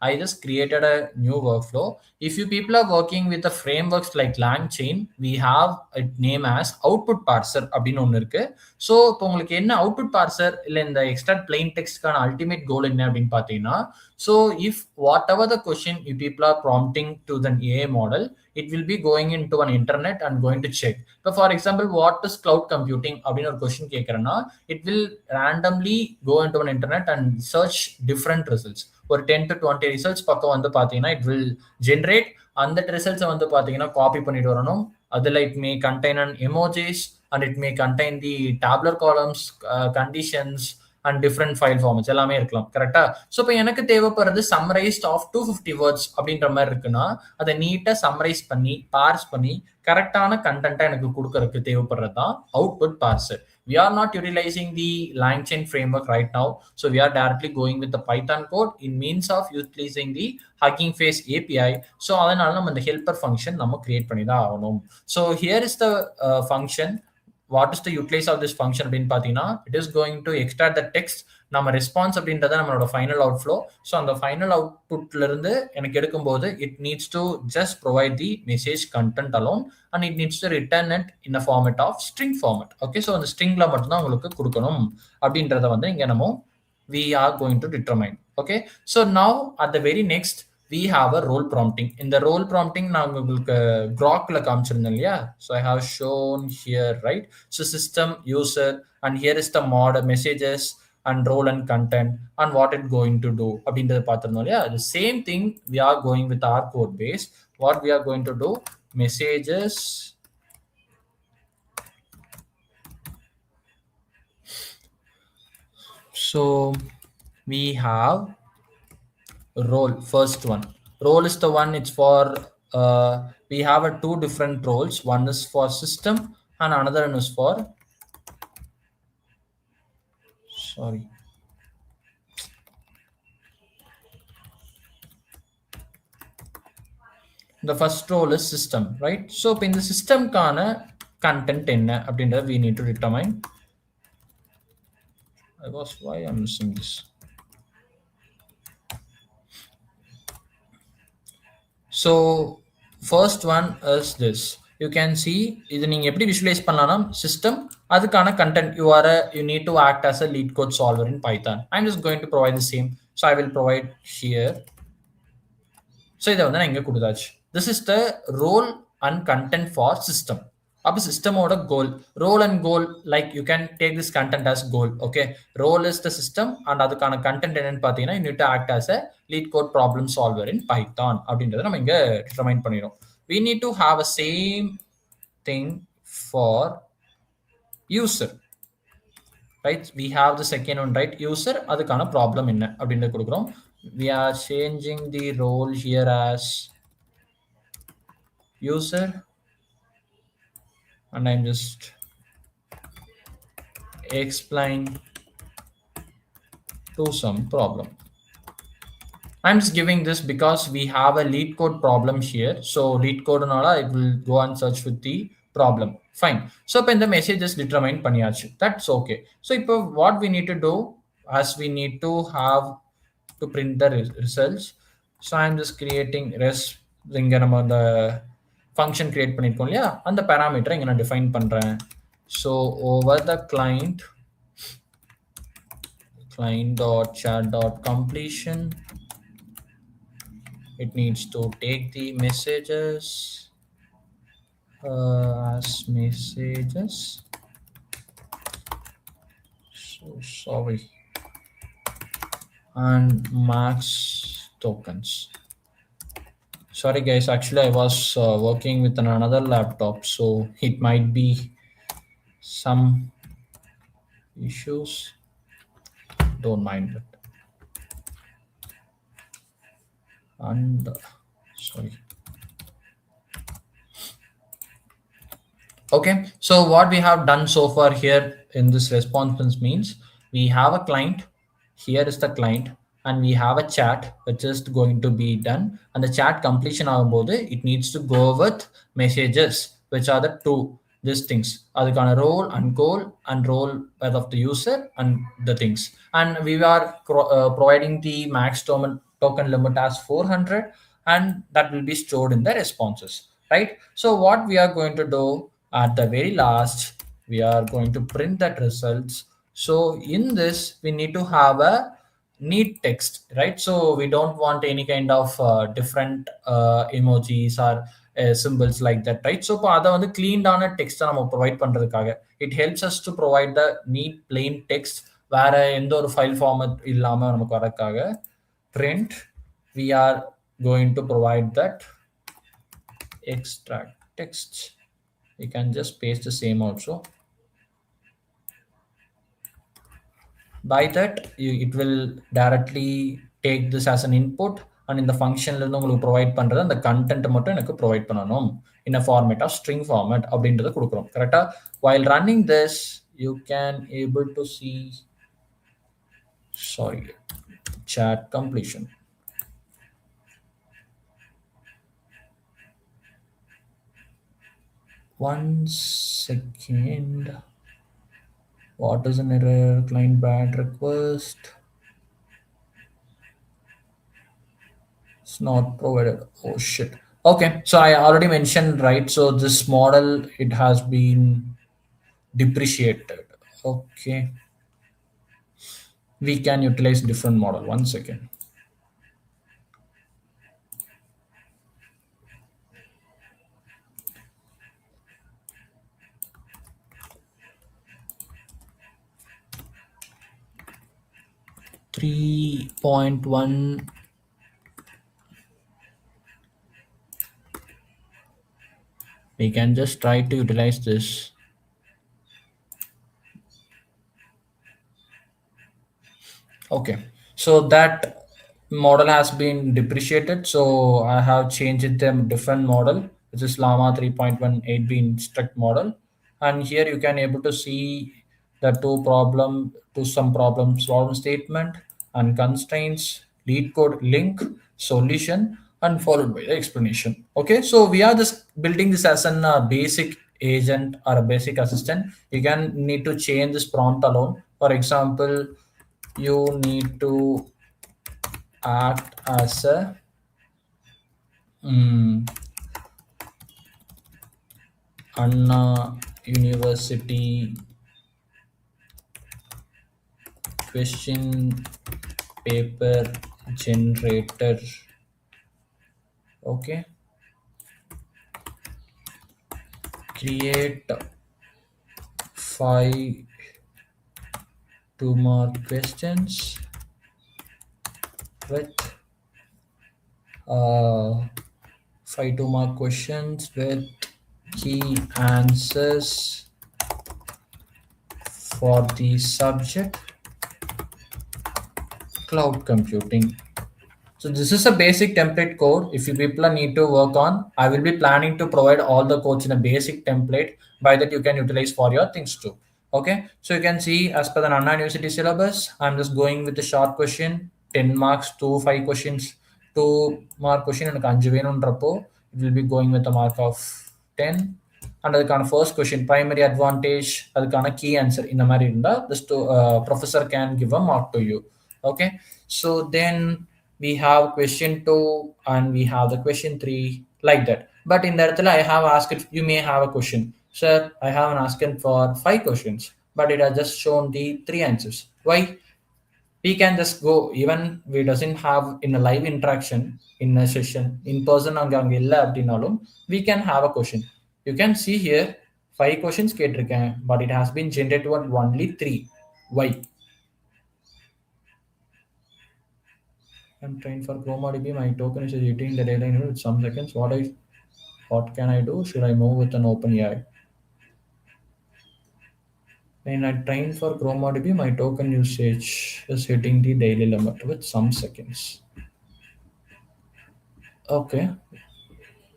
I just created a new workflow. If you people are working with the frameworks like LangChain, we have a name as output parser அப்படின்னு ஒன்று இருக்கு. So இப்போ உங்களுக்கு என்ன output parser இல்லை இந்த extract plain டெக்ஸ்ட்கான ultimate goal என்ன அப்படின்னு பார்த்தீங்கன்னா, so if whatever the question you people are prompting to the AI model, it will be going into an internet and going to check. So for example, what is cloud computing அப்படின்னு ஒரு question கேட்குறேன்னா, it will randomly go into an internet and search different results. ஒரு 10 to 20 results பக்கம் வந்து பார்த்தீங்கன்னா it will generate. அந்த ரிசல்ட்ஸை வந்து பார்த்தீங்கன்னா காப்பி பண்ணிட்டு வரணும். அதில் it may contain an emojis and it may contain the tabular columns, conditions and different file formats எல்லாமே இருக்கலாம். கரெக்டா? ஸோ இப்போ எனக்கு தேவைப்படுறது சம்மரைஸ்ட் ஆஃப் 250 வேர்ட்ஸ் அப்படின்ற மாதிரி இருக்குன்னா அதை நீட்டாக சம்மரைஸ் பண்ணி பார்ஸ் பண்ணி கரெக்டான கண்டென்ட்டை எனக்கு கொடுக்கறதுக்கு தேவைப்படுறது தான் output parser. We are not utilizing the LangChain framework right now, so we are directly going with the Python code in means of utilizing the Hugging Face API. So அதனால நம்ம இந்த helper function நம்ம create பண்ணி தான் ஆகணும். So here is the function. What is the utilize of this function அப்படின்னு பார்த்தீங்கன்னா, it is going to extract the text. நம்ம ரெஸ்பான்ஸ் அப்படின்றத நம்மளோட ஃபைனல் அவுட் ஃப்ளோ. ஸோ அந்த ஃபைனல் அவுட்புட்ல இருந்து எனக்கு எடுக்கும்போது it needs to just provide the message content alone and it needs to return it in a format of string format. Okay, so அந்த ஸ்ட்ரிங்ல மட்டும்தான் உங்களுக்கு கொடுக்கணும் அப்படின்றத வந்து இங்கே நம்ம we are going to determine. Okay, so now at the very next we have a role prompting. In the role prompting நான் உங்களுக்கு grokல காமிச்சிருந்தேன் இல்லையா, so I have shown here, right? So system, user, and here is the model, messages and role and content and what it going to do அப்படின்றத பார்த்திருந்தோம் இல்லையா. The same thing we are going with our code base. What we are going to do, messages, so we have role. First one, role is the one, it's for we have a two different roles. One is for system and another one is for, sorry, the first role is system, right? So in the system கான content என்ன அப்படின்றத we need to determine. Why I'm missing this. So first one is this. You can see இது நீங்க எப்படி visualize பண்ணலாம்னா, system அதுக்கான content you need to act as a lead code solver in Python. I'm just going to provide the same. So I will provide here. So இதை வந்து நான் இங்க கொடுத்தாச்சு. This is the role and content for system. அப்போ சிஸ்டமோட goal, role and goal, like you can take this content as goal. Okay, role is the system and அதுக்கான content என்னன்னு பார்த்தீங்கன்னா you need to act as a lead code problem solver in Python அப்படின்றத நம்ம இங்கே determine பண்ணிடும். we need to have a same thing for user, right? We have the second one, right? User, அதுக்கான problem என்ன அப்படின்றத கொடுக்குறோம். We are changing the role here as user and I'm just explain to some problem. I'm just giving this because we have a lead code problem here. So lead code nala it will go and search with the problem. Fine. So in the message is determined பண்ணியாச்சு. That's okay. So இப்போ what we need to do, as we need to have to print the results. So I'm just creating res, இங்க நம்ம அந்த function create பண்ணிருக்கோம் இல்லையா, அந்த parameter இங்க நான் define பண்றேன். So over the client.chat.completion, it needs to take the messages as messages. So sorry, and max tokens. Sorry guys, actually I was working with another laptop, so it might be some issues. don't mind it. And sorry. Okay, so what we have done so far here in this response means we have a client, here is the client, and we have a chat which is going to be done. And the chat completion ஆகும்போது it needs to go with messages, which are the two these things. அதுக்கான role and goal and role of the user and the things. And we are providing the max token limit as 400, and that will be stored in the responses, right? So what we are going to do at the very last, we are going to print that results. So in this we need to have a neat text, right? So we don't want any kind of different emojis or symbols like that, right? So இப்போ அதை வந்து cleaned-ஆன text நம்ம provide பண்றதுக்காக it helps us to provide the neat plain text வேற எந்த ஒரு file format இல்லாம நமக்கு வரதுக்காக print we are going to provide that extract text. You can just paste the same also. By that it will directly take this as an input, and in the function ல இருந்து உங்களுக்கு provide பண்றது அந்த content மட்டும் எனக்கு provide பண்ணணும் in a format of string format அப்படின்றத கொடுக்கிறோம் கரெக்ட்டா. While running this you can able to see, sorry, chat completion. One second. What is an error? Client bad request. It's not provided. Oh shit. Okay, so I already mentioned, right? So this model, it has been depreciated. Okay, we can utilize different model. One second. Three point one. We can just try to utilize this. Okay, so that model has been depreciated, so I have changed them different model, which is llama 3.18b instruct model. And here you can able to see the some problems solve statement and constraints, lead code link, solution, and followed by the explanation. Okay, so we are just building this as an basic agent or a basic assistant. You can need to change this prompt alone. For example, you need to act as a Anna University question paper generator. Okay, create 5 2-mark questions with 5 2-mark questions with key answers for the subject cloud computing. So this is a basic template code. If you people need to work on, I will be planning to provide all the codes in a basic template. By that you can utilize for your things too. Okay, so you can see as per the Anna University syllabus, I'm just going with the short question, 10 marks, 5 questions, 2-mark question, and it will be going with a mark of 10. And அதுக்கான first question, primary advantage, அதுக்கான key answer இந்த மாதிரி இருந்தா this professor can give a mark to you. Okay, so then we have question 2 and we have the question 3 like that. But in that I have asked, you may have a question, sir, I have asked for 5 questions, but it has just shown the 3 answers. Why? We can just go, even we doesn't have in a live interaction in a session in person அங்க இல்ல அப்படினாலும் we can have a question. You can see here 5 questions கேட்டிருக்கேன், but it has been generated only 3. Why? I'm trying for ChromaDB. My token is eating the data in with some seconds. What can I do? Should I move with an OpenAI? When I train for ChromaDB, my token usage is hitting the daily limit with some seconds. Okay,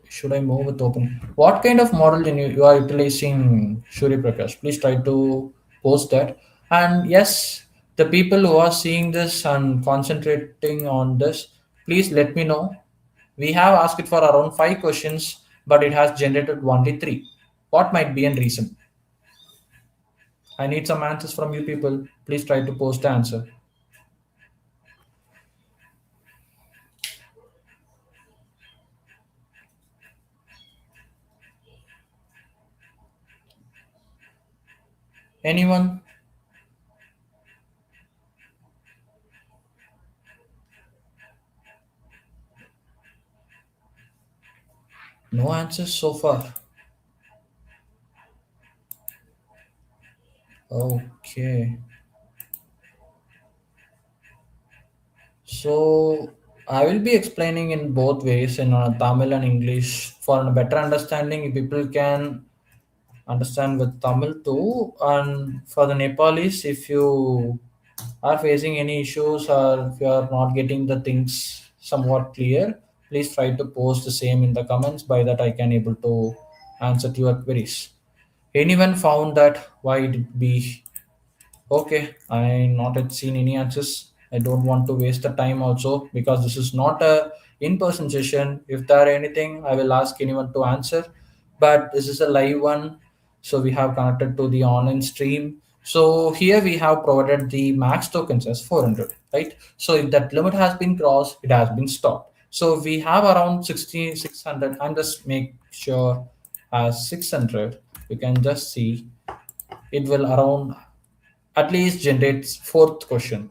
should I move with open? What kind of model you are utilizing, Shuri Prakash? Please try to post that. And yes, the people who are seeing this and concentrating on this, please let me know. We have asked it for around 5 questions, but it has generated only three. What might be a reason? I need some answers from you people. Please try to post the answer. Anyone? No answers so far. Okay. So I will be explaining in both ways in Tamil and English for a better understanding. People can understand with Tamil too, and for the Nepalis, if you are facing any issues or if you are not getting the things somewhat clear, please try to post the same in the comments. By that, I can able to answer to your queries. Anyone found that why it be okay, I not yet seen any answers. I don't want to waste the time also because this is not a in-person session. If there are anything, I will ask anyone to answer. But this is a live one, so we have connected to the online stream. So here we have provided the max tokens as 400, right? So if that limit has been crossed, it has been stopped. So we have around 6,600. I'm just make sure as 600. You can just see it will around at least generates fourth question.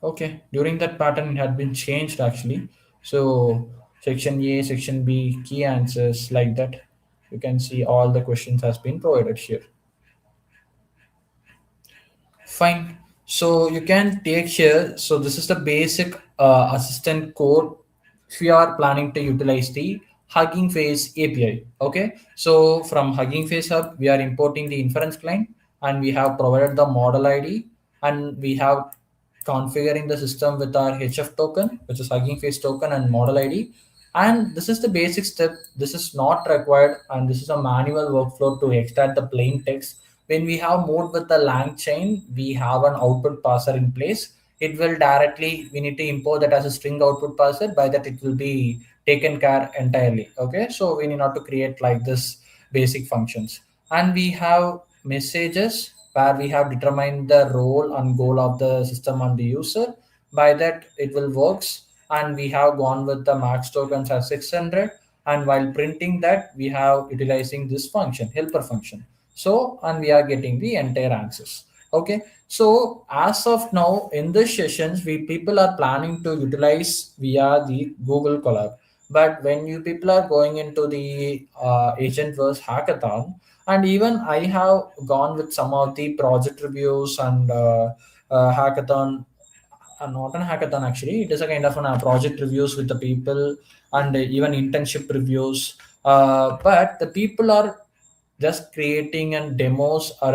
Okay, during that pattern it had been changed actually. So section A, section B, key answers like that. You can see all the questions has been provided here. Fine. So you can take here. So this is the basic assistant code if we are planning to utilize the Hugging Face API. Okay. So from Hugging Face Hub, we are importing the inference client and we have provided the model ID and we have configuring the system with our HF token, which is Hugging Face token and model ID. And this is the basic step. This is not required and this is a manual workflow to extract the plain text. When we have moved with the lang chain, we have an output parser in place. It will directly, we need to import that as a string output parser. By that, it will be taken care entirely. Okay, so we need not to create like this basic functions. And we have messages where we have determined the role and goal of the system and the user. By that, it will works. And we have gone with the max tokens as 600. And while printing that, we have utilizing this function, helper function. So, and we are getting the entire answers. Okay, so as of now in this sessions, we people are planning to utilize via the Google Colab. But when you people are going into the AgentVerse hackathon, and even I have gone with some of the project reviews and hackathon, not an hackathon actually, it is a kind of a project reviews with the people and even internship reviews. But the people are just creating and demos or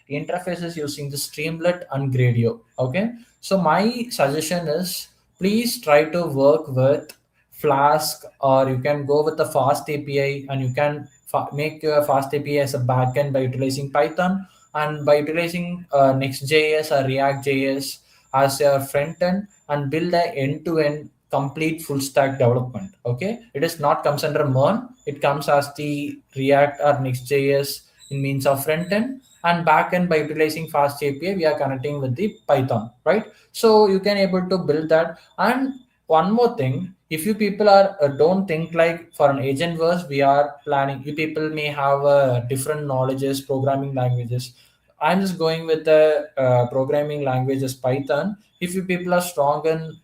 interfaces using the Streamlit and Gradio. Okay, so my suggestion is please try to work with Flask, or you can go with the Fast API, and you can make your Fast API as a backend by utilizing Python and by utilizing Next.js or React.js as your front end and build a end-to-end complete full stack development. Okay, it is not comes under MERN, it comes as the React or Next.js in means of front end, and back end by utilizing Fast API we are connecting with the Python, right? So you can able to build that. And one more thing, if you people are don't think like for an agent verse we are planning, you people may have different knowledges, programming languages. I'm just going with the programming languages Python. If you people are strong in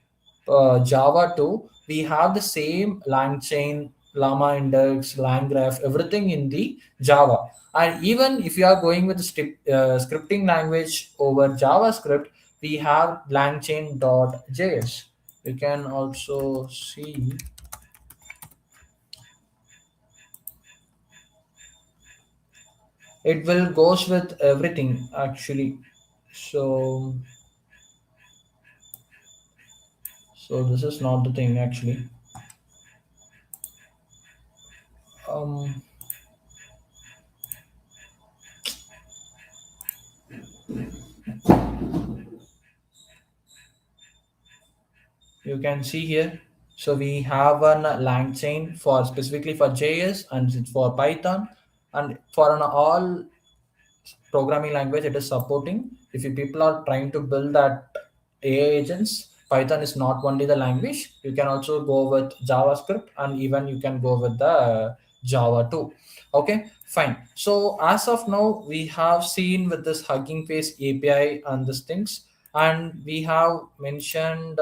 Java too, we have the same LangChain, Llama Index, LangGraph, everything in the Java. And even if you are going with the scripting language over JavaScript, we have LangChain.js. You can also see it will goes with everything actually. So so this is not the thing actually. um you can see here. So we have an lang chain for specifically for JS, and it's for Python, and for an all programming language it is supporting. If you people are trying to build that AI agents, Python is not only the language. You can also go with JavaScript, and even you can go with the Java too. Okay, fine. So as of now, we have seen with this Hugging Face API and these things, and we have mentioned,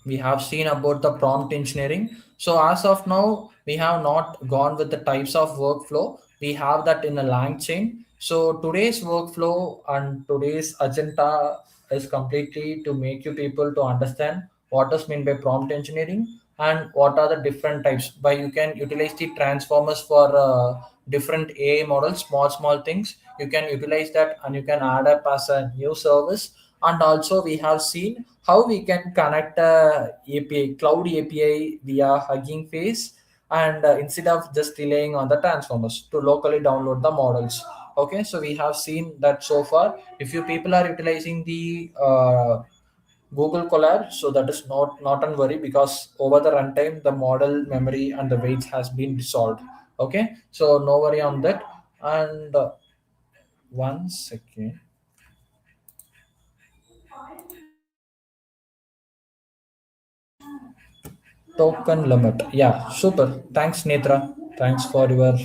we have seen about the prompt engineering. So as of now we have not gone with the types of workflow. We have that in a lang chain. So today's workflow and today's agenda is completely to make you people to understand what is meant by prompt engineering and what are the different types. By you can utilize the transformers for different AI models, small things you can utilize that, and you can add up as a new service. And also we have seen how we can connect API, cloud API via Hugging Face, and instead of just relying on the transformers to locally download the models. Okay, so we have seen that so far. If you people are utilizing the Google Colab, so that is not on worry, because over the runtime the model memory and the weights has been dissolved. Okay, so no worry on that. And one second. Token limit. Yeah, super. Thanks, Netra. Thanks for your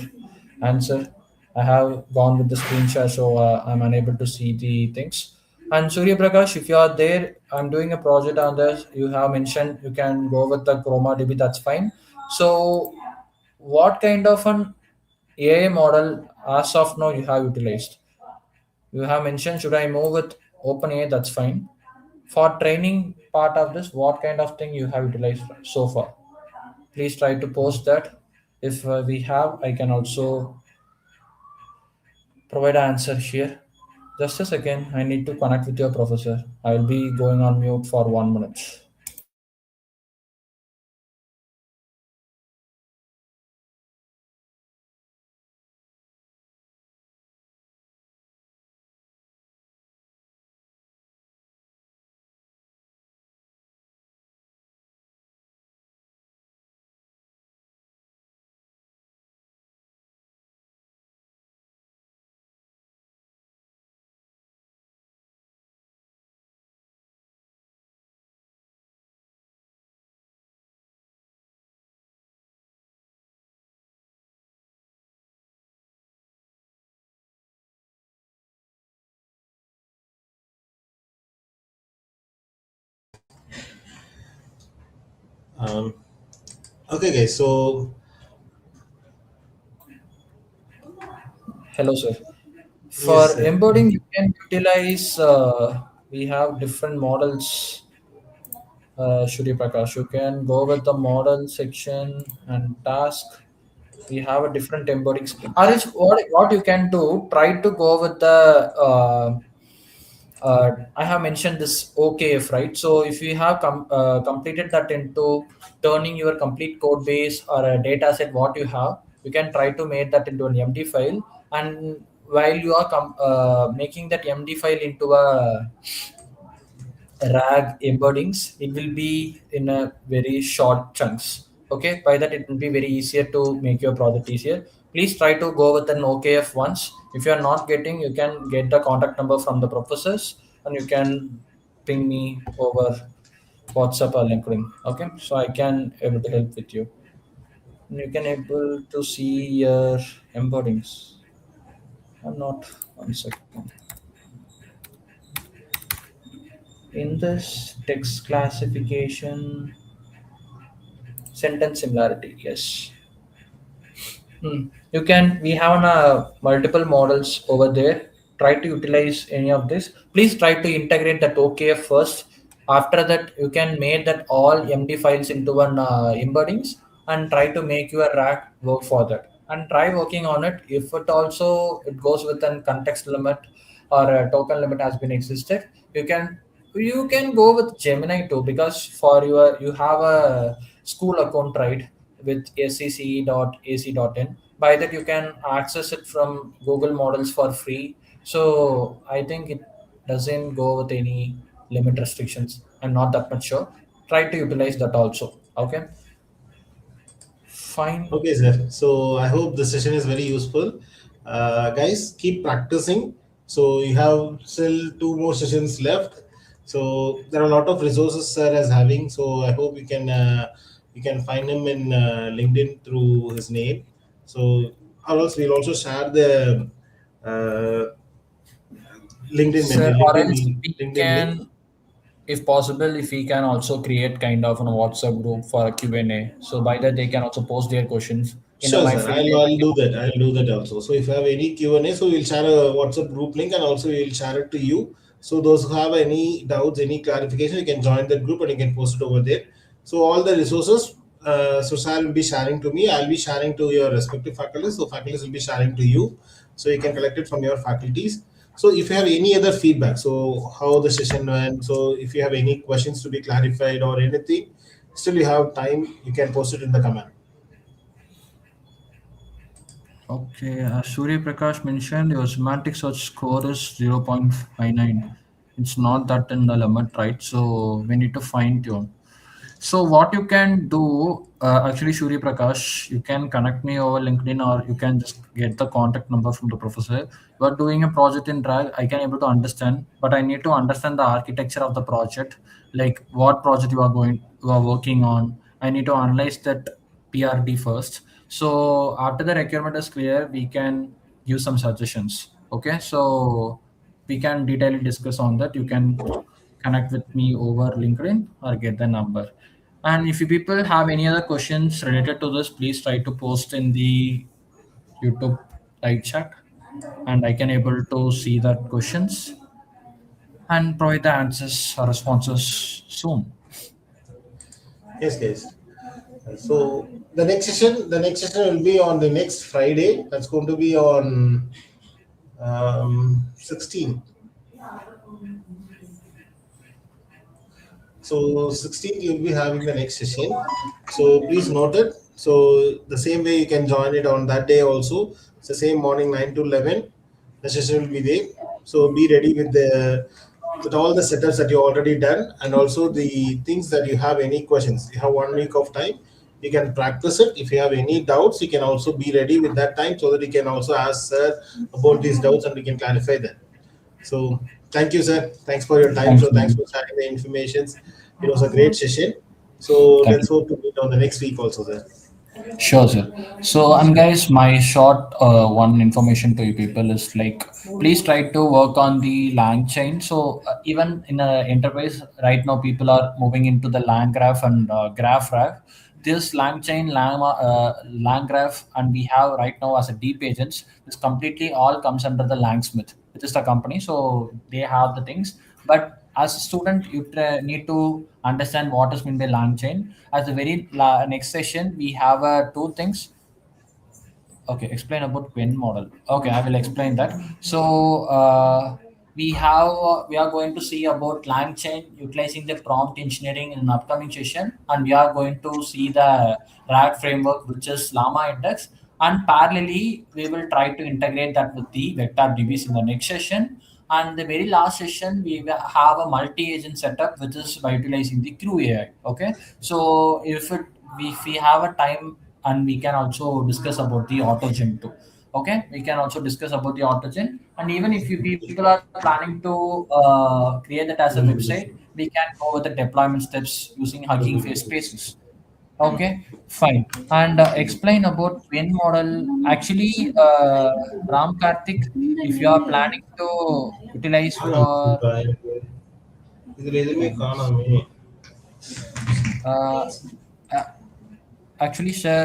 answer. I have gone with the screenshot, so I'm unable to see the things. And Surya Prakash, if you are there, I'm doing a project on this. You have mentioned you can go with the Chroma DB, that's fine. So, what kind of an AI model as of now you have utilized? You have mentioned should I move with OpenAI, that's fine. For training part of this, what kind of thing you have utilized so far? Please try to post that. If we have, I can also provide an answer here. Just a second, I need to connect with your professor. I will be going on mute for 1 minute. Um, okay, guys. So Hello, sir. yes, For sir. embedding, you can utilize, we have different models. Shuri Prakash, you can go with the model section and task. We have a different embeddings. Or else what you can do, try to go with the I have mentioned this OKF, right? So if you have completed that into turning your complete code base or a data set, what you have, you can try to make that into an MD file. And while you are making that MD file into a RAG embeddings, it will be in a very short chunks. Okay, by that it will be very easier to make your project easier. Please try to go with an OKF once. If you are not getting, you can get the contact number from the professors, and you can ping me over WhatsApp or LinkedIn. Okay, so I can able to help with you. And you can able to see your embeddings. I'm not, one second. In this text classification, sentence similarity, yes. You can, we have multiple models over there. Try to utilize any of this. Please try to integrate that OKF first. After that, you can make that all MD files into one embeddings, and try to make your rack work for that. and try working on it. If it also it goes with a context limit or a token limit has been existed, you can go with Gemini too, because for your you have a school account, right, with scce.ac.in. By that you can access it from Google models for free. So I think it doesn't go with any limit restrictions. I'm not that much sure. Try to utilize that also. Okay, fine. Okay, sir. So I hope the session is very useful. Guys, keep practicing. So you have still two more sessions left. So there are a lot of resources sir is having. So I hope you can find him in LinkedIn through his name. So or else we'll also share the uh, Sir, or else we LinkedIn link. can, if possible, if we can also create kind of a WhatsApp group for a Q&A. So by that they can also post their questions. In Sure, my sir. free time, I I'll can do that. also. I'll do that also. So if you have any Q&A, so we'll share a WhatsApp group link and also we'll share it to you. So those who have any doubts, any clarification, you can join that group and you can post it over there. So all the resources, so sir will be sharing to me. I'll be sharing to your respective faculties. So faculties will be sharing to you. So you can collect it from your faculties. So if you have any other feedback, so how the session went, so if you have any questions to be clarified or anything, still you have time, you can post it in the comment. Okay, Surya Prakash mentioned your semantic search score is 0.59. It's not that in the limit, right? So we need to fine tune. So what you can do, actually, Shuri Prakash, you can connect me over LinkedIn, or you can just get the contact number from the professor. You are doing a project in drag. I can able to understand, but I need to understand the architecture of the project, like what project you are working on. I need to analyze that PRD first. So after the requirement is clear, we can give some suggestions. Okay, so we can detail discuss on that. You can connect with me over LinkedIn or get the number. And if you people have any other questions related to this, please try to post in the YouTube live chat, and I can able to see that questions and provide the answers or responses soon. Yes, guys. So the next session will be on the next Friday. That's going to be on 16. So 16th you'll be having the next session. So please note it. So the same way you can join it on that day also. It's the same morning 9 to 11. The session will be there. So be ready with all the setups that you already done and also the things that you have any questions. You have 1 week of time. You can practice it. If you have any doubts, you can also be ready with that time so that you can also ask sir about these doubts and we can clarify them. So thank you, sir. Thanks for your time. Thank So thanks you. for sharing the informations. It was a great session. So Thank let's you. hope to meet on the next week also, sir. Sure, sir. So, and guys, my short one information to you people is like, please try to work on the lang chain. So, even in a enterprise right now, people are moving into the lang graph and graph graph. This lang chain, lang graph, and we have right now as a deep agents. This completely all comes under the Langsmith, which is the company. So they have the things, but as a student, you need to understand what is mean by lang chain. As the very next session, we have two things. Okay, explain about Quinn model. Okay, I will explain that. So we are going to see about LangChain utilizing the prompt engineering in an upcoming session, and we are going to see the RAG framework, which is Llama Index, and parallelly we will try to integrate that with the vector DBs in the next session. And the very last session, we will have a multi-agent setup, which is by utilizing the Crew AI. Okay, so if we have a time, and we can also discuss about the autogen too. Okay, we can also discuss about the autogen, and even if you people are planning to create that as a website, we can go with the deployment steps using Hugging Face spaces. Okay, fine. And explain about twin model. Actually, Ram Karthik, if you are planning to utilize for இதுல எதுவுமே காணாமே. uh, uh, actually, sir,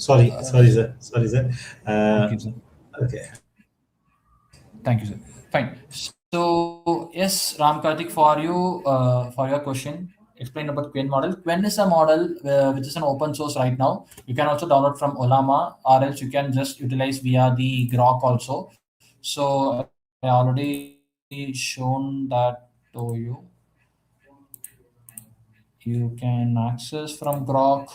Sorry, sir. Sorry, sir. thank Uh, you, sir. okay. Thank you, sir. Fine. So yes, Ram Karthik, for you, for your question, explain about Quen model. Quen is a model which is an open source right now. You can also download from Olama, or else you can just utilize via the Grok also. So I already shown that to you. You can access from Grok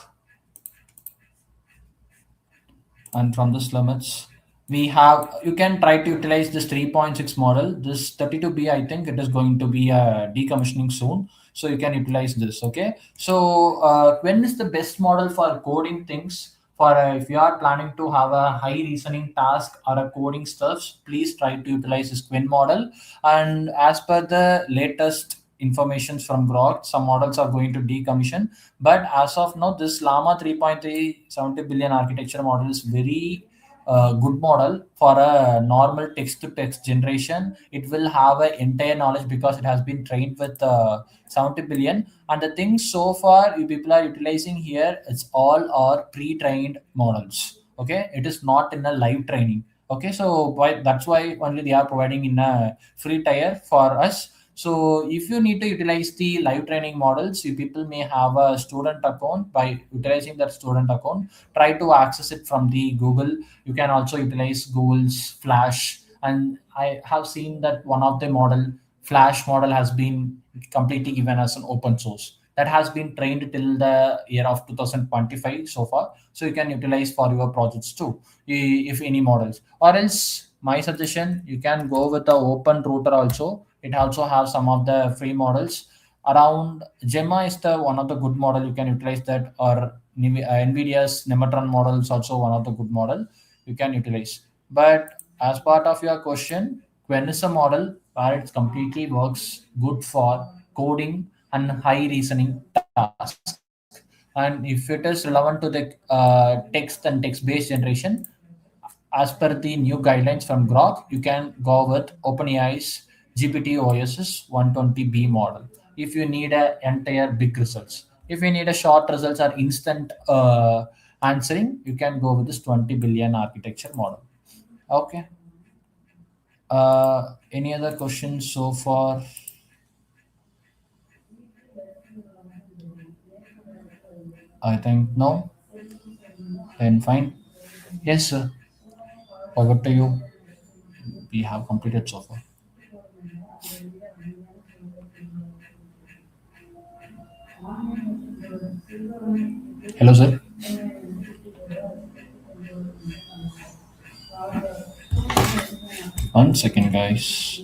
and from this limits. We have, you can try to utilize this 3.6 model. This 32B, I think it is going to be decommissioning soon, so you can utilize this. Okay, so when is the best model for coding things? For if you are planning to have a high reasoning task or a coding stuffs, please try to utilize this Quinn model. And as per the latest informations from Grok, some models are going to decommission, but as of now, this Llama 3.3 70 billion architecture model is very good model for a normal text to text generation. It will have an entire knowledge because it has been trained with 70 billion. And the things so far you people are utilizing here, it's all are pre-trained models. Okay, it is not in a live training. Okay, so that's why only they are providing in a free tier for us. So if you need to utilize the live training models, you people may have a student account. By utilizing that student account, try to access it from the Google. You can also utilize Google's Flash. And I have seen that one of the model, Flash model, has been completely given as an open source. That has been trained till the year of 2025 so far. So you can utilize for your projects too, if any models. Or else, my suggestion, you can go with the open router also. It also has some of the free models around. Gemma is the one of the good model, you can utilize that. Or Nvidia's Nematron model is also one of the good model you can utilize. But as part of your question, Quen is a model where it completely works good for coding and high reasoning tasks. And if it is relevant to the text and text based generation, as per the new guidelines from Grok, you can go with OpenAI's GPT OS's 120B model. If you need a entire big results, if you need a short results or instant answering, you can go with this 20 billion architecture model. Okay. Any other questions so far? I think no. Then fine. Yes, sir. Over to you. We have completed so far. Hello, sir. 1 second, guys.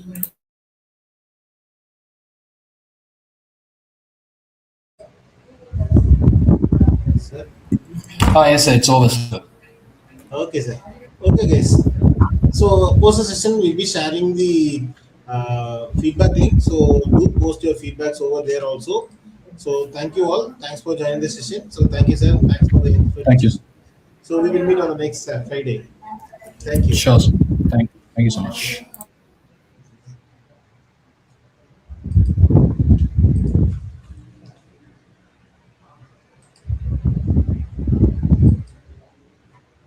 Sir. Yes, sir. It's over, sir. Okay, sir. Okay, guys. So post the session, we'll be sharing the feedback link. So do post your feedbacks over there also. So thank you all. Thanks for joining the session. So thank you, sir. Thanks for the Thank you. information. So we will meet on the next Friday. Thank you. Sure, sir. Thank you so much.